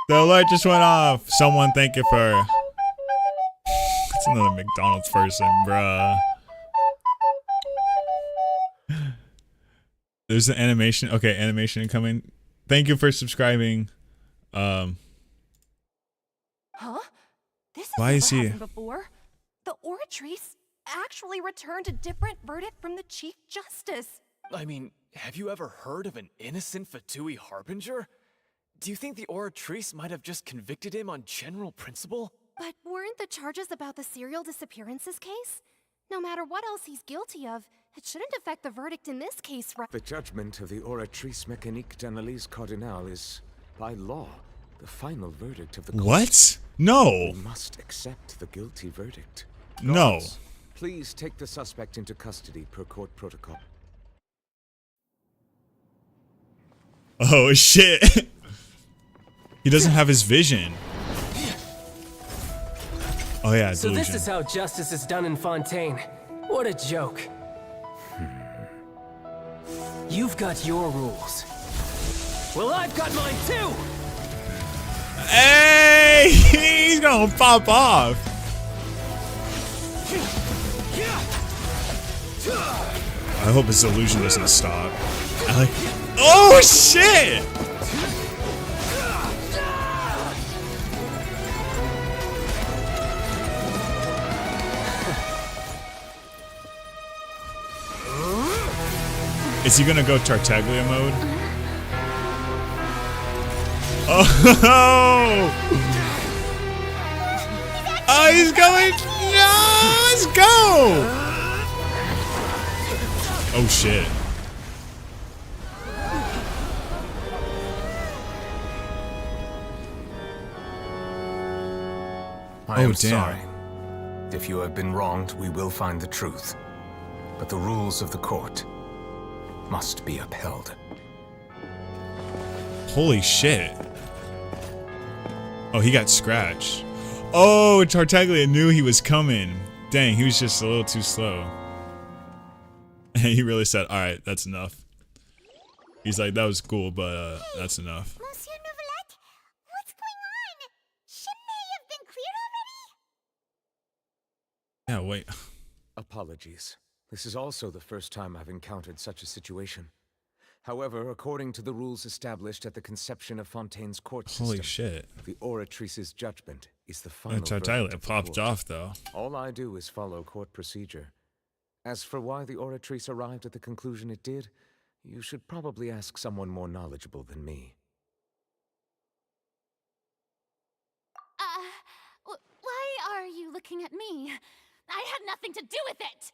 The alert just went off. Someone thank you for... It's another McDonald's person, bruh. There's an animation. Okay, animation incoming. Thank you for subscribing. Huh? This Why is he... happened before. The Oratrice actually returned a different verdict from the Chief Justice. I mean, have you ever heard of an innocent Fatui Harbinger? Do you think the Oratrice might have just convicted him on general principle? But weren't the charges about the serial disappearances case? No matter what else he's guilty of, it shouldn't affect the verdict in this case, right? The judgment of the Oratrice Mécanique d'Analyse Cardinal is, by law, the final verdict of the court. What? No. We must accept the guilty verdict. No. Guards, please take the suspect into custody per court protocol. Oh, shit. He doesn't have his vision. Oh, yeah, So delusion. this is how justice is done in Fontaine. What a joke. You've got your rules. Well, I've got mine too! Hey! He's gonna pop off. I hope his illusion doesn't stop. I like... Oh, shit! Is he gonna go Tartaglia mode? Oh! Oh, he's going! No! Let's go! Oh shit! I am damn. sorry. If you have been wronged, we will find the truth. But the rules of the court must be upheld. Holy shit! Oh, he got scratched. Oh, Tartaglia knew he was coming. Dang, he was just a little too slow. He really said, "Alright, that's enough." He's like, "That was cool, but that's enough." Monsieur Neuvillette, what's going on? Shouldn't they have been cleared already? Yeah, wait. Apologies. This is also the first time I've encountered such a situation. However, according to the rules established at the conception of Fontaine's court system, Holy shit. the Oratrice's judgment is the final Tartaglia verdict of the popped court. off, though. All I do is follow court procedure. As for why the Oratrice arrived at the conclusion it did, you should probably ask someone more knowledgeable than me. Why are you looking at me? I had nothing to do with it!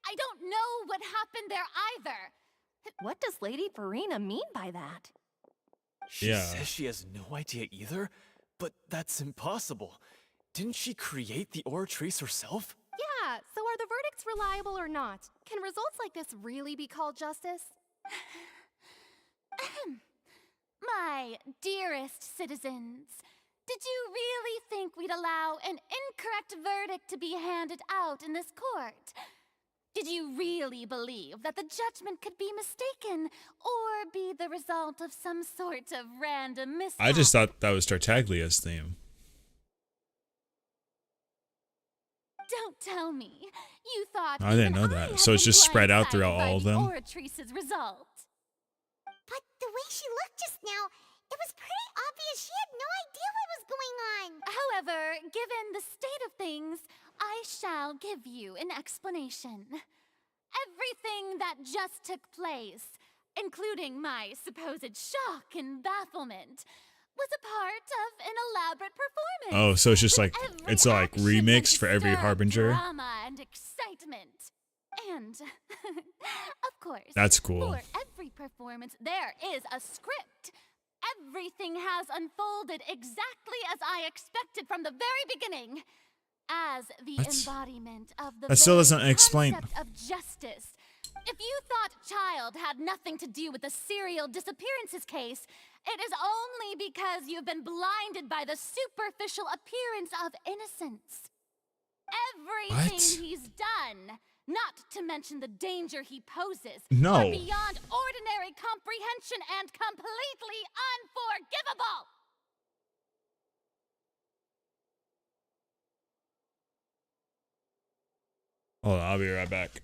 I don't know what happened there either. What does Lady Farina mean by that? She says she has no idea either, but that's impossible. Didn't she create the Oratrice herself? Yeah, so are the verdicts reliable or not? Can results like this really be called justice? My dearest citizens, did you really think we'd allow an incorrect verdict to be handed out in this court? Did you really believe that the judgment could be mistaken or be the result of some sort of random mishap? I just thought that was Tartaglia's theme. Don't tell me you thought I didn't know that. So it's just spread out throughout all of them? Oratrice's result. But the way she looked just now, it was pretty obvious she had no idea what was going on. However, given the state of things, I shall give you an explanation. Everything that just took place, including my supposed shock and bafflement, was a part of an elaborate performance. Oh, so it's just like, it's like remixed for every Stir Harbinger? drama and excitement. And, of course, That's cool. for every performance, there is a script. Everything has unfolded exactly as I expected from the very beginning. As the What? embodiment of the That still very doesn't explain. concept of justice. If you thought Child had nothing to do with the serial disappearances case, it is only because you've been blinded by the superficial appearance of innocence. Everything What? he's done, not to mention the danger he poses, No. are beyond ordinary comprehension and completely unforgivable! Hold on, I'll be right back.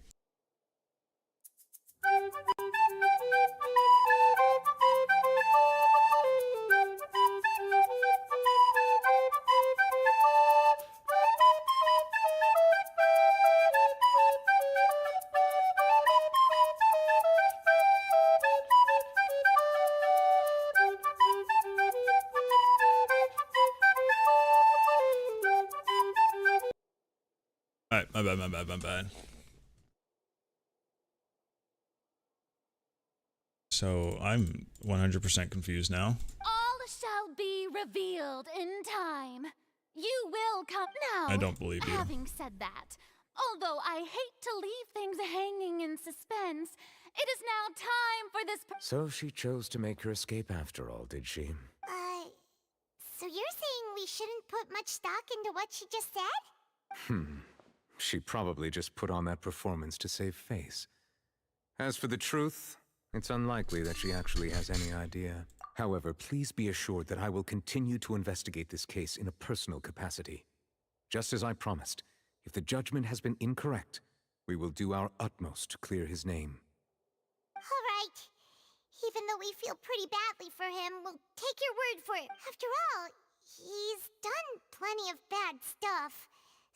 Alright, my bad. So I'm 100% confused now. All shall be revealed in time. You will come now. I don't believe you. Having said that, although I hate to leave things hanging in suspense, it is now time for this. So she chose to make her escape after all, did she? So you're saying we shouldn't put much stock into what she just said? She probably just put on that performance to save face. As for the truth, it's unlikely that she actually has any idea. However, please be assured that I will continue to investigate this case in a personal capacity. Just as I promised, if the judgment has been incorrect, we will do our utmost to clear his name. All right. Even though we feel pretty badly for him, we'll take your word for it. After all, he's done plenty of bad stuff.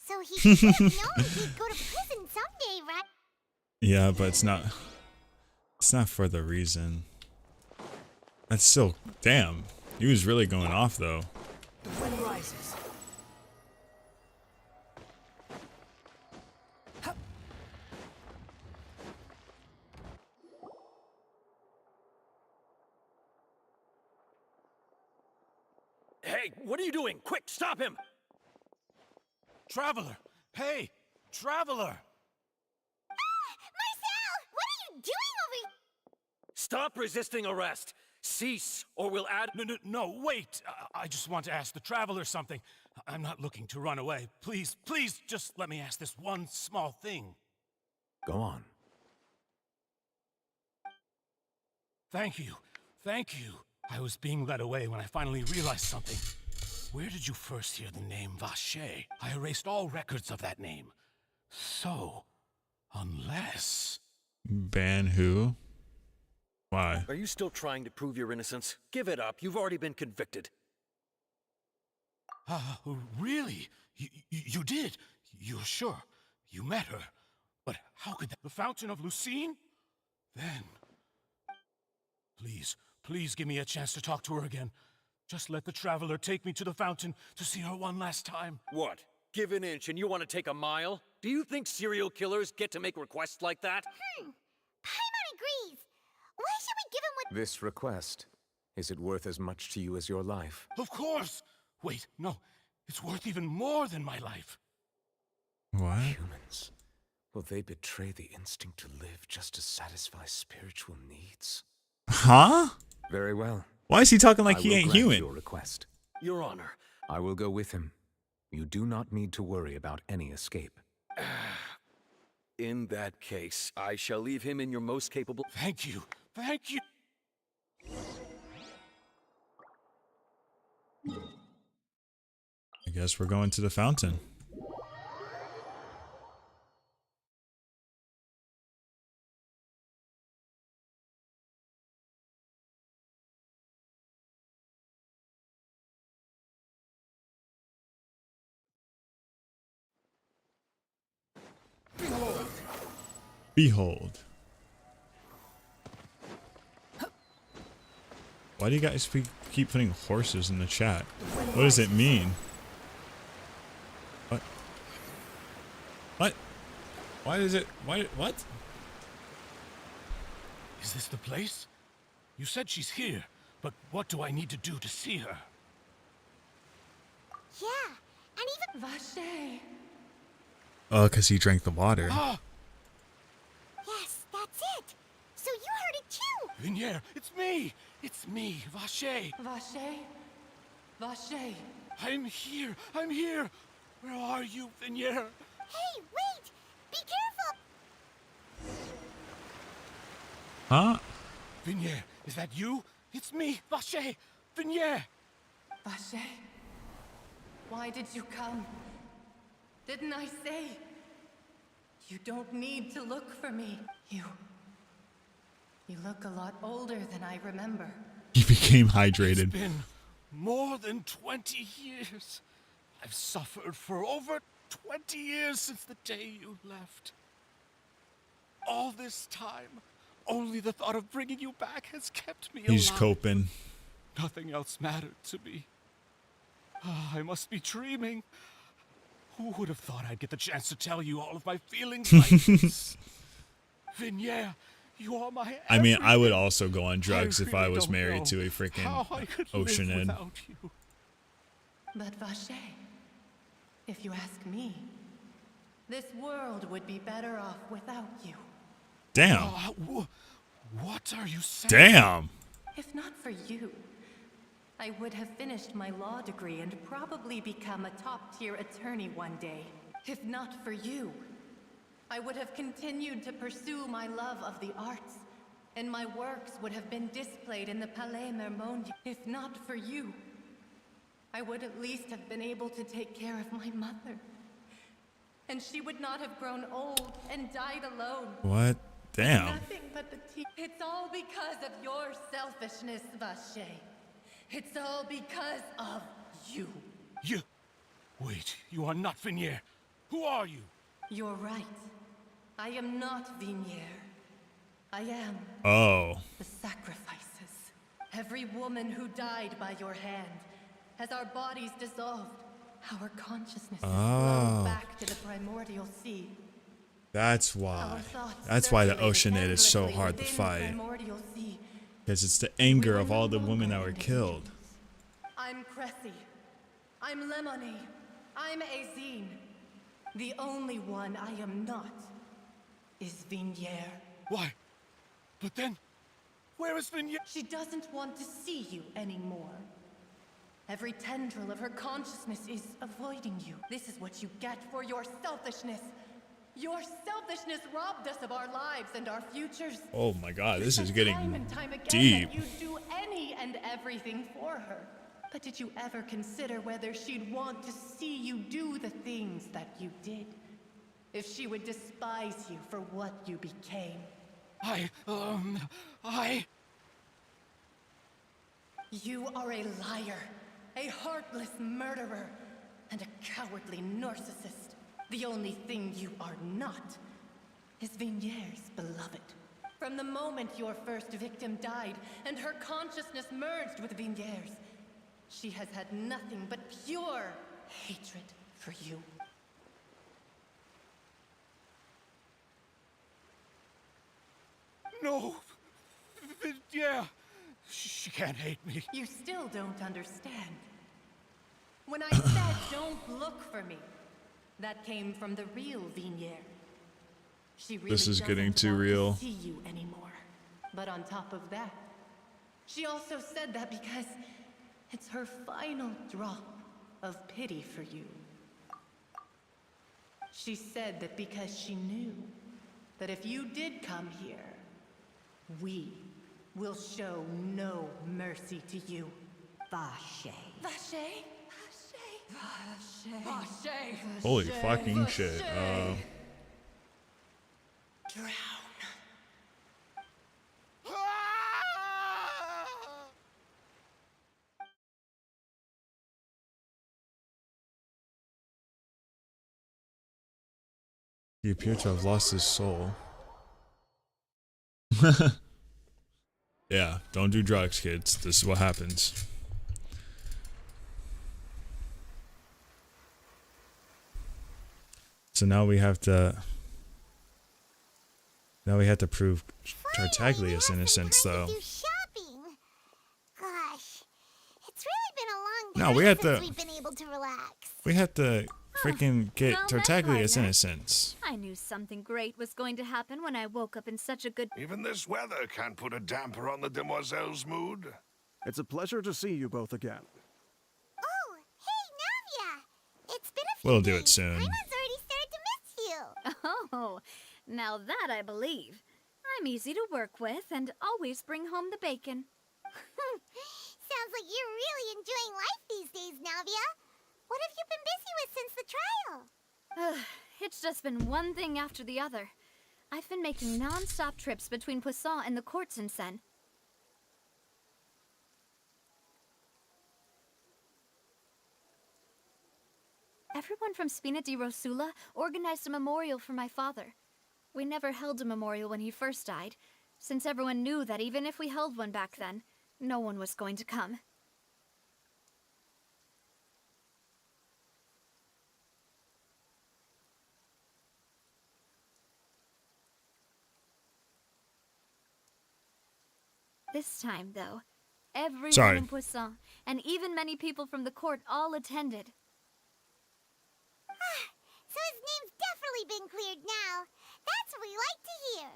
So he should have known he'd go to prison someday, right? Yeah, but it's not for the reason. That's still, damn. He was really going off though. The wind rises. Hey, what are you doing? Quick, stop him! Traveler! Hey! Traveler! Marcel! What are you doing over here? Stop resisting arrest! Cease, or we'll add— No, wait! I just want to ask the Traveler something. I'm not looking to run away. Please, just let me ask this one small thing. Go on. Thank you. I was being led away when I finally realized something. Where did you first hear the name Vacher? I erased all records of that name. So, unless... Ban who? Why? Are you still trying to prove your innocence? Give it up. You've already been convicted. Really? You did? You're sure? You met her? But how could that... The Fountain of Lucine? Then... Please give me a chance to talk to her again. Just let the Traveler take me to the fountain to see her one last time. What? Give an inch and you want to take a mile? Do you think serial killers get to make requests like that? Paimon agrees. Why should we give him what... This request, is it worth as much to you as your life? Of course! Wait, no. It's worth even more than my life. What? Humans. Will they betray the instinct to live just to satisfy spiritual needs? Huh? Very well. Why is he talking like I he will ain't grant human? Your request. Your Honor. I will go with him. You do not need to worry about any escape. In that case, I shall leave him in your most capable... Thank you. Thank you. I guess we're going to the fountain. Behold. Why do you guys keep putting horses in the chat? What does it mean? What? What? Why does it... Why... What? Is this the place? You said she's here. But what do I need to do to see her? Yeah, and even Vache. Oh, because he drank the water. Ah! Yes, that's it. So you heard it too. Vinier, it's me. It's me, Vache. Vache? Vache. I'm here. I'm here. Where are you, Vinier? Hey, wait! Be careful! Huh? Vinier, is that you? It's me, Vache. Vinier. Vache? Why did you come? Didn't I say? You don't need to look for me. You look a lot older than I remember. He became hydrated. It's been more than 20 years. I've suffered for over 20 years since the day you left. All this time, only the thought of bringing you back has kept me alive. He's coping. Nothing else mattered to me. I must be dreaming. Who would have thought I'd get the chance to tell you all of my feelings like this? Vinier, you are my I mean, I would everything. also go on drugs if I really was don't married know to a freaking how I could ocean live head. without you. But Vache, if you ask me, this world would be better off without you. Damn. What are you saying? Damn. If not for you, I would have finished my law degree and probably become a top-tier attorney one day. If not for you, I would have continued to pursue my love of the arts, and my works would have been displayed in the Palais Mermondi. If not for you, I would at least have been able to take care of my mother. And she would not have grown old and died alone. What? Damn. Nothing but the tea. It's all because of your selfishness, Vache. It's all because of you. You... Wait, you are not Vinier. Who are you? You're right. I am not Vinier. I am Oh. the sacrifices. Every woman who died by your hand, as our bodies dissolved, our consciousnesses flowed back to the primordial sea. That's why. That's why the ocean head is so hard to fight. Because it's the anger of all the women that were killed. I'm Cressy. I'm Lemony. I'm Azine. The only one I am not is Vinier. Why? But then, where is Vinier? She doesn't want to see you anymore. Every tendril of her consciousness is avoiding you. This is what you get for your selfishness. Your selfishness robbed us of our lives and our futures. Oh my god, this is Time getting and time again deep. that you'd do any and everything for her. But did you ever consider whether she'd want to see you do the things that you did? If she would despise you for what you became? You are a liar, a heartless murderer, and a cowardly narcissist. The only thing you are not is Vinier's beloved. From the moment your first victim died and her consciousness merged with Vinier's, she has had nothing but pure hatred for you. No! Yeah! She can't hate me. You still don't understand. When I said don't look for me, that came from the real Vinier. She really This is getting doesn't too want real. to see you anymore. But on top of that, she also said that because it's her final drop of pity for you. She said that because she knew that if you did come here, we will show no mercy to you. Vache. Vache? Vache. Vache. Holy fucking shit. Drown. He appeared to have lost his soul. Yeah, don't do drugs, kids. This is what happens. So now we have to... Now we have to prove Tartaglia's innocence, though. Do shopping. God, No, we had since to. we've been able to relax. We had to freaking get well, Tartaglia's Metweiler. innocence. I knew something great was going to happen when I woke up in such a good... Even this weather can't put a damper on the demoiselle's mood. It's a pleasure to see you both again. Oh, hey, Navia! It's been a few We'll days. do it soon. Paimon's already started to miss you. Oh, now that I believe. I'm easy to work with and always bring home the bacon. Sounds like you're really enjoying life these days, Navia. What have you been busy with since the trial? It's just been one thing after the other. I've been making non-stop trips between Poisson and the courts in Sen. Everyone from Spina di Rosula organized a memorial for my father. We never held a memorial when he first died, since everyone knew that even if we held one back then, no one was going to come. This time, though, everyone in Poisson, and even many people from the court, all attended. So his name's definitely been cleared now. That's what we like to hear.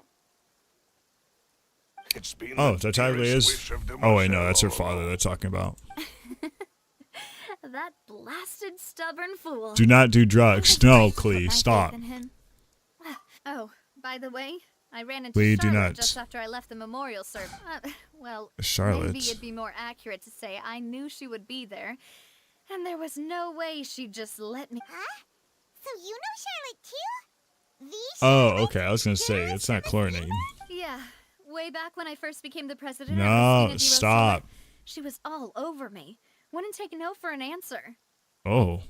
It's been Oh, the Tartaglia dearest is. wish of Oh wait, no, Demoiselle that's her all father along. they're talking about. That blasted stubborn fool. Do not do drugs. No, Put Clee, my stop. faith in him. Oh, by the way, I ran into Clee, do Charlotte not. just after I left the memorial service. Well, Charlotte. maybe it'd be more accurate to say I knew she would be there, and there was no way she'd just let me. Huh? So you know Charlotte too? The Oh, Charlotte? okay. I was gonna say it's not chlorinated. Yeah, way back when I first became the president. No, of the Spina di Rosula, stop. She was all over me. Wouldn't take no for an answer. Oh.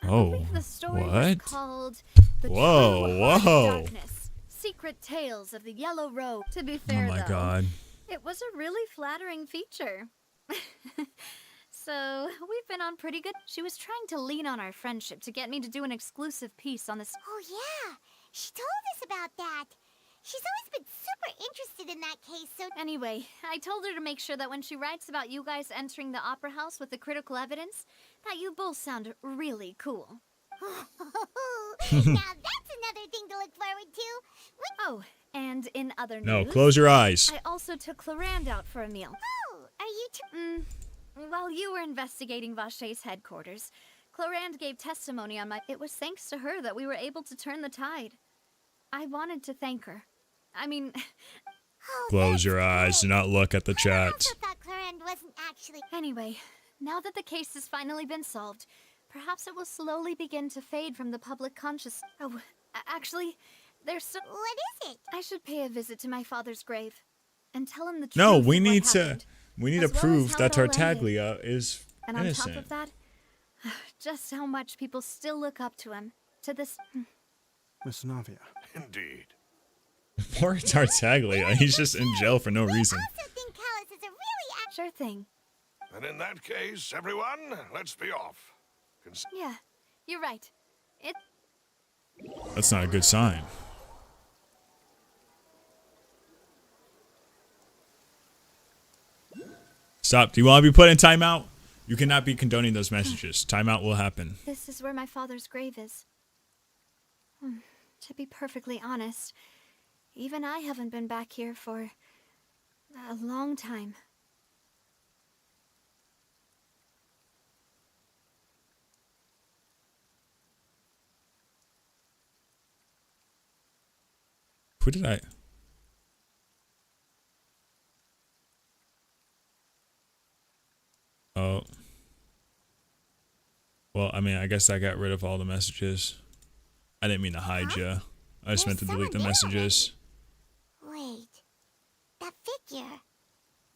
Oh. The story was What? called The Whoa, True Heart of whoa. Darkness. Secret Tales of the Yellow Robe. To be fair, Oh my though, god. it was a really flattering feature. So, we've been on pretty good. She was trying to lean on our friendship to get me to do an exclusive piece on this. Oh yeah, she told us about that. She's always been super interested in that case, so... Anyway, I told her to make sure that when she writes about you guys entering the opera house with the critical evidence, that you both sound really cool. Now that's another thing to look forward to. Oh, and in other news... No, close your eyes. I also took Clarande out for a meal. Oh, are you two... While you were investigating Vache's headquarters, Clarande gave testimony on my... It was thanks to her that we were able to turn the tide. I wanted to thank her. I mean... Close your eyes. Do not look at the I chat. also thought Clarande wasn't actually... Anyway, now that the case has finally been solved, perhaps it will slowly begin to fade from the public conscious... Oh, actually, there's so... What is it? I should pay a visit to my father's grave and tell him the truth. No, of we what need to. happened, We need to as well as prove how that it all ended. Tartaglia is And on innocent. top of that, just how much people still look up to him. To this... Miss Navia. Indeed. Poor Tartaglia. He's just in jail for no reason. I also think Callus is a really... Sure thing. And in that case, everyone, let's be off. Yeah, you're right. It... That's not a good sign. Stop. Do you want to be put in timeout? You cannot be condoning those messages. Timeout will happen. This is where my father's grave is. To be perfectly honest, even I haven't been back here for a long time. Who did I? Oh. Well, I mean, I guess I got rid of all the messages. I didn't mean to hide you. I just meant to delete the messages. Wait. That figure.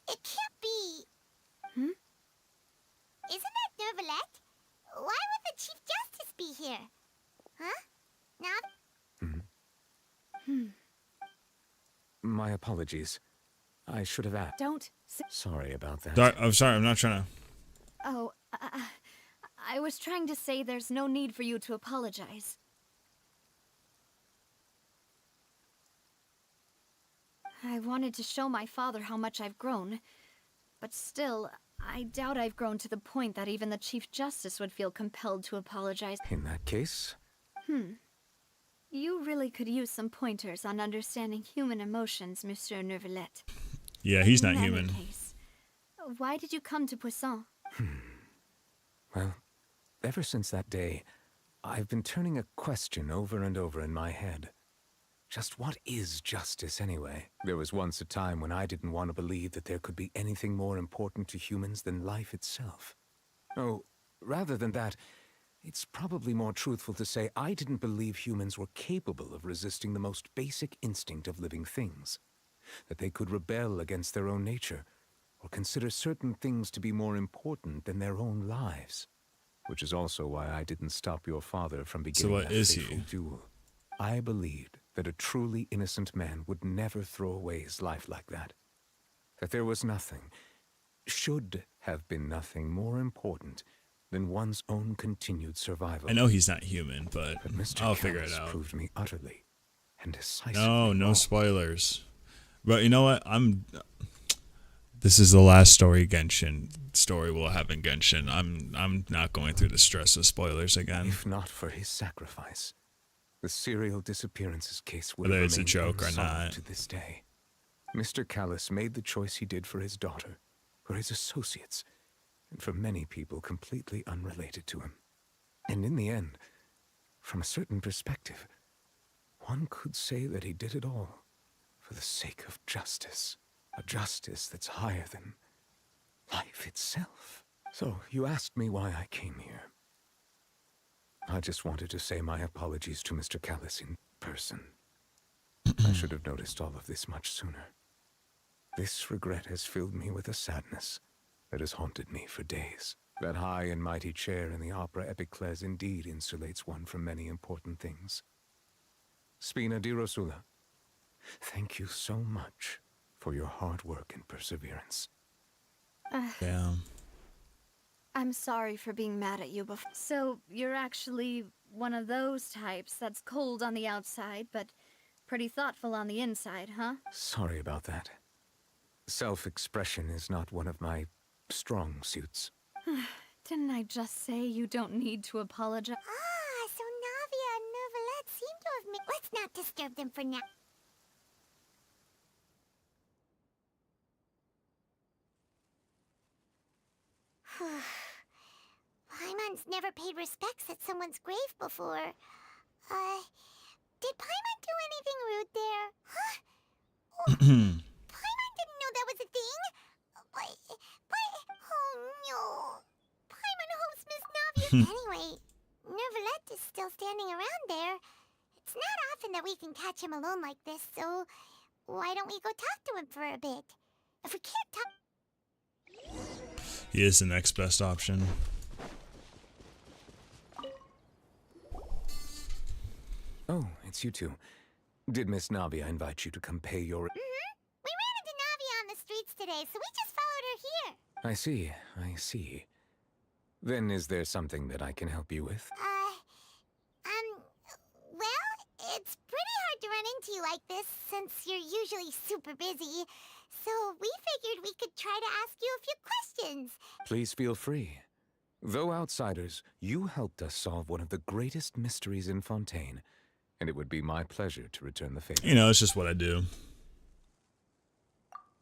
It can't be... Hmm? Isn't that Nervalette? Why would the Chief Justice be here? Huh? Now... My apologies. I should have asked. Don't... Sorry about that. I'm sorry. I'm not trying to... Oh, I was trying to say there's no need for you to apologize. I wanted to show my father how much I've grown, but still, I doubt I've grown to the point that even the Chief Justice would feel compelled to apologize. In that case, You really could use some pointers on understanding human emotions, Monsieur Neuvillette. Yeah, he's not In any human. case, why did you come to Poisson? well, ever since that day, I've been turning a question over and over in my head. Just what is justice anyway? There was once a time when I didn't want to believe that there could be anything more important to humans than life itself. Oh, rather than that, it's probably more truthful to say I didn't believe humans were capable of resisting the most basic instinct of living things. That they could rebel against their own nature, or consider certain things to be more important than their own lives. Which is also why I didn't stop your father from beginning what that is fateful he? duel. I believed that a truly innocent man would never throw away his life like that. That there was nothing, should have been nothing more important than one's own continued survival. I know he's not human, but Mr. I'll figure it Callis out. proved me utterly and decisively No wrong. spoilers. But you know what? This is the last story story we'll have in Genshin. I'm not going through the stress of spoilers again. If not for his sacrifice, the serial disappearances case would Whether have it's a remained joke or unsolved not. to this day. Mr. Callis made the choice he did for his daughter, for his associates, and for many people completely unrelated to him. And in the end, from a certain perspective, one could say that he did it all for the sake of justice. A justice that's higher than life itself. So, you asked me why I came here. I just wanted to say my apologies to Mr. Callis in person. I should have noticed all of this much sooner. This regret has filled me with a sadness that has haunted me for days. That high and mighty chair in the Opera Epiclese indeed insulates one from many important things. Spina di Rosula, thank you so much for your hard work and perseverance. Damn. I'm sorry for being mad at you before. So, you're actually one of those types that's cold on the outside, but pretty thoughtful on the inside, huh? Sorry about that. Self-expression is not one of my strong suits. Didn't I just say you don't need to apologize? Ah, so Navia and Neuvillette seem to have made... Let's not disturb them for now. Paimon's never paid respects at someone's grave before. Did Paimon do anything rude there? Huh? Paimon didn't know that was a thing. But, oh no. Paimon hopes Miss Navia... Anyway, Neuvillette is still standing around there. It's not often that we can catch him alone like this, so why don't we go talk to him for a bit? If we can't talk... He is the next best option. Oh, it's you two. Did Miss Navia invite you to come pay your... We ran into Navia on the streets today, so we just followed her here. I see. Then is there something that I can help you with? Well, it's pretty hard to run into you like this, since you're usually super busy. So we figured we could try to ask you a few questions. Please feel free. Though outsiders, you helped us solve one of the greatest mysteries in Fontaine, and it would be my pleasure to return the favor. You know, it's just what I do.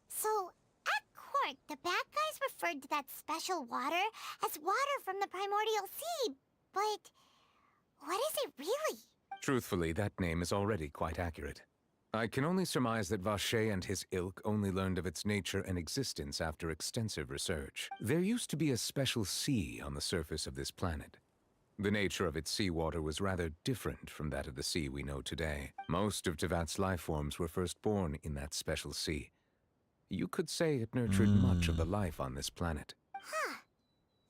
So, at court, the bad guys referred to that special water as water from the primordial sea. But what is it really? Truthfully, that name is already quite accurate. I can only surmise that Vacher and his ilk only learned of its nature and existence after extensive research. There used to be a special sea on the surface of this planet. The nature of its seawater was rather different from that of the sea we know today. Most of Tevat's life forms were first born in that special sea. You could say it nurtured much of the life on this planet. Huh.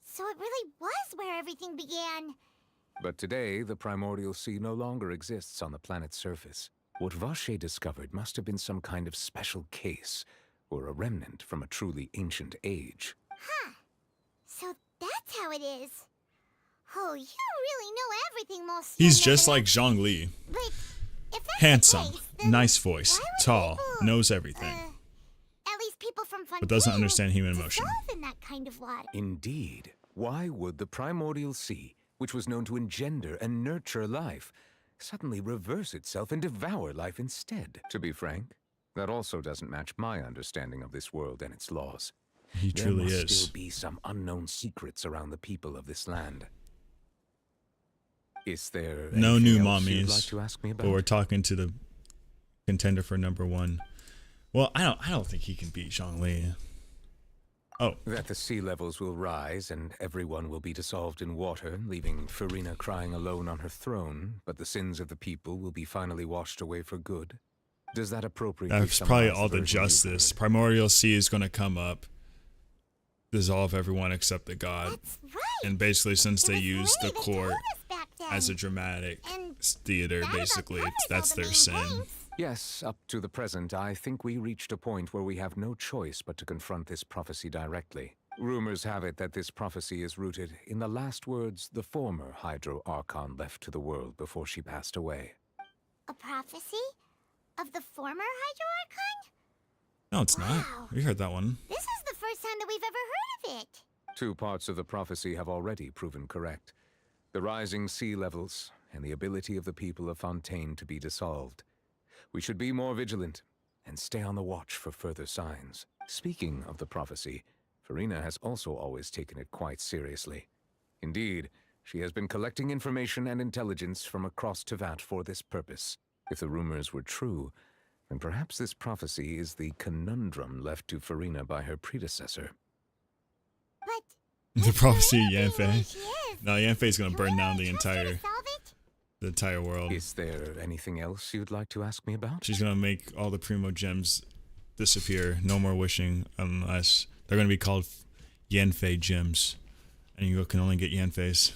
So it really was where everything began. But today, the primordial sea no longer exists on the planet's surface. What Vacher discovered must have been some kind of special case, or a remnant from a truly ancient age. Huh. So that's how it is. Oh, you really know everything, most. He's just like Zhongli. But if that's Handsome, the case, then nice voice, why would tall, people, knows everything. At least people people from Fontaine but doesn't understand human emotion. dissolve in that kind of water. Indeed. Why would the primordial sea, which was known to engender and nurture life, suddenly reverse itself and devour life instead? To be frank, that also doesn't match my understanding of this world and its laws. He truly there must is. still be some unknown secrets around the people of this land. Is there No anything new else you'd mommies. like to ask me about? But we're talking to the contender for #1. Well, I don't think he can beat Zhongli. Oh. That the sea levels will rise and everyone will be dissolved in water, leaving Farina crying alone on her throne, but the sins of the people will be finally washed away for good. Does that appropriately That's probably summarize all the the version you've justice. heard? Primordial Sea is going to come up, dissolve everyone except the god. And basically, since they used the court as a dramatic theater, basically, that's their sin. Yes, up to the present, I think we reached a point where we have no choice but to confront this prophecy directly. Rumors have it that this prophecy is rooted in the last words the former Hydro Archon left to the world before she passed away. A prophecy? Of the former Hydro Archon? No, it's not. We heard that one. This is the first time that we've ever heard of it. 2 parts of the prophecy have already proven correct. The rising sea levels and the ability of the people of Fontaine to be dissolved. We should be more vigilant and stay on the watch for further signs. Speaking of the prophecy, Farina has also always taken it quite seriously. Indeed, she has been collecting information and intelligence from across Tevat for this purpose. If the rumors were true, then perhaps this prophecy is the conundrum left to Farina by her predecessor. But The prophecy of Yanfei. No, Yanfei's going to burn down the entire world. Is there anything else you'd like to ask me about? She's going to make all the Primo Gems disappear. No more wishing unless they're going to be called Yanfei Gems. And you can only get Yanfei's.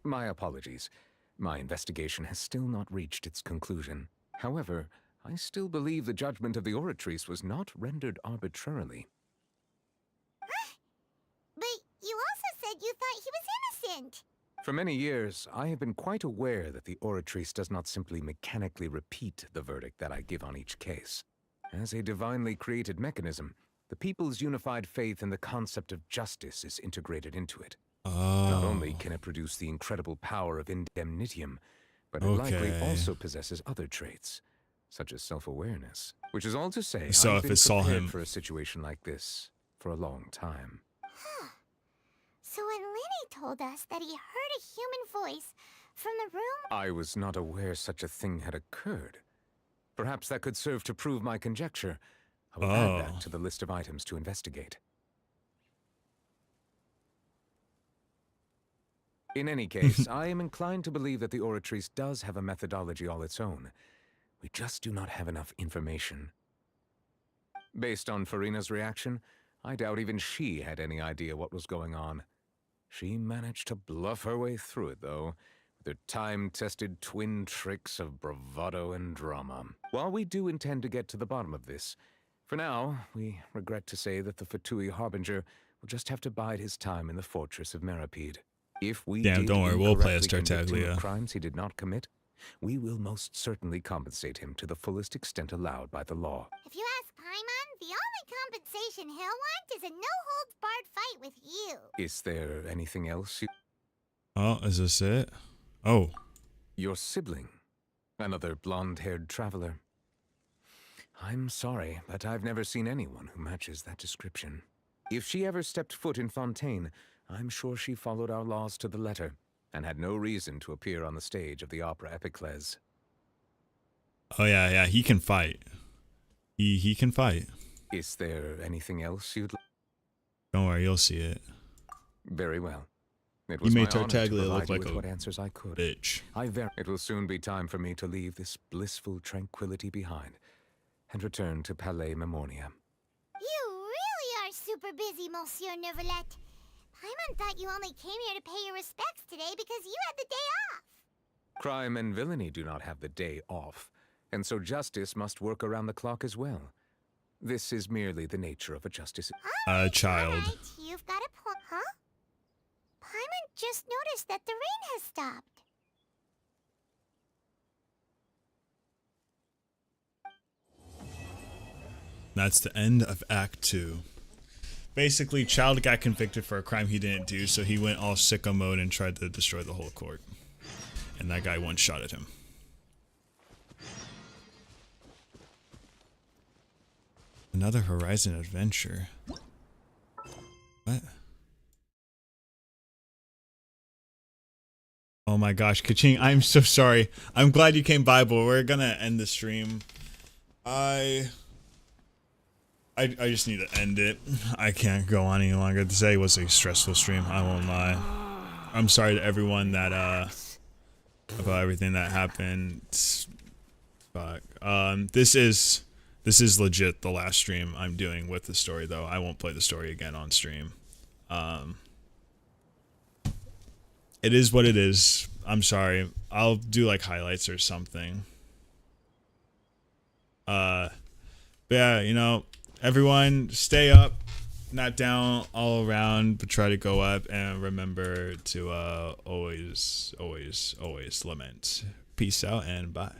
My apologies. My investigation has still not reached its conclusion. However, I still believe the judgment of the Oratrice was not rendered arbitrarily. But you also said you thought he was innocent. For many years, I have been quite aware that the Oratrice does not simply mechanically repeat the verdict that I give on each case. As a divinely created mechanism, the people's unified faith in the concept of justice is integrated into it. Not only can it produce the incredible power of indemnitium, but it likely also possesses other traits, such as self-awareness. Which is all to say, So I've if been it saw prepared him for a situation like this for a long time. So when Lenny told us that he heard a human voice from the room... I was not aware such a thing had occurred. Perhaps that could serve to prove my conjecture. I will add that to the list of items to investigate. In any case, I am inclined to believe that the Oratrice does have a methodology all its own. We just do not have enough information. Based on Farina's reaction, I doubt even she had any idea what was going on. She managed to bluff her way through it, though, with her time-tested twin tricks of bravado and drama. While we do intend to get to the bottom of this, for now, we regret to say that the Fatui Harbinger will just have to bide his time in the fortress of Meripede. If we Damn, don't worry, we'll play as incorrectly convict him Tartaglia. of crimes he did not commit, we will most certainly compensate him to the fullest extent allowed by the law. If you ask Paimon, the only compensation he'll want is a no-holds-barred fight with you. Is there anything else you... Oh, is this it? Oh. Your sibling. Another blonde-haired traveler. I'm sorry, but I've never seen anyone who matches that description. If she ever stepped foot in Fontaine, I'm sure she followed our laws to the letter, and had no reason to appear on the stage of the opera Epiclese. Oh, yeah, he can fight. He can fight. Is there anything else you'd like? Don't worry, you'll see it. Very well. It You was made my honor to Tartaglia provide look you like with a what answers I could. bitch. It will soon be time for me to leave this blissful tranquility behind and return to Palais Memornia. You really are super busy, Monsieur Neuvillette. Paimon thought you only came here to pay your respects today because you had the day off. Crime and villainy do not have the day off, and so justice must work around the clock as well. This is merely the nature of a justice. A child. Right, you've got a point, huh? Paimon just noticed that the rain has stopped. That's the end of Act 2. Basically, Child got convicted for a crime he didn't do, so he went all sicko mode and tried to destroy the whole court. And that guy one shot at him. Another Horizon adventure. What? Oh my gosh, Qing, I'm so sorry. I'm glad you came by, but we're gonna end the stream. I just need to end it. I can't go on any longer. Today was a stressful stream, I won't lie. I'm sorry to everyone that about everything that happened. Fuck. This is legit the last stream I'm doing with the story though. I won't play the story again on stream. It is what it is. I'm sorry. I'll do like highlights or something. But yeah, you know, everyone stay up, not down all around, but try to go up and remember to always lament. Peace out and bye.